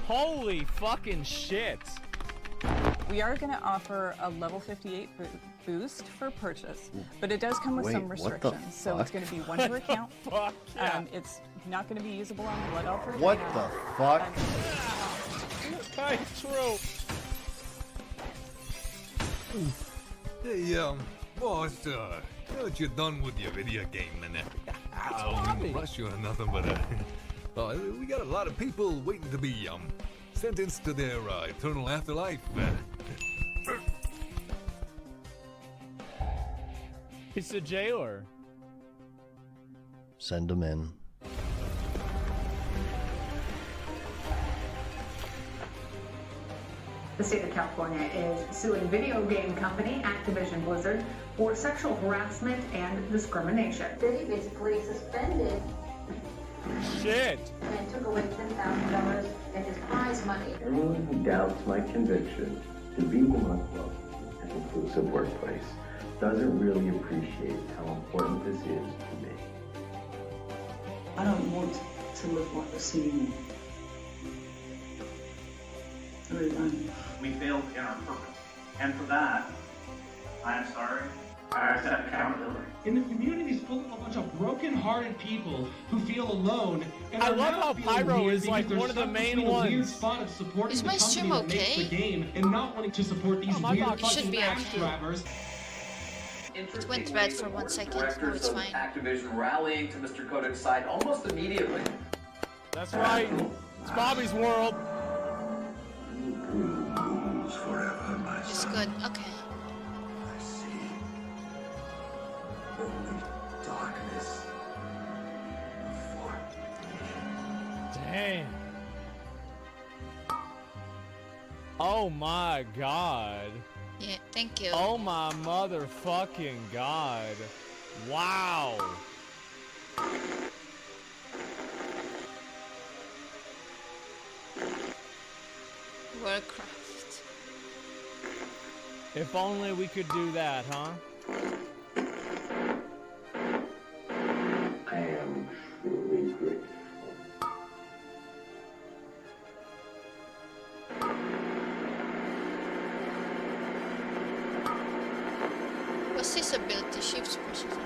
Holy fucking shit! We are going to offer a level 58 boost for purchase, but it does come with some restrictions. So it's going to be one per account. It's not going to be usable on Blood Elf or What the fuck? True. Hey, boss, now that you're done with your video game, and I don't mean to rush you or nothing, but we got a lot of people waiting to be sentenced to their eternal afterlife. He's a jailer. Send him in. The state of California is suing video game company Activision Blizzard for sexual harassment and discrimination. They basically suspended Shit! and took away $10,000 in his prize money. Anyone who doubts my conviction to be the most welcoming and inclusive workplace doesn't really appreciate how important this is to me. I don't want to live while you're seeing me. We're done. We failed in our purpose. And for that, I am sorry. I accept accountability. And the community is full of a bunch of broken-hearted people who feel alone. And I are love now how feeling Pyro weird is like because they're one of the stuck main between a weird ones. spot of supporting Is the my company stream that makes the okay? game and not wanting to support these my weird God, it should fucking be axe okay. grabbers. It went red for 1 second. No, Directors it's of fine. Activision rallying to Mr. Kodak's side almost immediately. That's right. It's Bobby's world. Rules forever, my It's son. good. Okay. I see. Only darkness. Dang. Oh my god. Yeah, thank you. Oh my motherfucking god. Wow. Warcraft. If only we could do that, huh? I am truly grateful. What's his ability? Shifts precision.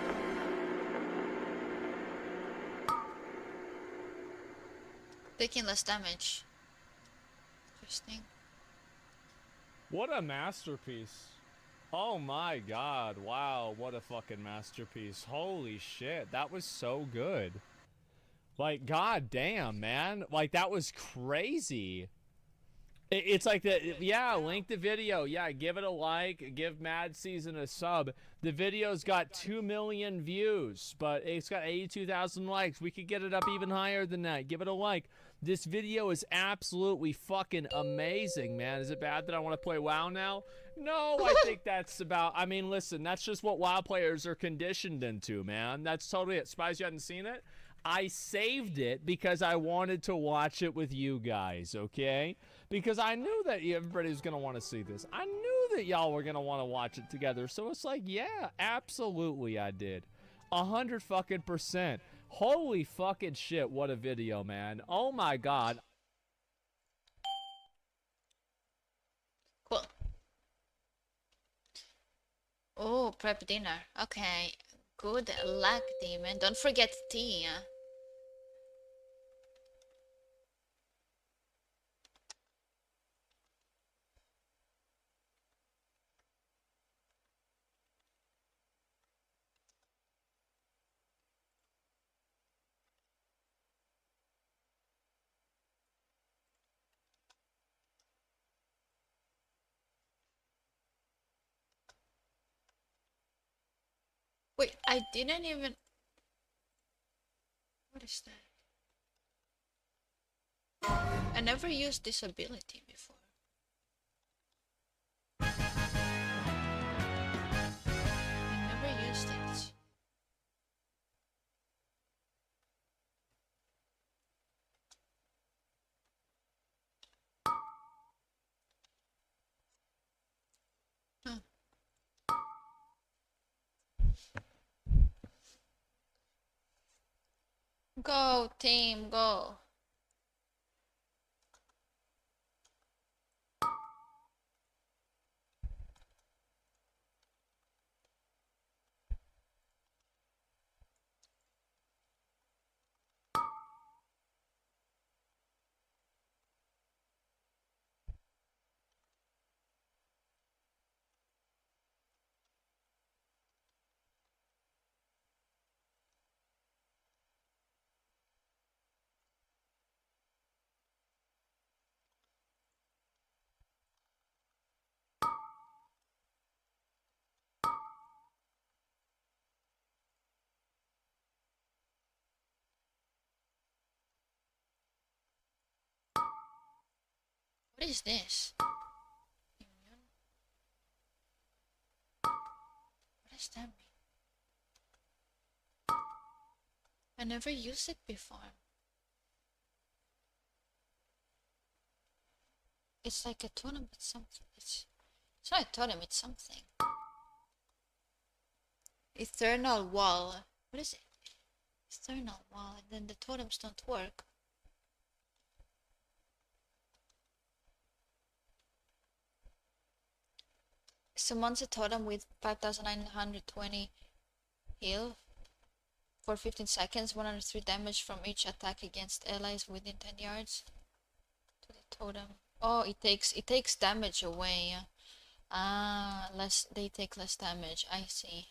Taking less damage. Interesting. What a masterpiece. Oh my god. Wow, what a fucking masterpiece. Holy shit, that was so good. Like, god damn, man. Like, that was crazy. It's like that, yeah, link the video. Yeah, give it a like. Give Mad Season a sub. The video's got 2 million views, but it's got 82,000 likes. We could get it up even higher than that. Give it a like. This video is absolutely fucking amazing, man. Is it bad that I want to play WoW now? No, I think that's about, I mean, listen, that's just what WoW players are conditioned into, man. That's totally it. Spies, you hadn't seen it? I saved it because I wanted to watch it with you guys, okay? Because I knew that everybody was going to want to see this. I knew that y'all were going to want to watch it together. So it's like, yeah, absolutely I did. 100 fucking %. Holy fucking shit, what a video, man. Oh my god. Cool. Oh, prep dinner. Okay. Good luck, Demon. Don't forget tea. Wait, I didn't even... What is that? I never used this ability before. I never used it. Huh. Go, team, go. What is this? What does that mean? I never used it before. It's like a tournament something. It's not a tournament, it's something. Eternal wall. What is it? External wall, and then the totems don't work. Summons a totem with 5920 heal for 15 seconds, 103 damage from each attack against allies within 10 yards to the totem. Oh, it takes damage away. Ah, they take less damage. I see.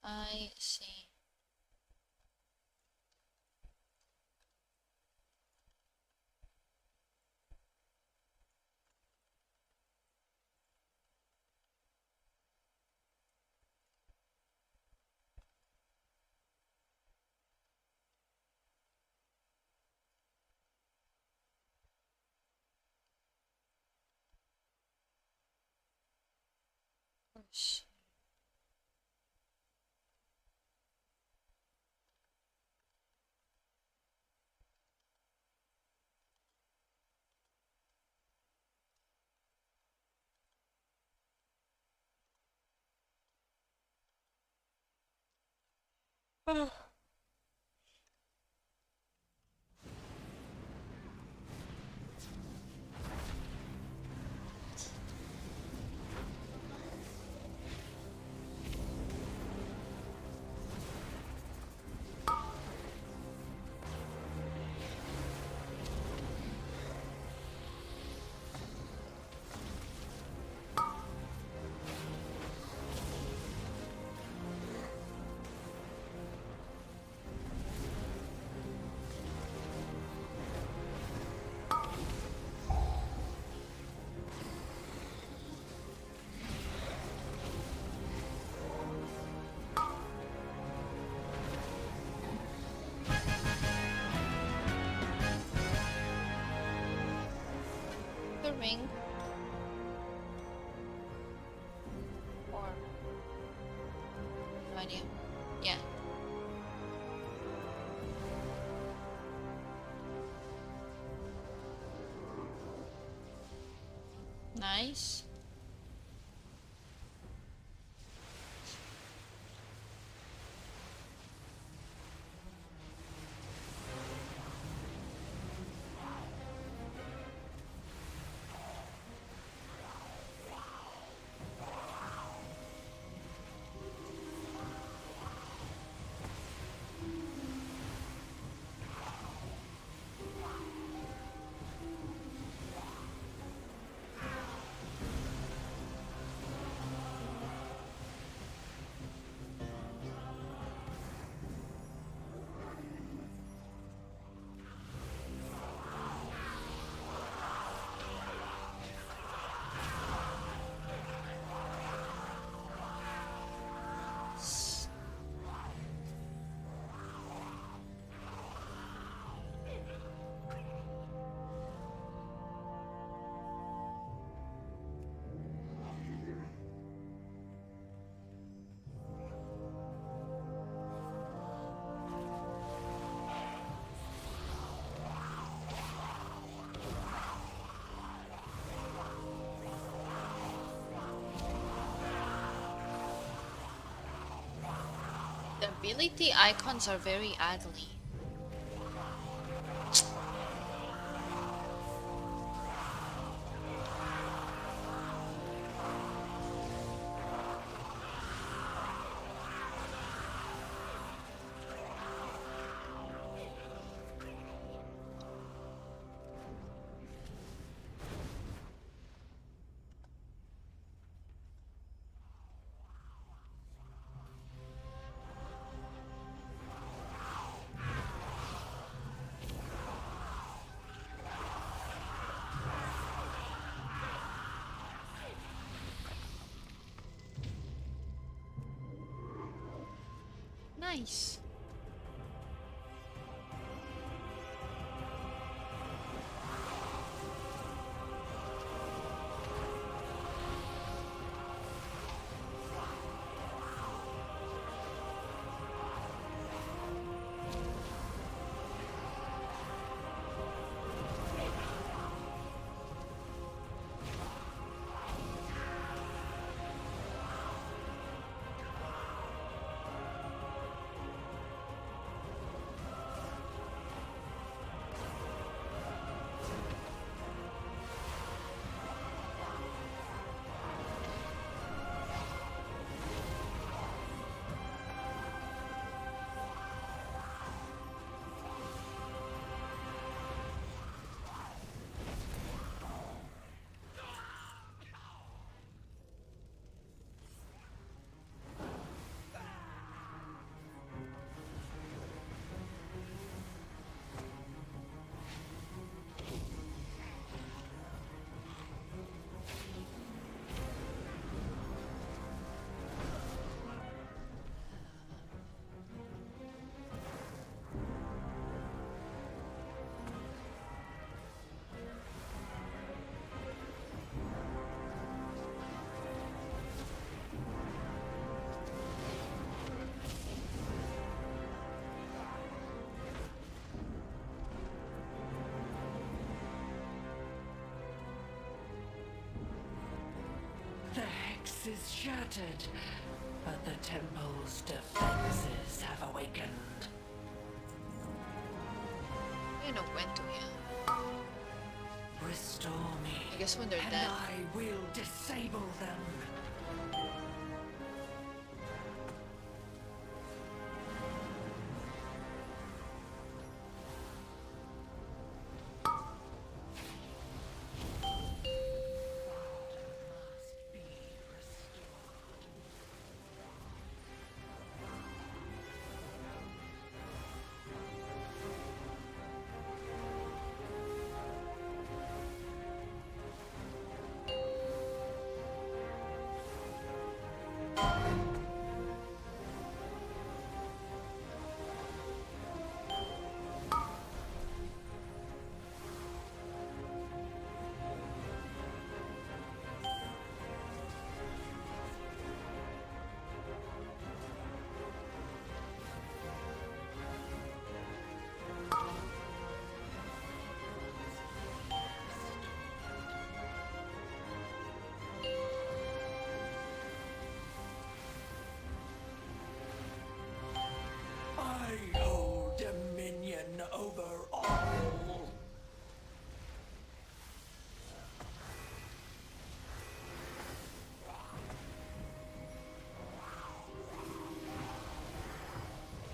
I see. Gosh. The ring. Or no idea. Yeah. Nice. The ability icons are very ugly. Nice. fortress is shattered, but the temple's defenses have awakened. I don't know when to heal. Restore me. I guess when they're and dead. I will disable them. I hold dominion over all.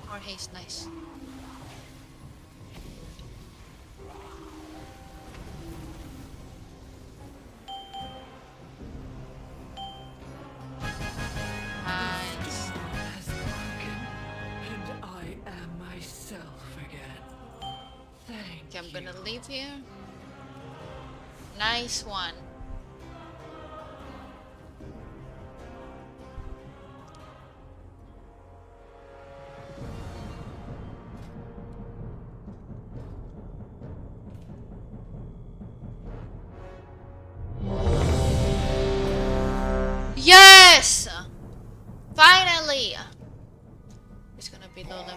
More haste, nice. Nice. And I am myself again. Thank Okay, I'm gonna leave here. Nice one. Yes! Finally! It's gonna be low level.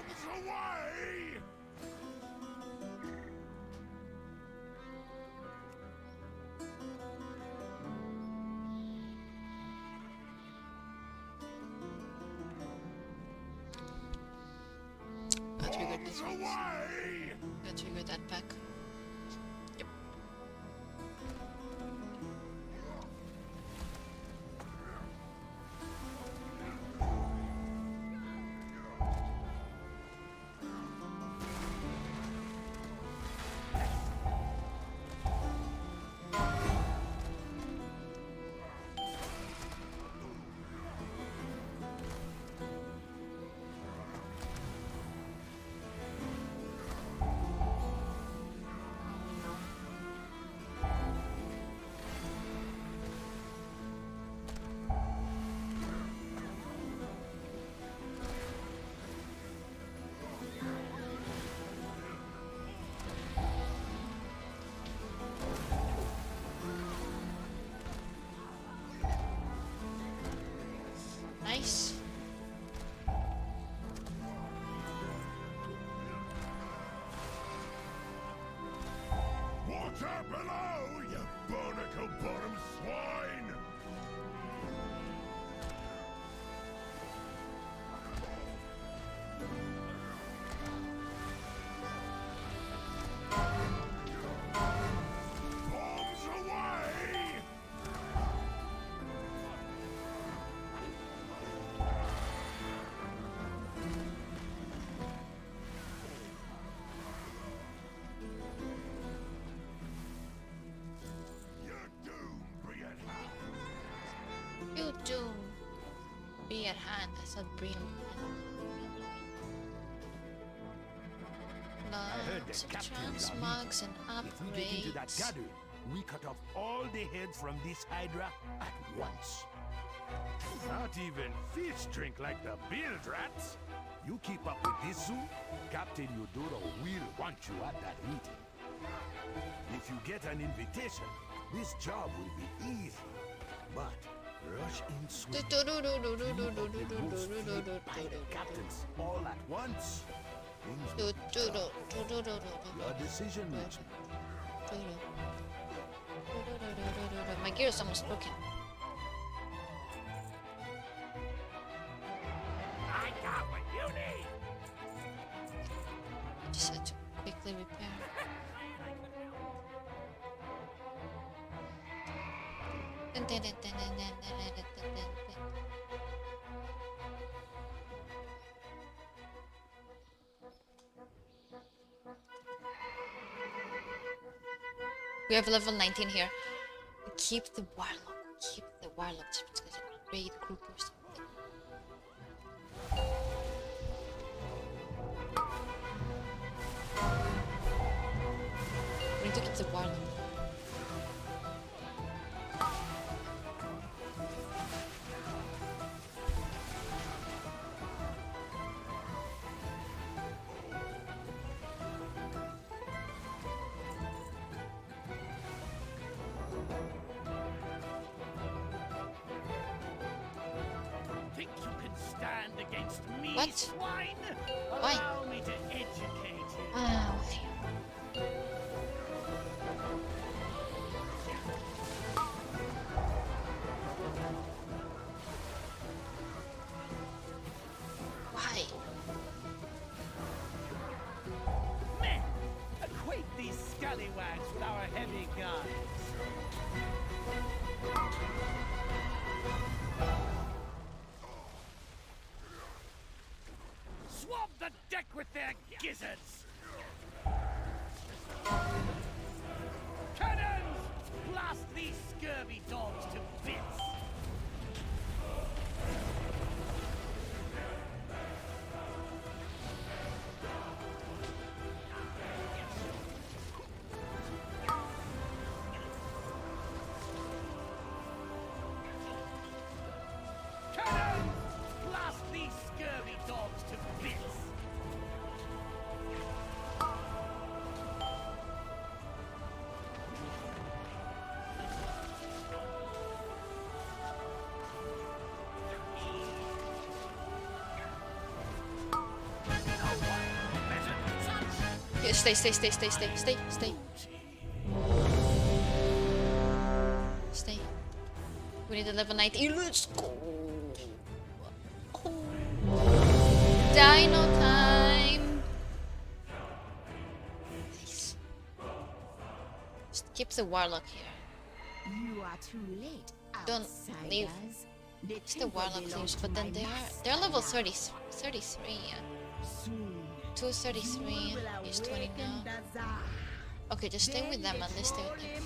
I triggered this one. I triggered that pack. Yep. Nice. Water below, you barnacle bottom swine! Bombs away! You doom be at hand. I said bring. Lots of transmugs and If we get into that upgrades. gathering, we cut off all the heads from this Hydra at once. Not even fish drink like the bilge rats. You keep up with this zoo, Captain Eudoro will want you at that meeting. If you get an invitation, this job will be easy. But rush in swift. Captains all at once. Your decision, Richmond. My gear is almost broken. We have level 19 here. Keep the warlock. Keep the warlock. It's a raid group or something. We need to keep the warlock. What? Swine? Why? Allow me to educate you. Oh. Why? Men, acquaint these scallywags with our heavy guns. Swab the deck with their gizzards! Cannons! Blast these scurvy dogs to bits! Cannons! Blast these scurvy dogs to bits! Yeah, stay. Stay. We need a level 19. Let's go. Dino time. Nice. Just keep the warlock here. You are too late. Don't leave. It's the warlock leaves, but then they're level 30, 33. Yeah. 233 is 20 now. Okay, just stay with them and let's stay with them.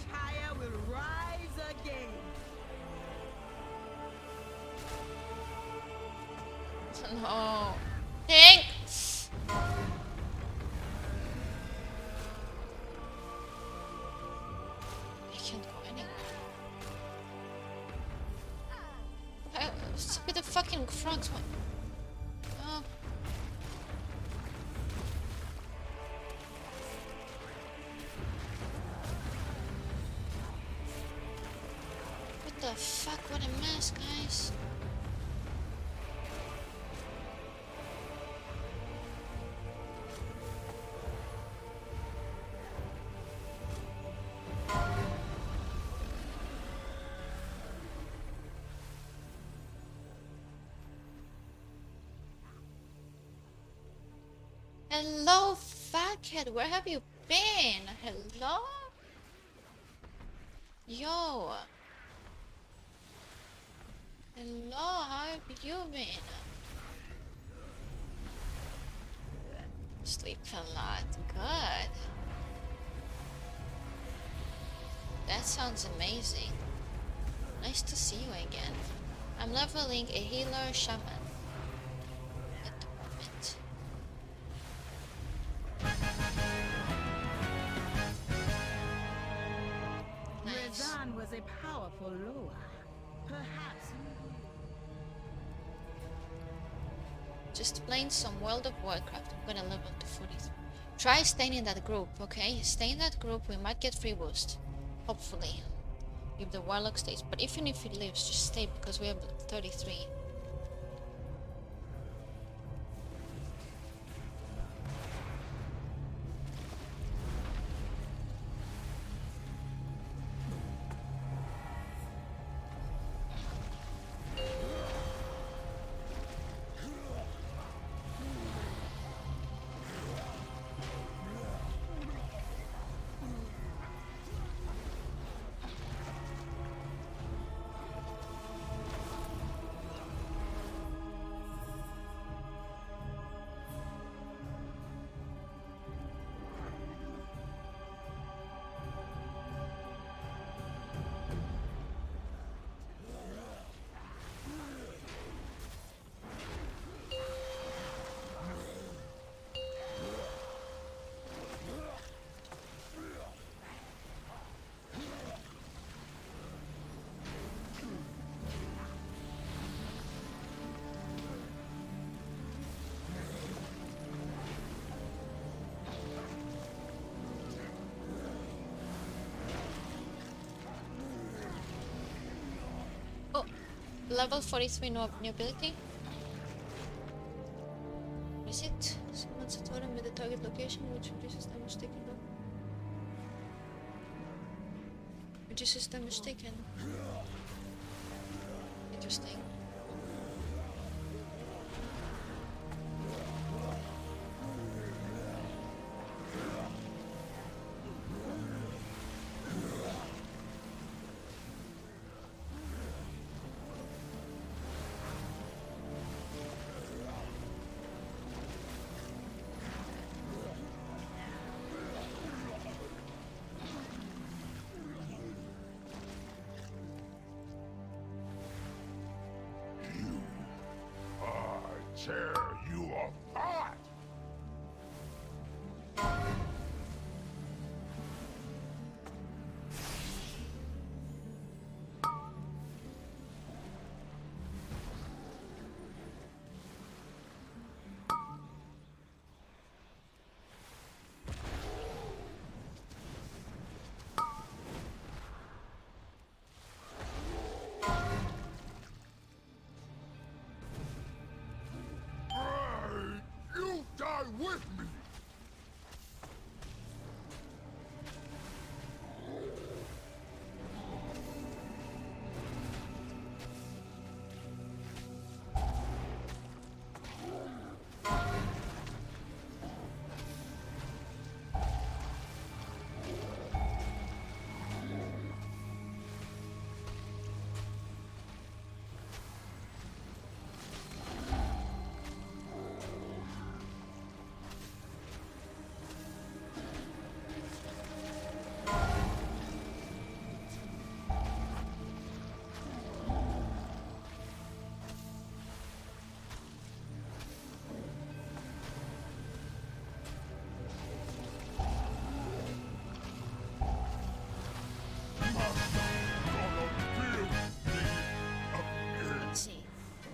No. Thanks! I can't go anywhere. What's with the fucking frogs? Oh. What the fuck? What a mess, guys. Hello, fuckhead. Where have you been? Hello? Yo. Hello, how have you been? Sleep a lot. Good. That sounds amazing. Nice to see you again. I'm leveling a healer shaman at the moment. Nice. Rezan was a powerful Loa. Perhaps. Just playing some World of Warcraft. I'm gonna level to 43. Try staying in that group, okay? Stay in that group, we might get free boost. Hopefully. If the warlock stays. But even if he leaves, just stay because we have 33. level 43 new ability. Is it? Summons a totem with the target location which reduces damage taken. Reduces damage taken. Interesting. Tear you apart! You die with me!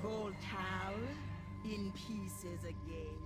Whole town in pieces again.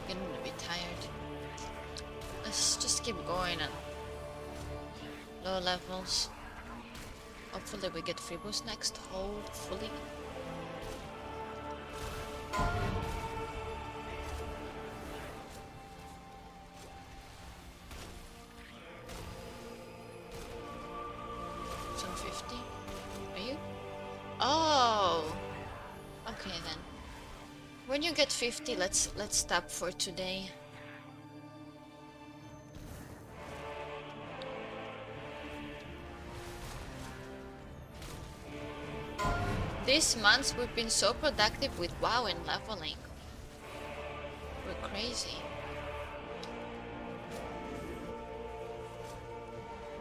Getting a bit tired. Let's just keep going at low levels. Hopefully we get free boost next. Hopefully. Some 50. Are you? Oh. Okay then. When you get 50, let's stop for today. These months we've been so productive with WoW and leveling. We're crazy.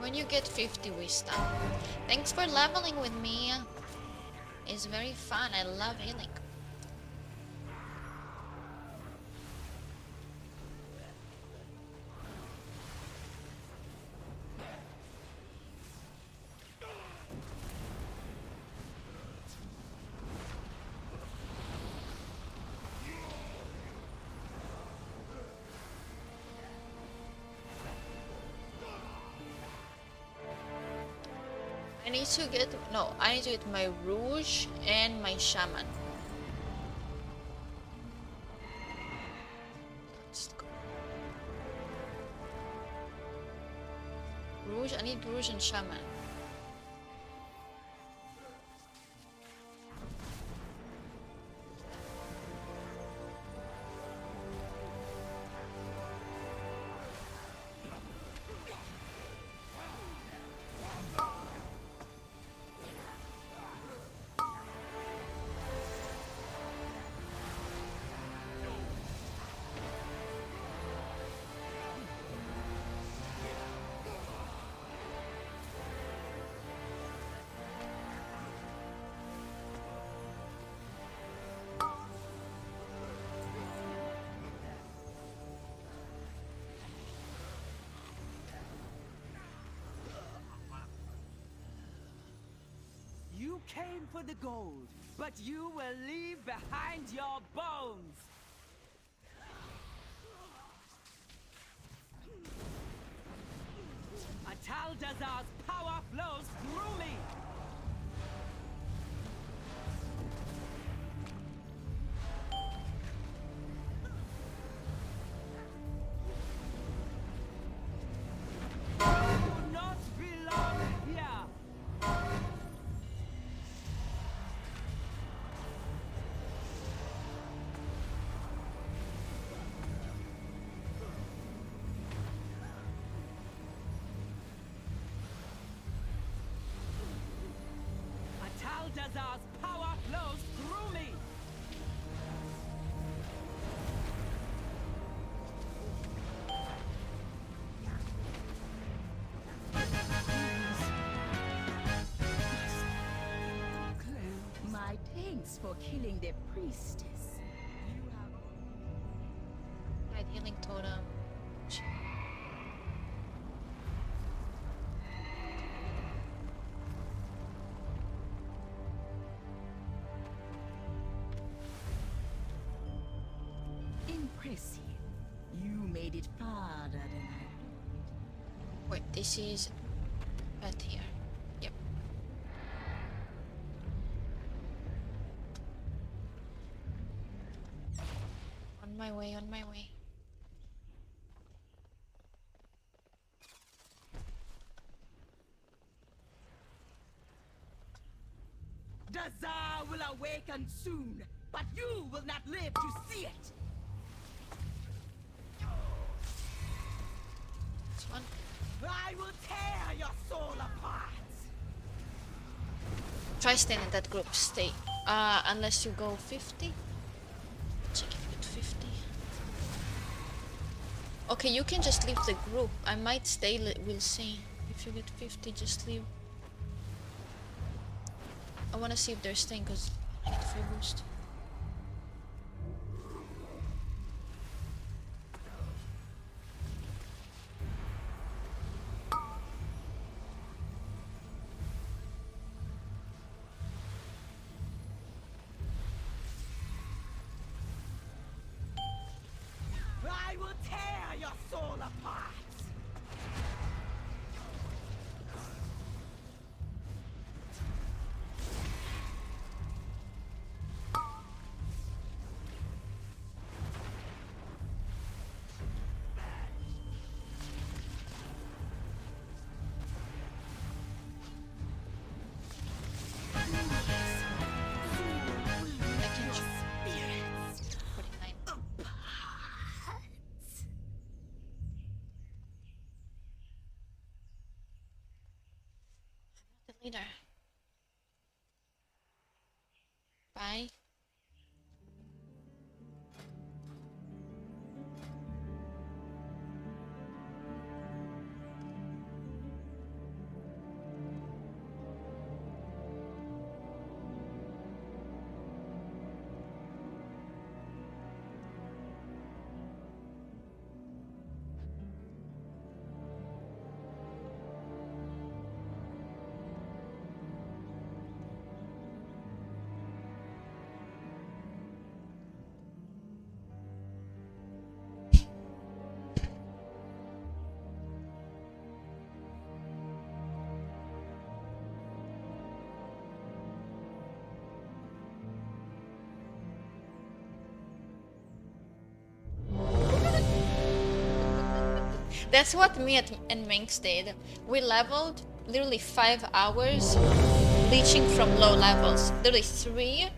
When you get 50, we stop. Thanks for leveling with me. It's very fun. I love healing. I need to get, no, I need to get my Rouge and my Shaman. Let's go. Rouge, I need Rouge and Shaman. You came for the gold, but you will leave behind your bones. Ataldazar's power flows through me. Do not belong here. Ataldazar's power flows through me. My thanks for killing the priestess. Right, healing totem. Impressive. You made it farther than I. Wait, this is right here. Yep. On my way, on my way. Dazar will awaken soon, but you will not live to see it. This one. I will tear your soul apart. Try staying in that group. Stay. Unless you go 50. Check if you get 50. Okay, you can just leave the group. I might stay. We'll see. If you get 50, just leave. I want to see if they're staying because I get free boost. I will tear your soul apart. Later. Bye. That's what me and Minx did. We leveled literally 5 hours leeching from low levels. Literally 3.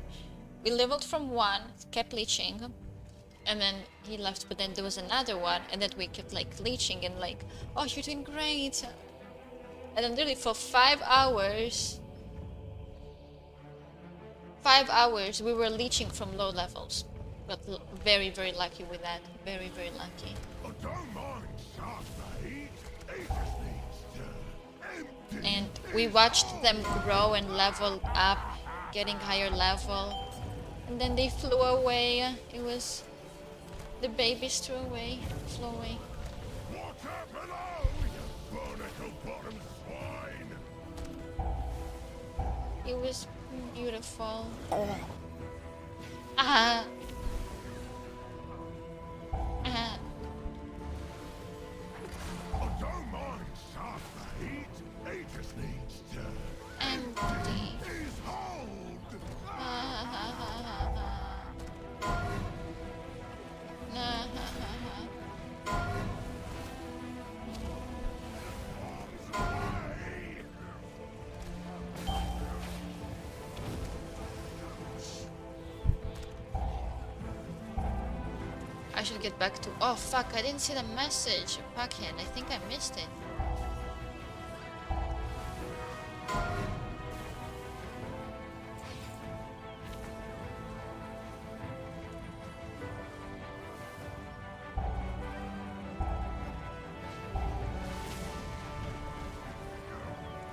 We leveled from 1, kept leeching, and then he left, but then there was another one, and then we kept like leeching and like, oh, you're doing great. And then literally for 5 hours, 5 hours we were leeching from low levels. But very, very lucky with that. Very, very lucky. And we watched them grow and level up, getting higher level. And then they flew away. It was... the babies flew away. It was beautiful. Ah. Ah. Oh, don't mind Sharp the heat. He just needs to empty his hold. I should get back to. Oh fuck! I didn't see the message packet. I think I missed it.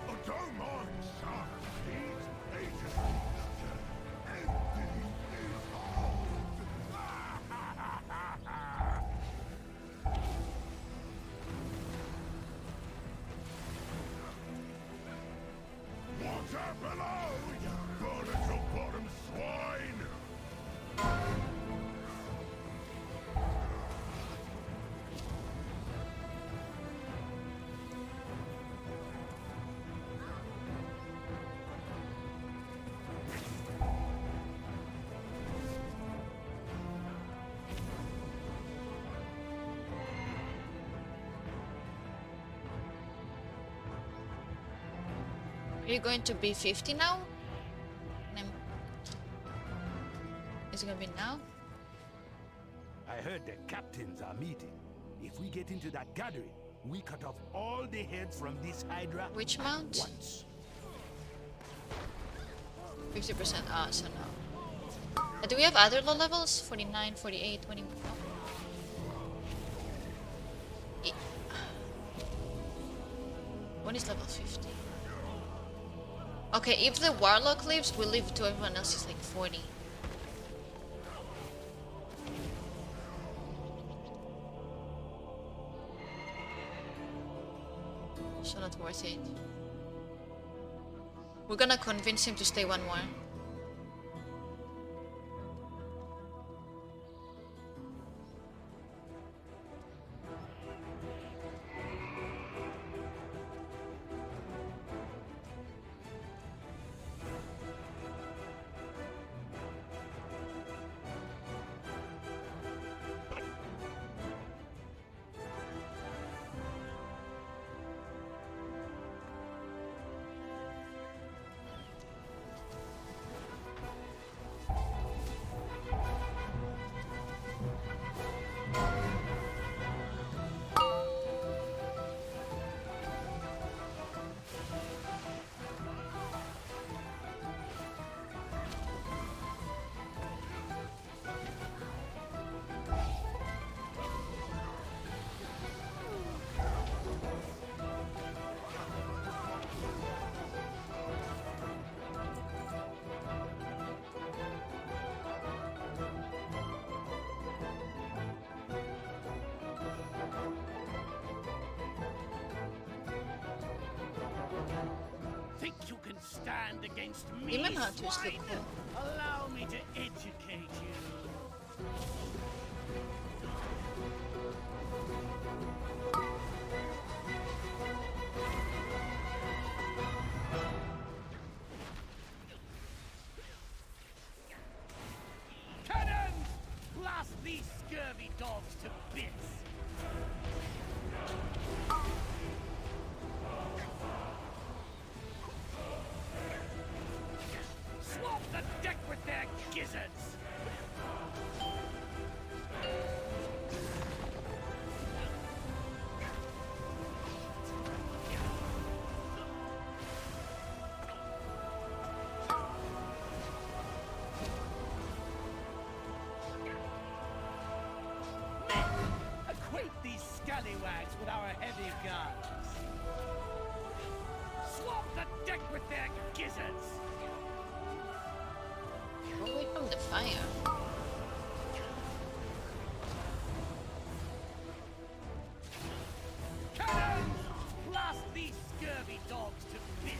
Oh, don't mind Sharp the heat. He just needs to empty his hold. Water below, you good little bottom swine! Are you going to be 50 now? Is it gonna be now? I heard the captains are meeting. If we get into that gathering, we cut off all the heads from this Hydra. Which at mount? once. 50%. Ah, so no. Do we have other low levels? 49, 48, 21. No. One is level 50. Okay, if the Warlock lives, we'll leave to everyone else is like 40. So not worth it. We're gonna convince him to stay one more. Think you can stand against me, Demon Hunters look swine? cool. Allow me to educate you. Cannons! Blast these scurvy dogs to bits! Swamp the deck with their gizzards! Men, equate these scallywags with our heavy guns. Swamp the deck with their gizzards! Away from the fire. Cannons! Blast these scurvy dogs to bits!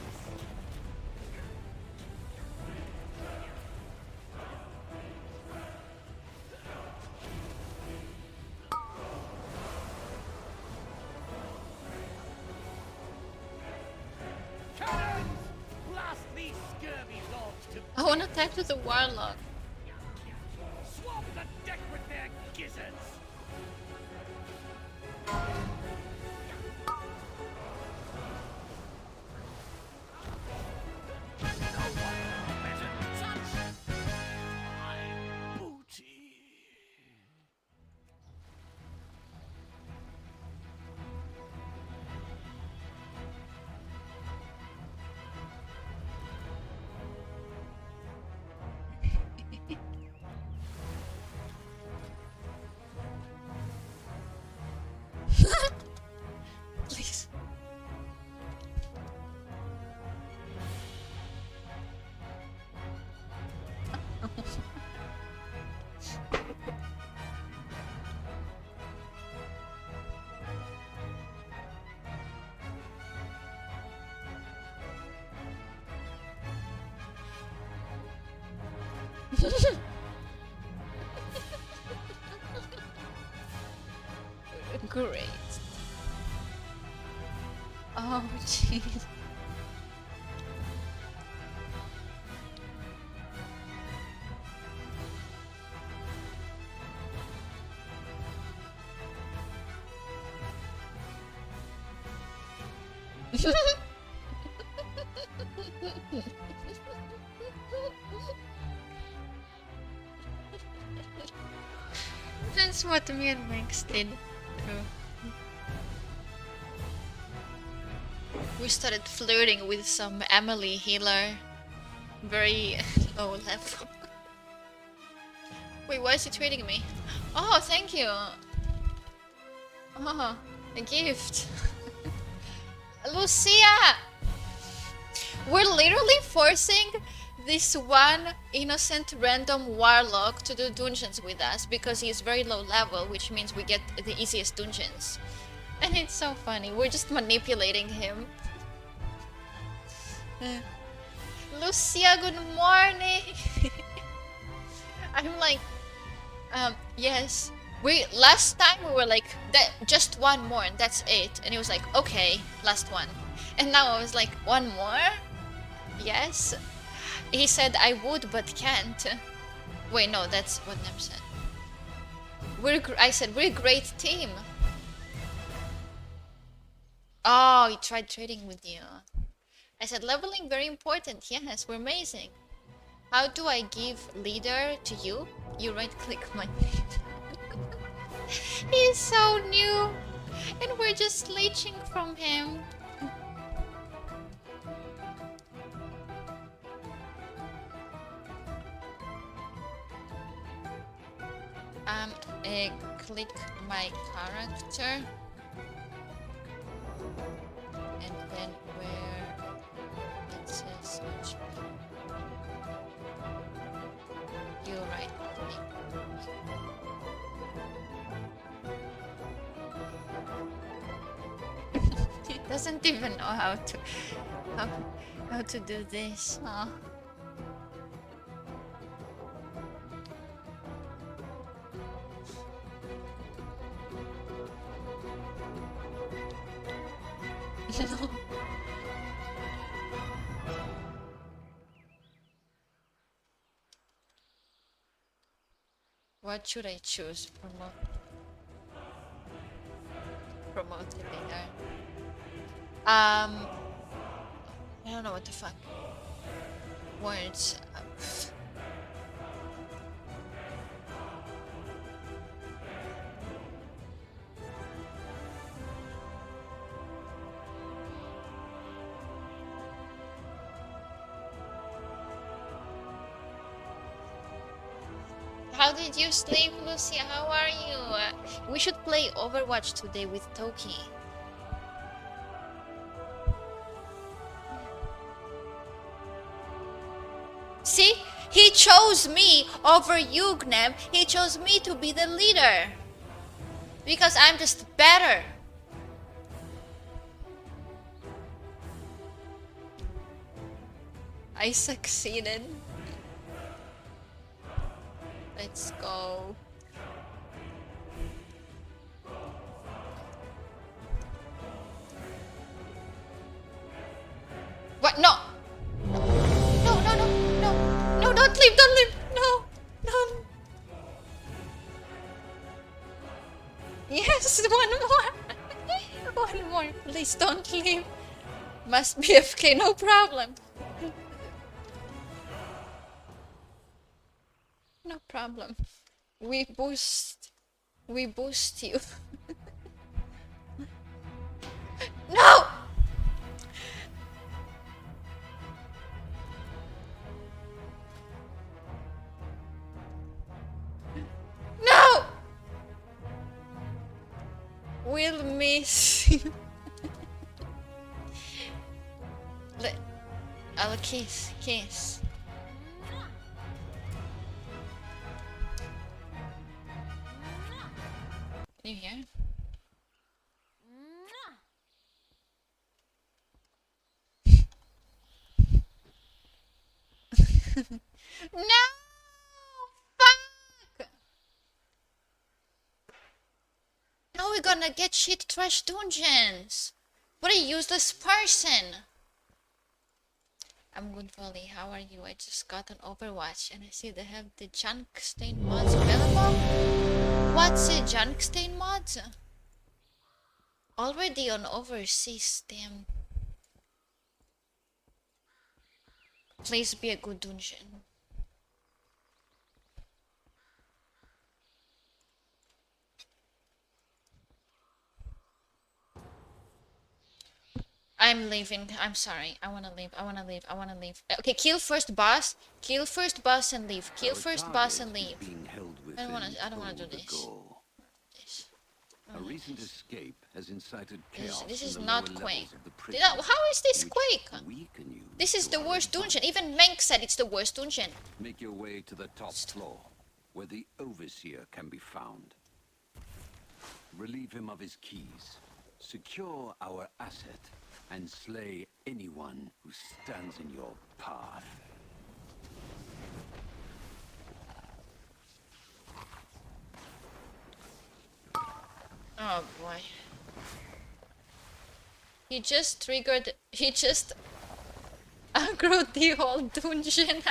the warlock. Swamp the deck with their gizzards. Please. Great. Oh, jeez. That's what me and Max did. We started flirting with some Emily healer. Very low level. Wait, why is he trading me? Oh, thank you. Oh, a gift. Lucia! We're literally forcing this one innocent random warlock to do dungeons with us because he's very low level, which means we get the easiest dungeons. And it's so funny. We're just manipulating him. Lucia, good morning. I'm like, yes. Last time we were like, that just one more and that's it. And he was like, okay, last one. And now I was like, one more? Yes. He said I would but can't. Wait, no, that's what Nem said. I said we're a great team. Oh, he tried trading with you. I said leveling very important. Yes, we're amazing. How do I give leader to you? You right click my name. He's so new and we're just leeching from him. Click my character and then where it says you right click. He doesn't even know how to do this. Huh? What should I choose? Promote the leader. I don't know what the fuck. Words. How did you sleep, Lucia? How are you? We should play Overwatch today with Toki. See? He chose me over Yugnem. He chose me to be the leader. Because I'm just better. I succeeded. Let's go. What? No! No, no, no, no, no, don't leave! leave, don't leave. No, no. Yes, one more. One more. Please don't leave. Must be FK, no problem. No problem. We boost you. No! No! We'll miss you. I'll kiss. You hear? No! Fuck! Now we're gonna get shit trash dungeons. What a useless person! I'm good, Polly. How are you? I just got an Overwatch and I see they have the junk stain mods available. What's a junk stain mods? Already on overseas, damn. Please be a good dungeon. I'm leaving. I'm sorry. I wanna leave. Okay, kill first boss. Kill first boss and leave. Kill first boss and leave. I don't wanna do this. A recent escape has incited chaos. This is not Quake. How is this Quake? This is the worst dungeon. Even Menk said it's the worst dungeon. Make your way to the top floor, where the Overseer can be found. Relieve him of his keys. Secure our asset, and slay anyone who stands in your path. Oh boy. He just aggroed the whole dungeon.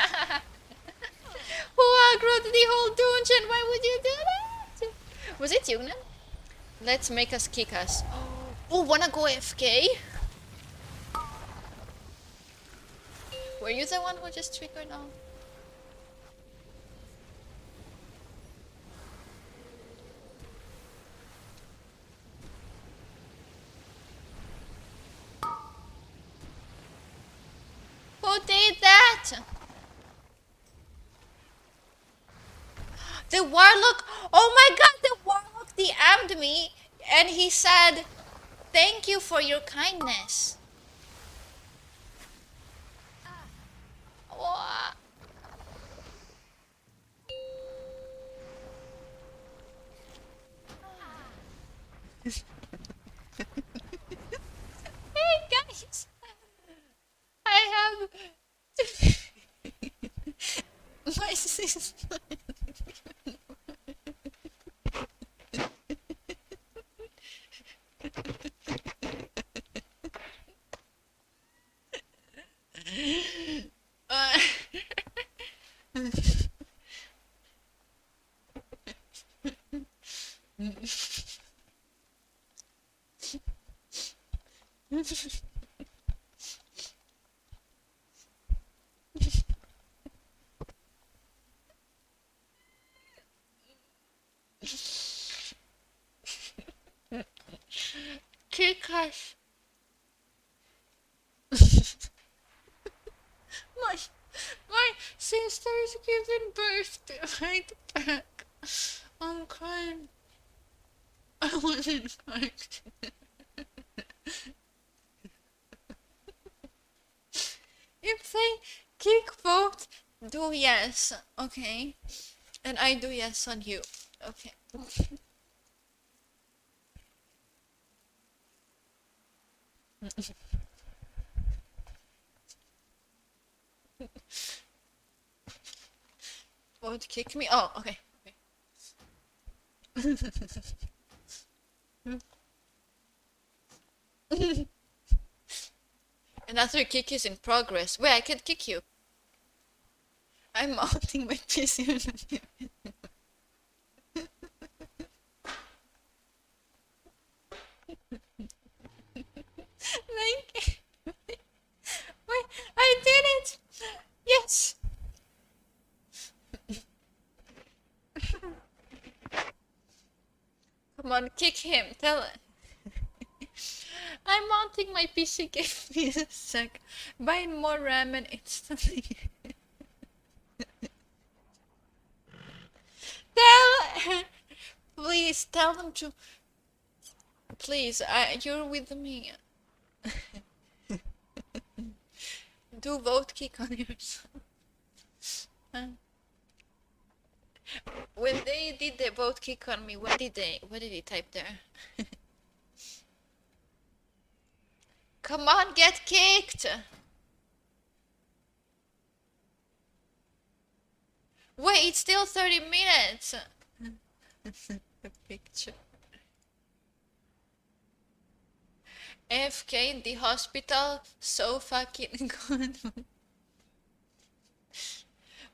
Who aggroed the whole dungeon? Why would you do that? Was it Yugnan? Let's make us kick us. Oh, wanna go FK? Were you the one who just triggered all? Who did that? The warlock. Oh my god, the warlock DM'd me and he said, "Thank you for your kindness." What? Hey guys, I have my sister. Kick us. my sister is giving birth to right back. I'm crying. I was infected. If they kick both, do yes, okay? And I do yes on you, okay? Both kick me? Oh, okay. Another kick is in progress. Wait, I can kick you. I'm mounting my PC. Like, wait, I did it! Yes! Come on, kick him. Tell it. I'm mounting my PC. Give me a sec. Buying more ramen instantly. Tell. Please tell them to. Please, you're with me. Do vote kick on yourself. When they did the vote kick on me, what did he type there? Come on, get kicked! Wait, it's still 30 minutes! A picture. AFK in the hospital, so fucking good.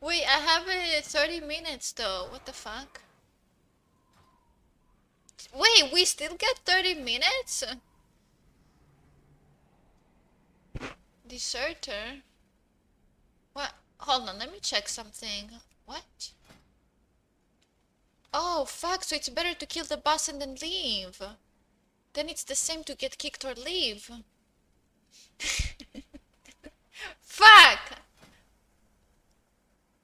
Wait, I have 30 minutes though, what the fuck? Wait, we still get 30 minutes? Deserter? What? Hold on, let me check something. What? Oh, fuck, so it's better to kill the boss and then leave. Then it's the same to get kicked or leave. Fuck!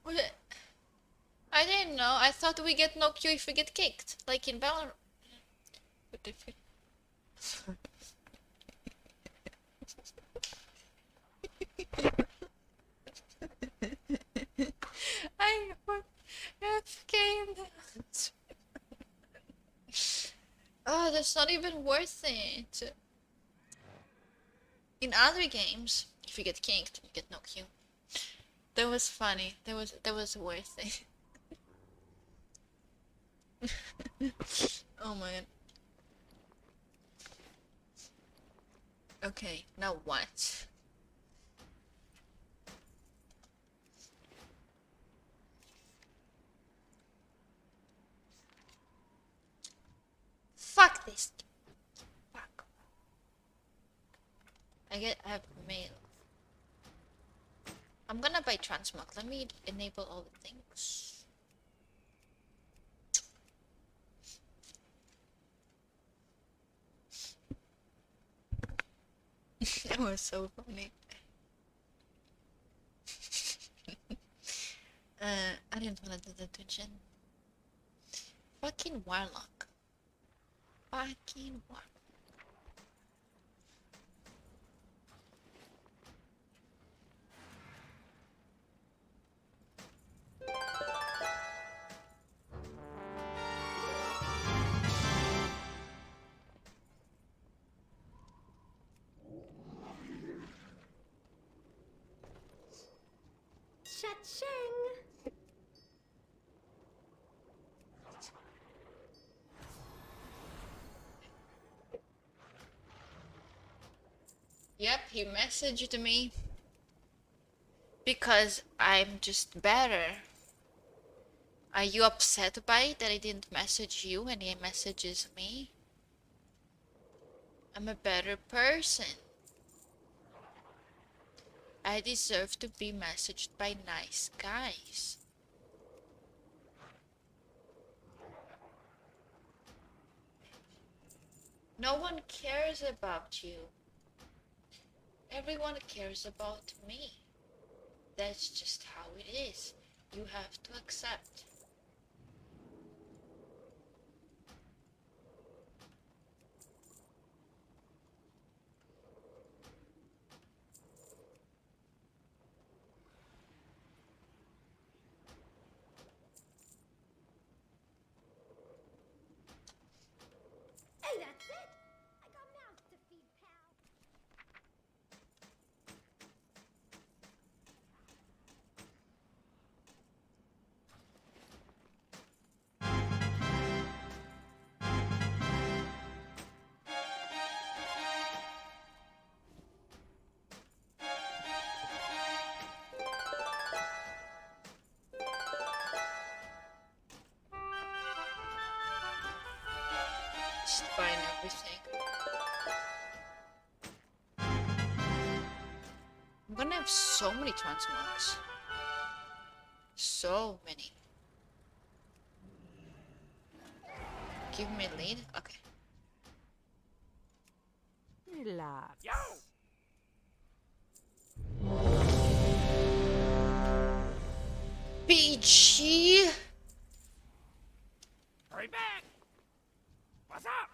What? I didn't know. I thought we get no Q if we get kicked. Like in Valor. What the fuck? I put FK in the... Oh, that's not even worth it. In other games, if you get kicked, you get no Q. That was funny. That was worth it. Oh my god. Okay, now what? Fuck this. Fuck. I have mail. I'm gonna buy transmog. Let me enable all the things. That was so funny. I didn't want to do that to Jen. Fucking warlock. Fucking warlock. Cha-ching! Yep, he messaged me because I'm just better. Are you upset by it that I didn't message you and he messages me? I'm a better person. I deserve to be messaged by nice guys. No one cares about you. Everyone cares about me. That's just how it is. You have to accept. Hey, that's it! I got mouths to feed, pal. just buying everything. I'm gonna have so many transmogs. So many. Give me a lead? Okay. Relax. PG! Hurry back! What's up?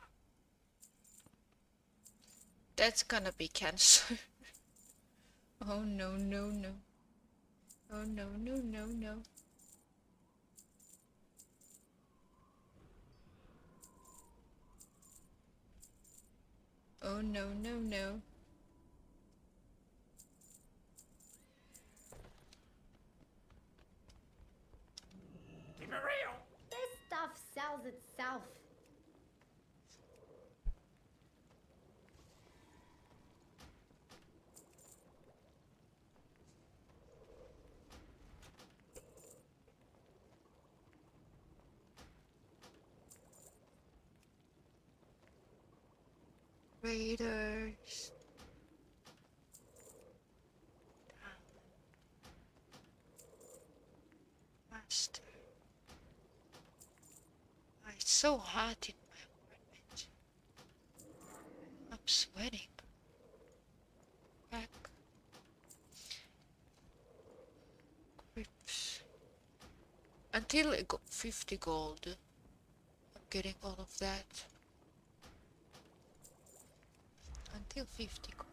That's gonna be cancer. Oh no, no, no. Oh no, no, no, no. Oh no, no, no. Keep it real. This stuff sells itself. Raiders. Master. Oh, it's so hot in my apartment. I'm sweating. Back. Grips. Until I got 50 gold. I'm getting all of that. Until 50 gold.